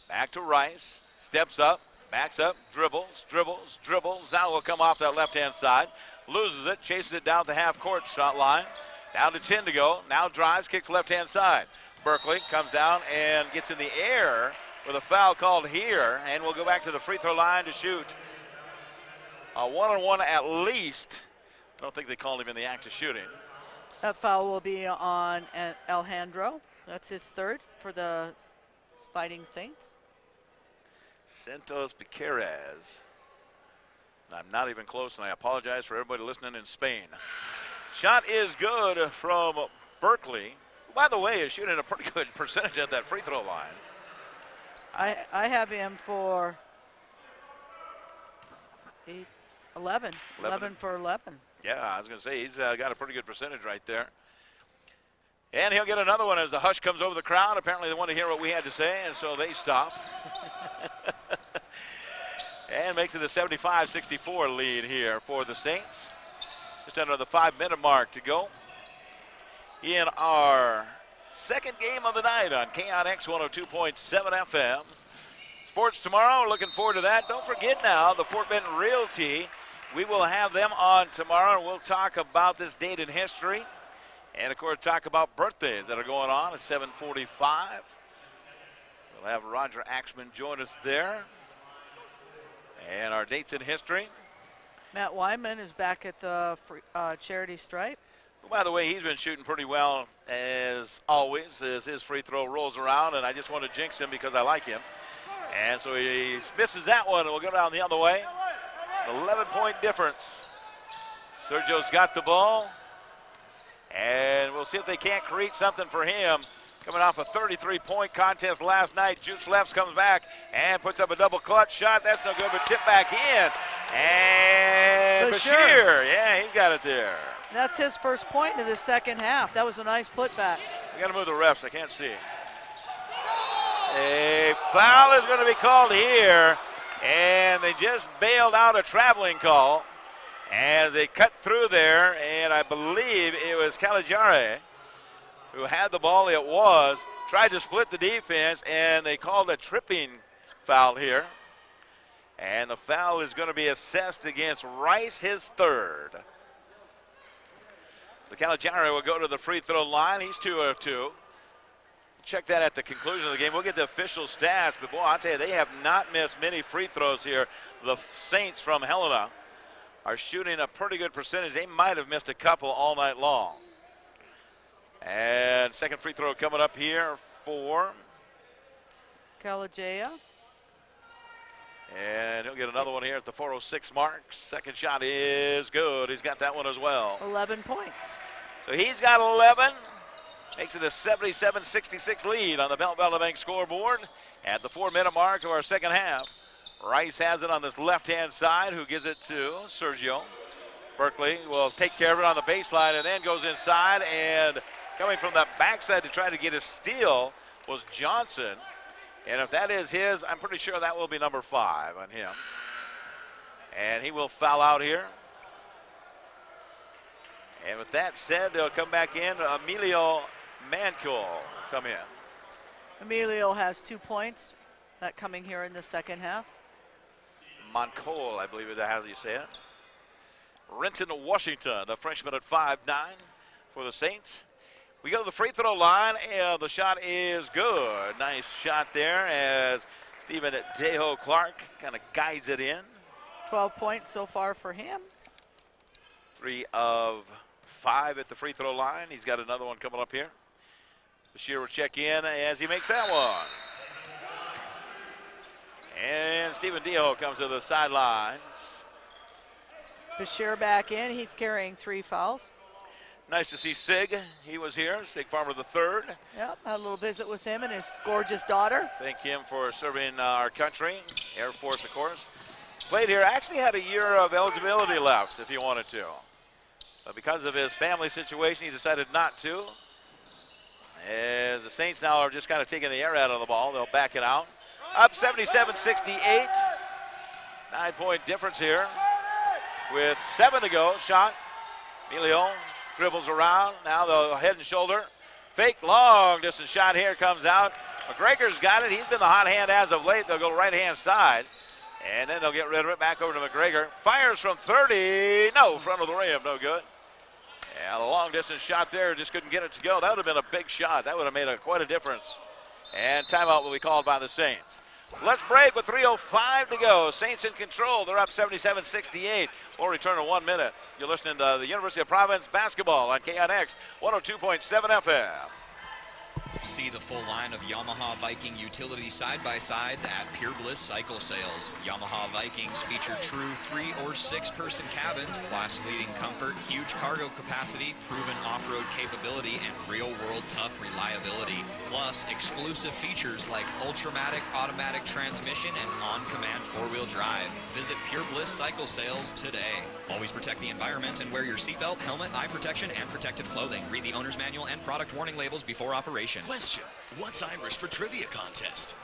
Back to Rice. Steps up, backs up, dribbles, dribbles, dribbles. Now will come off that left-hand side. Loses it, chases it down the half-court shot line. Down to 10 to go. Now drives, kicks left-hand side. Berkeley comes down and gets in the air with a foul called here. And we'll go back to the free throw line to shoot a one-on-one at least. I don't think they called him in the act of shooting. That foul will be on Alejandro. That's his third for the Fighting Saints. Santos Piqueras. I'm not even close, and I apologize for everybody listening in Spain. Shot is good from Berkeley. By the way, is shooting a pretty good percentage at that free throw line. I have him for 11 for 11. Yeah, I was going to say, he's got a pretty good percentage right there. And he'll get another one as the hush comes over the crowd. Apparently they want to hear what we had to say, and so they stop. And makes it a 75-64 lead here for the Saints. Just under the 5-minute mark to go in our second game of the night on KNX 102.7 FM. Sports tomorrow, looking forward to that. Don't forget now, the Fort Benton Realty. We will have them on tomorrow, and we'll talk about this date in history. And, of course, talk about birthdays that are going on at 7:45. We'll have Roger Axman join us there. And our dates in history. Matt Wyman is back at the charity stripe. By the way, he's been shooting pretty well, as always, as his free throw rolls around. And I just want to jinx him because I like him. And so he misses that one, and we'll go down the other way. 11-point difference. Sergio's got the ball. And we'll see if they can't create something for him. Coming off a 33-point contest last night. Juice Lefts comes back and puts up a double clutch shot. That's no good, but tip back in. And Bashir, yeah, he's got it there. That's his first point in the second half. That was a nice putback. We got to move the refs. I can't see. A foul is going to be called here. And they just bailed out a traveling call as they cut through there, and I believe it was Caligari who had the ball. It was. Tried to split the defense, and they called a tripping foul here. And the foul is going to be assessed against Rice, his third. The Caligari will go to the free throw line. He's 2 of 2. Check that at the conclusion of the game. We'll get the official stats, but boy, I'll tell you, they have not missed many free throws here. The Saints from Helena are shooting a pretty good percentage. They might have missed a couple all night long. And second free throw coming up here for Calajaya. And he'll get another one here at the 4:06 mark. Second shot is good. He's got that one as well. 11 points. So he's got 11. Makes it a 77-66 lead on the Belt Bank scoreboard at the 4-minute mark of our second half. Rice has it on this left-hand side, who gives it to Sergio. Berkeley will take care of it on the baseline and then goes inside, and coming from the backside to try to get a steal was Johnson. And if that is his, I'm pretty sure that will be number 5 on him. And he will foul out here. And with that said, they'll come back in. Emilio Mancul will come in. Emilio has 2 points. That coming here in the second half. Moncol, I believe is how you say it. Renton Washington, the freshman at 5'9" for the Saints. We go to the free throw line, and the shot is good. Nice shot there as Stephen Deho Clark kind of guides it in. 12 points so far for him. 3 of 5 at the free throw line. He's got another one coming up here. Bashir will check in as he makes that one. And Stephen Deho comes to the sidelines. Bashir back in. He's carrying 3 fouls. Nice to see Sig. He was here, Sig Farmer III. Yep, had a little visit with him and his gorgeous daughter. Thank him for serving our country. Air Force, of course. Played here, actually had a year of eligibility left if he wanted to. But because of his family situation, he decided not to. As the Saints now are just kind of taking the air out of the ball. They'll back it out. Up 77-68. 9-point difference here. With 7 to go, shot. Emilio dribbles around. Now the head and shoulder. Fake long distance shot here comes out. McGregor's got it. He's been the hot hand as of late. They'll go right-hand side. And then they'll get rid of it. Back over to McGregor. Fires from 30. No, front of the rim. No good. And a long distance shot there. Just couldn't get it to go. That would have been a big shot. That would have made quite a difference. And timeout will be called by the Saints. Let's break with 3:05 to go. Saints in control. They're up 77-68. We'll return in 1 minute. You're listening to the University of Providence basketball on KNX 102.7 FM. See the full line of Yamaha Viking utility side-by-sides at Pure Bliss Cycle Sales. Yamaha Vikings feature true 3- or 6-person cabins, class-leading comfort, huge cargo capacity, proven off-road capability, and real-world tough reliability. Plus, exclusive features like Ultramatic automatic transmission and on-command 4-wheel drive. Visit Pure Bliss Cycle Sales today. Always protect the environment and wear your seatbelt, helmet, eye protection, and protective clothing. Read the owner's manual and product warning labels before operation. Question: what's Irish for trivia contest?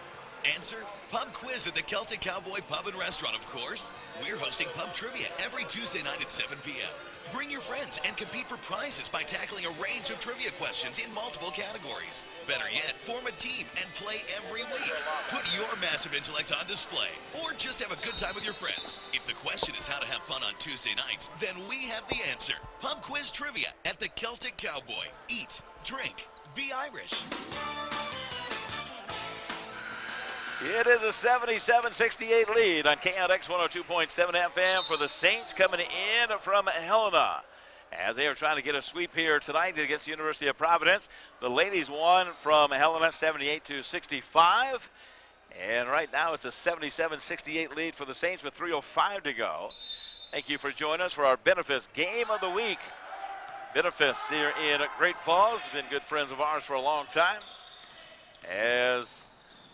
Answer: pub quiz at the Celtic Cowboy Pub and Restaurant, of course. We're hosting pub trivia every Tuesday night at 7 p.m. Bring your friends and compete for prizes by tackling a range of trivia questions in multiple categories. Better yet, form a team and play every week. Put your massive intellect on display, or just have a good time with your friends. If the question is how to have fun on Tuesday nights, then we have the answer. Pub quiz trivia at the Celtic Cowboy. Eat, drink, be Irish. It is a 77-68 lead on KNX 102.7 FM for the Saints coming in from Helena. As they are trying to get a sweep here tonight against the University of Providence. The ladies won from Helena 78-65. And right now it's a 77-68 lead for the Saints with 3:05 to go. Thank you for joining us for our Benefice Game of the Week. Benefice here in Great Falls. Been good friends of ours for a long time. As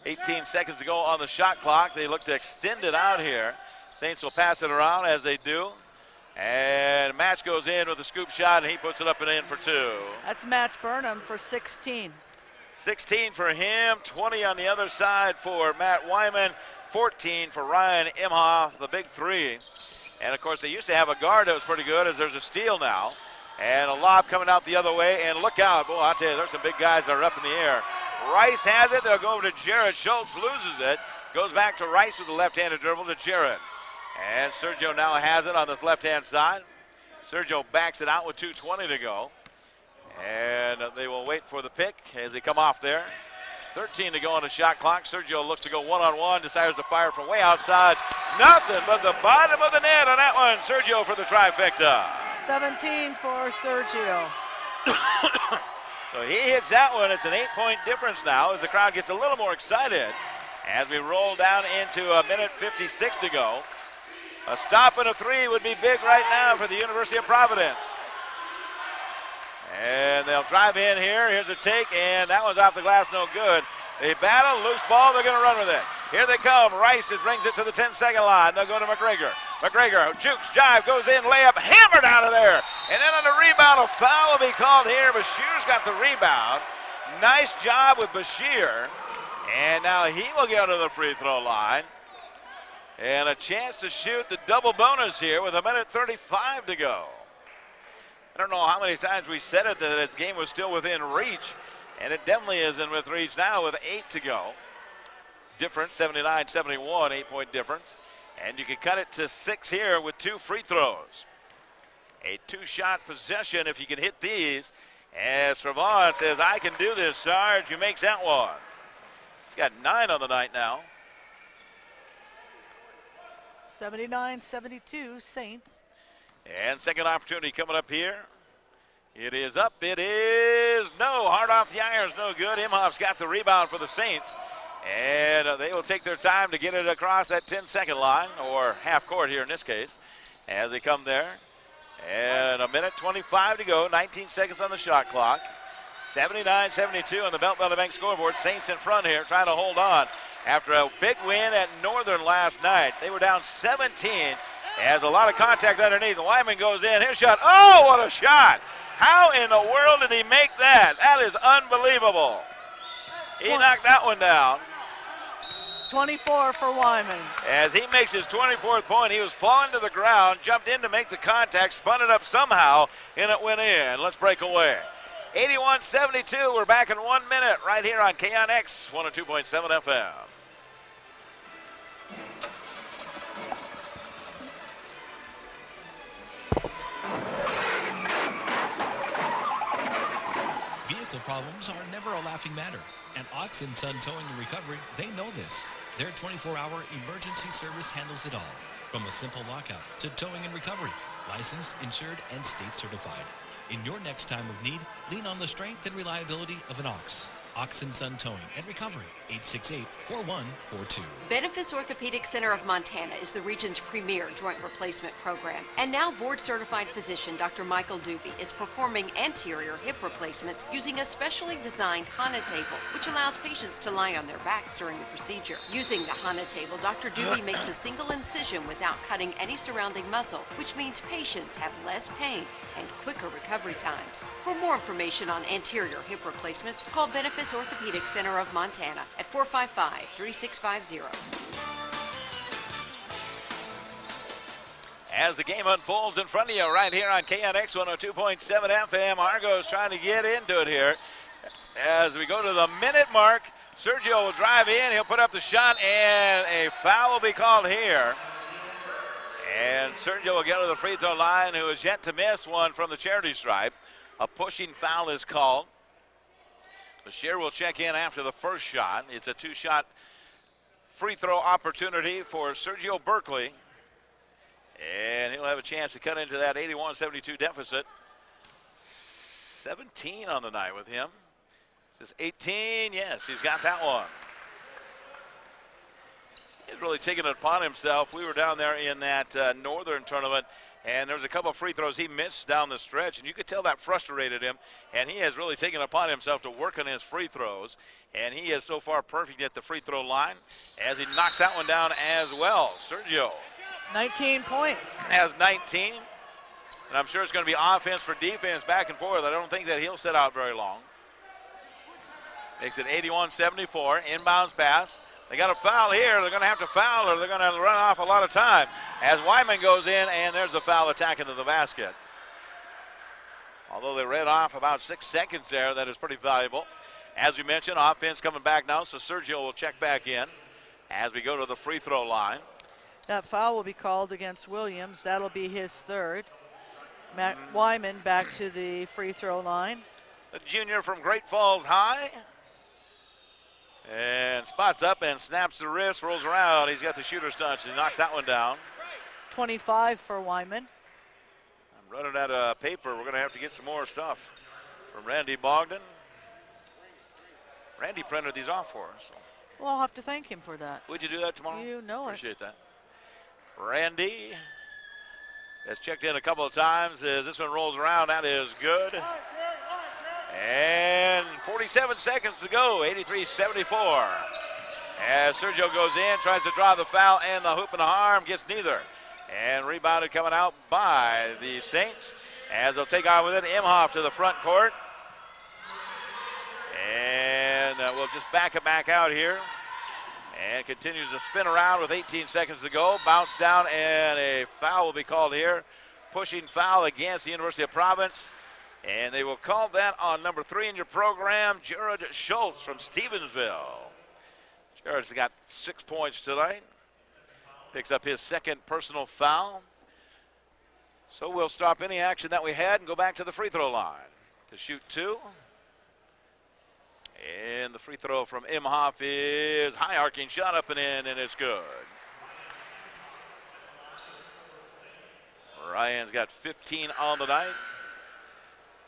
18 seconds to go on the shot clock. They look to extend it out here. Saints will pass it around as they do. And Match goes in with a scoop shot, and he puts it up and in for 2. That's Match Burnham for 16. 16 for him, 20 on the other side for Matt Wyman, 14 for Ryan Imhoff, the big 3. And, of course, they used to have a guard that was pretty good, as there's a steal now. And a lob coming out the other way, and look out. Boy, I'll tell you, there's some big guys that are up in the air. Rice has it. They'll go over to Jarrett. Schultz loses it. Goes back to Rice with the left-handed dribble to Jarrett. And Sergio now has it on the left-hand side. Sergio backs it out with 2:20 to go. And they will wait for the pick as they come off there. 13 to go on the shot clock. Sergio looks to go one-on-one. Decides to fire from way outside. Nothing but the bottom of the net on that one. Sergio for the trifecta. 17 for Sergio. So he hits that one. It's an 8-point difference now as the crowd gets a little more excited. As we roll down into a minute 56 to go. A stop and a three would be big right now for the University of Providence. And they'll drive in here. Here's a take, and that one's off the glass, no good. They battle, loose ball, they're going to run with it. Here they come. Rice brings it to the 10-second line. They'll go to McGregor. McGregor, jukes, jive, goes in, layup, hammered out of there. And then on the rebound, a foul will be called here. Bashir's got the rebound. Nice job with Bashir. And now he will go to the free throw line. And a chance to shoot the double bonus here with a minute 35 to go. I don't know how many times we said it that this game was still within reach. And it definitely isn't with reach now with 8 to go. Difference, 79-71, 8-point difference. And you can cut it to 6 here with 2 free throws. A 2-shot possession if you can hit these. As Trevon says, I can do this, Sarge, who makes that one. He's got 9 on the night now. 79-72, Saints. And second opportunity coming up here. It is up. It is no. Hard off the irons, no good. Imhoff's got the rebound for the Saints. And they will take their time to get it across that 10-second line, or half court here in this case, as they come there. And a minute 25 to go, 19 seconds on the shot clock. 79-72 on the Belt Valley Bank scoreboard. Saints in front here, trying to hold on after a big win at Northern last night. They were down 17 as a lot of contact underneath. The Wyman goes in. His shot. Oh, what a shot! How in the world did he make that? That is unbelievable. He knocked that one down. 24 for Wyman. As he makes his 24th point, he was falling to the ground, jumped in to make the contact, spun it up somehow, and it went in. Let's break away. 81-72, we're back in 1 minute right here on KNX 102.7 FM. Vehicle problems are never a laughing matter. At Oxen Sun Towing and Recovery, they know this. Their 24-hour emergency service handles it all. From a simple lockout to towing and recovery, licensed, insured, and state certified. In your next time of need, lean on the strength and reliability of an Ox. Oxen Sun Towing and Recovery, 868-4142. Benefis Orthopedic Center of Montana is the region's premier joint replacement program. And now board-certified physician Dr. Michael Doobie is performing anterior hip replacements using a specially designed HANA table, which allows patients to lie on their backs during the procedure. Using the HANA table, Dr. Doobie makes a single incision without cutting any surrounding muscle, which means patients have less pain and quicker recovery times. For more information on anterior hip replacements, call Benefis Orthopedic Center of Montana at 455-3650. As the game unfolds in front of you right here on KNX 102.7 FM, Argos trying to get into it here. As we go to the minute mark, Sergio will drive in, he'll put up the shot, and a foul will be called here. And Sergio will get to the free throw line, who is yet to miss one from the charity stripe. A pushing foul is called. Bashir will check in after the first shot. It's a 2-shot free throw opportunity for Sergio Berkeley. And he'll have a chance to cut into that 81-72 deficit. 17 on the night with him. This is 18. Yes, he's got that one. He's really taken it upon himself. We were down there in that Northern tournament, and there was a couple of free throws he missed down the stretch, and you could tell that frustrated him. And he has really taken it upon himself to work on his free throws. And he is so far perfect at the free throw line as he knocks that one down as well. Sergio. 19 points. Has 19. And I'm sure it's going to be offense for defense back and forth. I don't think that he'll sit out very long. Makes it 81-74. Inbounds pass. They got a foul here. They're going to have to foul or they're going to run off a lot of time as Wyman goes in, and there's a foul attack into the basket. Although they ran off about 6 seconds there, that is pretty valuable. As we mentioned, offense coming back now, so Sergio will check back in as we go to the free throw line. That foul will be called against Williams. That'll be his third. Wyman back to the free throw line. The junior from Great Falls High. And spots up and snaps the wrist, rolls around. He's got the shooter's touch. He knocks that one down. 25 for Wyman. I'm running out of paper. We're going to have to get some more stuff from Randy Bogdan. Randy printed these off for us. So. Well, I'll have to thank him for that. Would you do that tomorrow? You know it. Appreciate that. Randy has checked in a couple of times as this one rolls around. That is good. And 47 seconds to go, 83-74. As Sergio goes in, tries to draw the foul and the hoop and the arm, gets neither. And rebounded coming out by the Saints. As they'll take on with it, Imhoff to the front court. And we'll just back it back out here. And continues to spin around with 18 seconds to go. Bounce down and a foul will be called here. Pushing foul against the University of Providence. And they will call that on number 3 in your program, Jared Schultz from Stevensville. Jared's got 6 points tonight. Picks up his second personal foul. So we'll stop any action that we had and go back to the free throw line to shoot 2. And the free throw from Imhoff is high arcing shot up and in, and it's good. Ryan's got 15 on the night.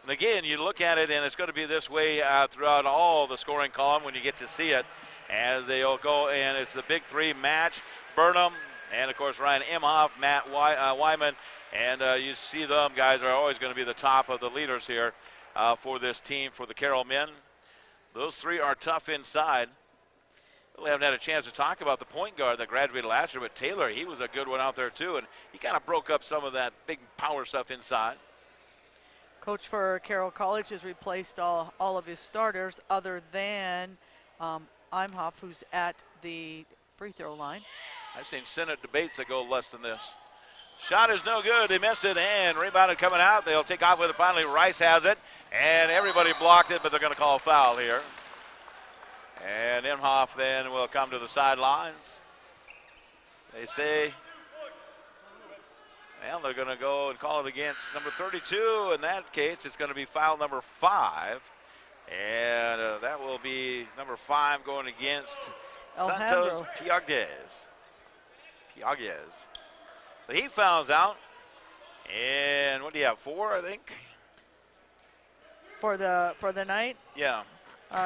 And again, you look at it, and it's going to be this way throughout all the scoring column when you get to see it. As they'll go, and it's the big 3 match. Burnham, and of course Ryan Imhoff, Matt Wyman. And you see them guys are always going to be the top of the leaders here for this team, for the Carroll men. Those 3 are tough inside. We haven't had a chance to talk about the point guard that graduated last year, but Taylor, he was a good one out there too, and he kind of broke up some of that big power stuff inside. Coach for Carroll College has replaced all of his starters other than Imhoff, who's at the free throw line. I've seen Senate debates that go less than this. Shot is no good. They missed it and rebounded coming out. They'll take off with it finally. Rice has it, and everybody blocked it, but they're going to call a foul here. And Imhoff then will come to the sidelines. They say, well, they're going to go and call it against number 32. In that case, it's going to be foul number 5. And that will be number 5 going against Santos Piaguez. So he fouls out. And what do you have, 4, I think? For the night? Yeah.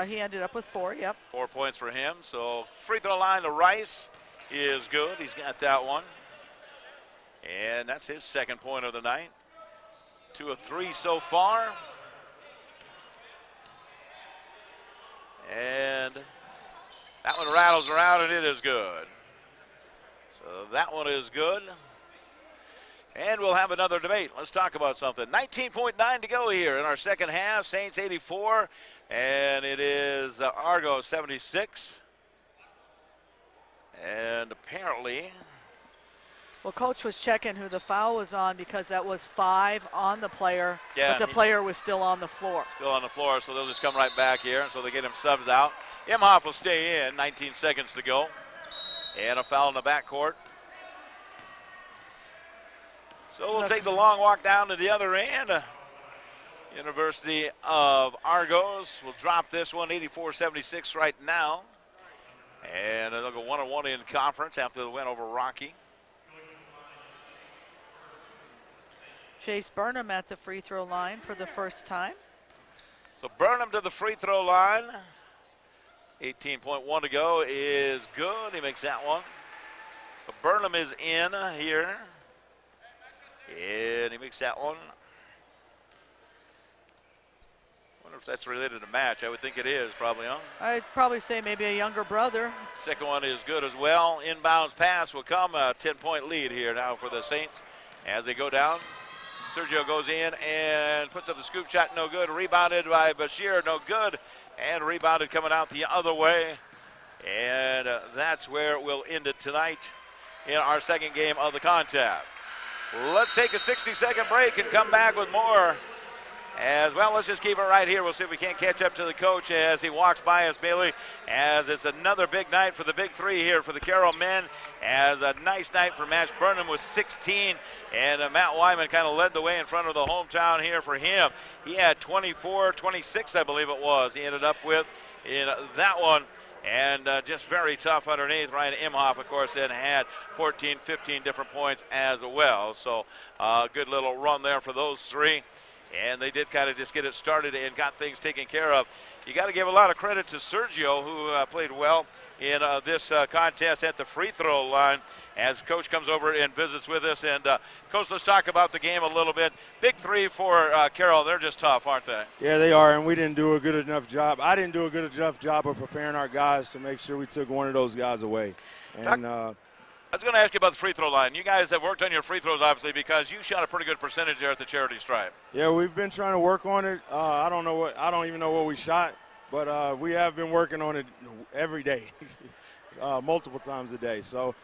He ended up with 4, yep. 4 points for him. So free throw line to Rice is good. He's got that one. And that's his second point of the night. 2 of 3 so far. And that one rattles around, and it is good. So that one is good. And we'll have another debate. Let's talk about something. 19.9 to go here in our second half. Saints 84, and it is Argo 76. And apparently, well, Coach was checking who the foul was on because that was 5 on the player, yeah, but the player was still on the floor. Still on the floor, so they'll just come right back here, and so they get him subbed out. Imhoff will stay in, 19 seconds to go. And a foul in the backcourt. So we'll take the long walk down to the other end. University of Argos will drop this one, 84-76 right now. And they'll go 1-1 in conference after the win over Rocky. Chase Burnham at the free throw line for the first time. So Burnham to the free throw line. 18.1 to go is good. He makes that one. So Burnham is in here. And he makes that one. Wonder if that's related to match. I would think it is, probably, huh? I'd probably say maybe a younger brother. Second one is good as well. Inbounds pass will come. A 10-point lead here now for the Saints as they go down. Sergio goes in and puts up the scoop shot. No good. Rebounded by Bashir. No good. And rebounded coming out the other way. And that's where we'll end it tonight in our second game of the contest. Let's take a 60-second break and come back with more. As well, let's just keep it right here. We'll see if we can't catch up to the coach as he walks by us, Bailey, as it's another big night for the big 3 here for the Carroll men. As a nice night for Matt Burnham with 16, and Matt Wyman kind of led the way in front of the hometown here for him. He had 24, 26, I believe it was. He ended up with in that one. And just very tough underneath. Ryan Imhoff, of course, then had 14, 15 different points as well. So good little run there for those 3. And they did kind of just get it started and got things taken care of. You got to give a lot of credit to Sergio, who played well in this contest at the free throw line as Coach comes over and visits with us. And, Coach, let's talk about the game a little bit. Big three for Carroll. They're just tough, aren't they? Yeah, they are, and we didn't do a good enough job. I didn't do a good enough job of preparing our guys to make sure we took one of those guys away. And I was going to ask you about the free throw line. You guys have worked on your free throws, obviously, because you shot a pretty good percentage there at the charity stripe. yeah, we've been trying to work on it. I don't even know what we shot, but we have been working on it every day, multiple times a day. So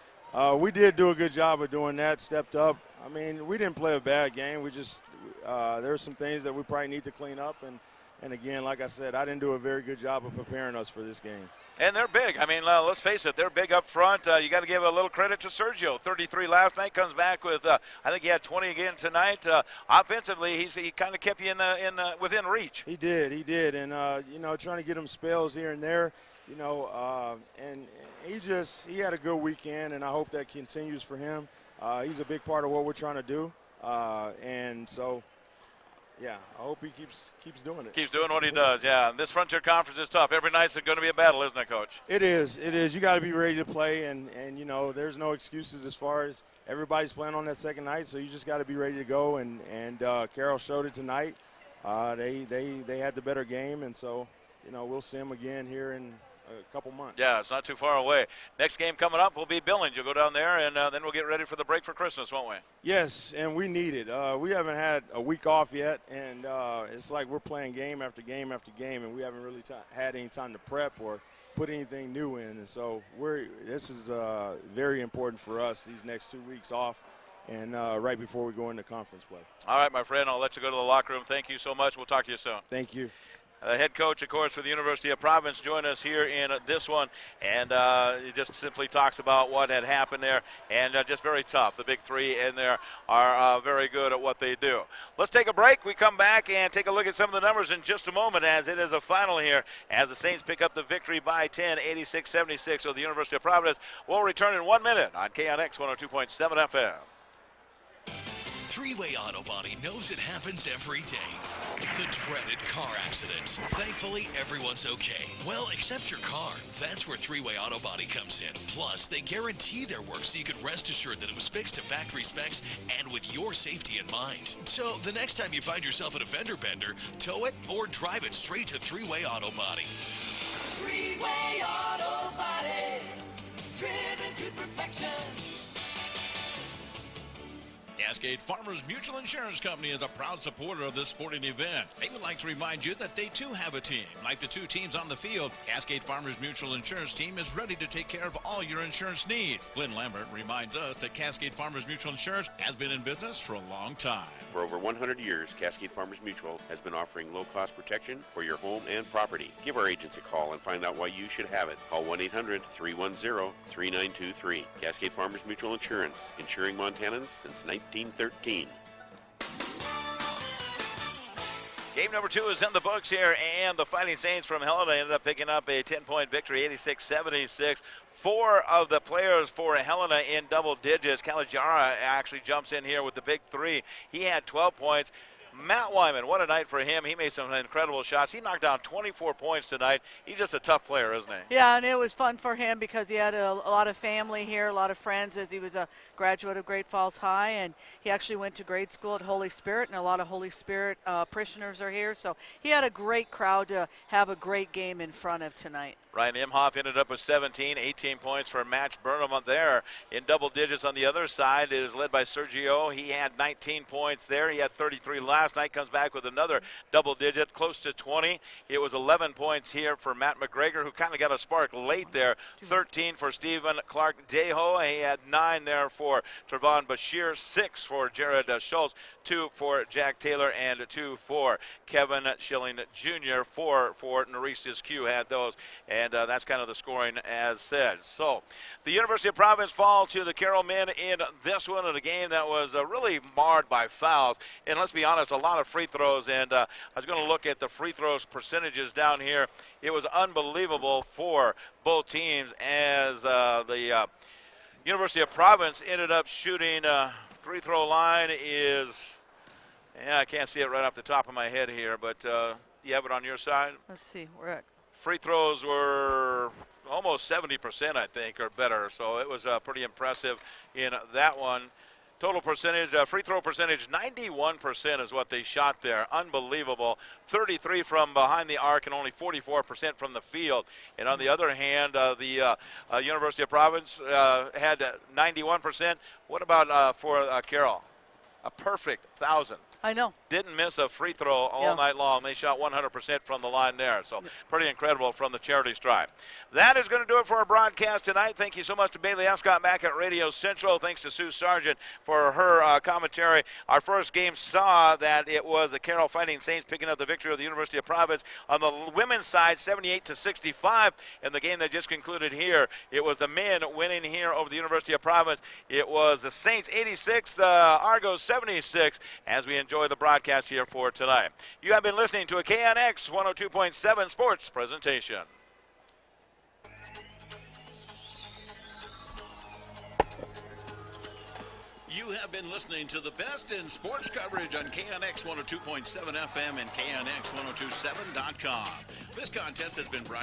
we did do a good job of doing that, stepped up. I mean, we didn't play a bad game. We just there's some things that we probably need to clean up. And again, like I said, I didn't do a very good job of preparing us for this game. And they're big. I mean, let's face it, they're big up front. You got to give a little credit to Sergio. 33 last night, comes back with, I think he had 20 again tonight. Offensively, he kind of kept you within reach. He did, and trying to get him spells here and there, and he had a good weekend, and I hope that continues for him. He's a big part of what we're trying to do, and so. Yeah, I hope he keeps doing it. Keeps doing what he does, yeah. And this Frontier Conference is tough. Every night's going to be a battle, isn't it, Coach? It is. You got to be ready to play, and there's no excuses as far as everybody's playing on that second night, so you just got to be ready to go, and Carroll showed it tonight. They had the better game, and so, we'll see them again here in a couple months. Yeah, it's not too far away. Next game coming up will be Billings. You'll go down there, and then we'll get ready for the break for Christmas, won't we? Yes, and we need it. We haven't had a week off yet, and it's like we're playing game after game after game, and we haven't really had any time to prep or put anything new in. And so this is very important for us, these next 2 weeks off, and right before we go into conference play. All right, my friend, I'll let you go to the locker room. Thank you so much. We'll talk to you soon. Thank you. Head coach, of course, for the University of Providence, joined us here in this one, and he just simply talks about what had happened there, and just very tough. The big three in there are very good at what they do. Let's take a break. We come back and take a look at some of the numbers in just a moment, as it is a final here, as the Saints pick up the victory by 10, 86-76 over the University of Providence. We'll return in 1 minute on KNX 102.7 FM. Three-Way Auto Body knows it happens every day. The dreaded car accident. Thankfully, everyone's okay. Well, except your car. That's where Three-Way Auto Body comes in. Plus, they guarantee their work so you can rest assured that it was fixed to factory specs and with your safety in mind. So, the next time you find yourself at a fender bender, tow it or drive it straight to Three-Way Auto Body. Three-Way Auto Body, driven to perfection. Cascade Farmers Mutual Insurance Company is a proud supporter of this sporting event. They would like to remind you that they too have a team. Like the two teams on the field, Cascade Farmers Mutual Insurance Team is ready to take care of all your insurance needs. Glenn Lambert reminds us that Cascade Farmers Mutual Insurance has been in business for a long time. For over 100 years, Cascade Farmers Mutual has been offering low-cost protection for your home and property. Give our agents a call and find out why you should have it. Call 1-800-310-3923. Cascade Farmers Mutual Insurance, insuring Montanans since 1913. Game number 2 is in the books here, and the Fighting Saints from Helena ended up picking up a 10-point victory, 86-76. 4 of the players for Helena in double digits. Caligara actually jumps in here with the big 3. He had 12 points. Matt Wyman, what a night for him. He made some incredible shots. He knocked down 24 points tonight. He's just a tough player, isn't he? Yeah, and it was fun for him because he had a lot of family here, a lot of friends, as he was a graduate of Great Falls High, and he actually went to grade school at Holy Spirit, and a lot of Holy Spirit parishioners are here. So he had a great crowd to have a great game in front of tonight. Ryan Imhoff ended up with 17, 18 points for Max Burnham there. In double digits on the other side is led by Sergio. He had 19 points there. He had 33 last night. Comes back with another double digit, close to 20. It was 11 points here for Matt McGregor, who kind of got a spark late there. 13 for Stephen Clark Deho. He had 9 there for Trevon Bashir, 6 for Jared Schultz, 2 for Jack Taylor, and 2 for Kevin Schilling Jr. 4 for Norisius Q had those. And that's kind of the scoring as said. So the University of Providence fall to the Carroll men in this one, in a game that was really marred by fouls. And let's be honest, a lot of free throws. And I was going to look at the free throws percentages down here. It was unbelievable for both teams, as the University of Providence ended up shooting free throw line is, yeah, I can't see it right off the top of my head here, but you have it on your side? Let's see. We're at free throws were almost 70%, I think, or better. So it was pretty impressive in that one. Total percentage, free throw percentage, 91% is what they shot there. Unbelievable. 33 from behind the arc and only 44% from the field. And on the other hand, the University of Providence had 91%. What about for Carroll? A perfect 1,000. I know. Didn't miss a free throw all night long. They shot 100% from the line there. So pretty incredible from the charity stripe. That is going to do it for our broadcast tonight. Thank you so much to Bailey Escott back at Radio Central. Thanks to Sue Sargent for her commentary. Our first game saw that it was the Carroll Fighting Saints picking up the victory of the University of Providence. On the women's side, 78-65. In the game that just concluded here, it was the men winning here over the University of Providence. It was the Saints 86, the Argos 76, as we enjoy the broadcast here for tonight. You have been listening to a KNX 102.7 sports presentation. You have been listening to the best in sports coverage on KNX 102.7 FM and KNX1027.com. This contest has been brought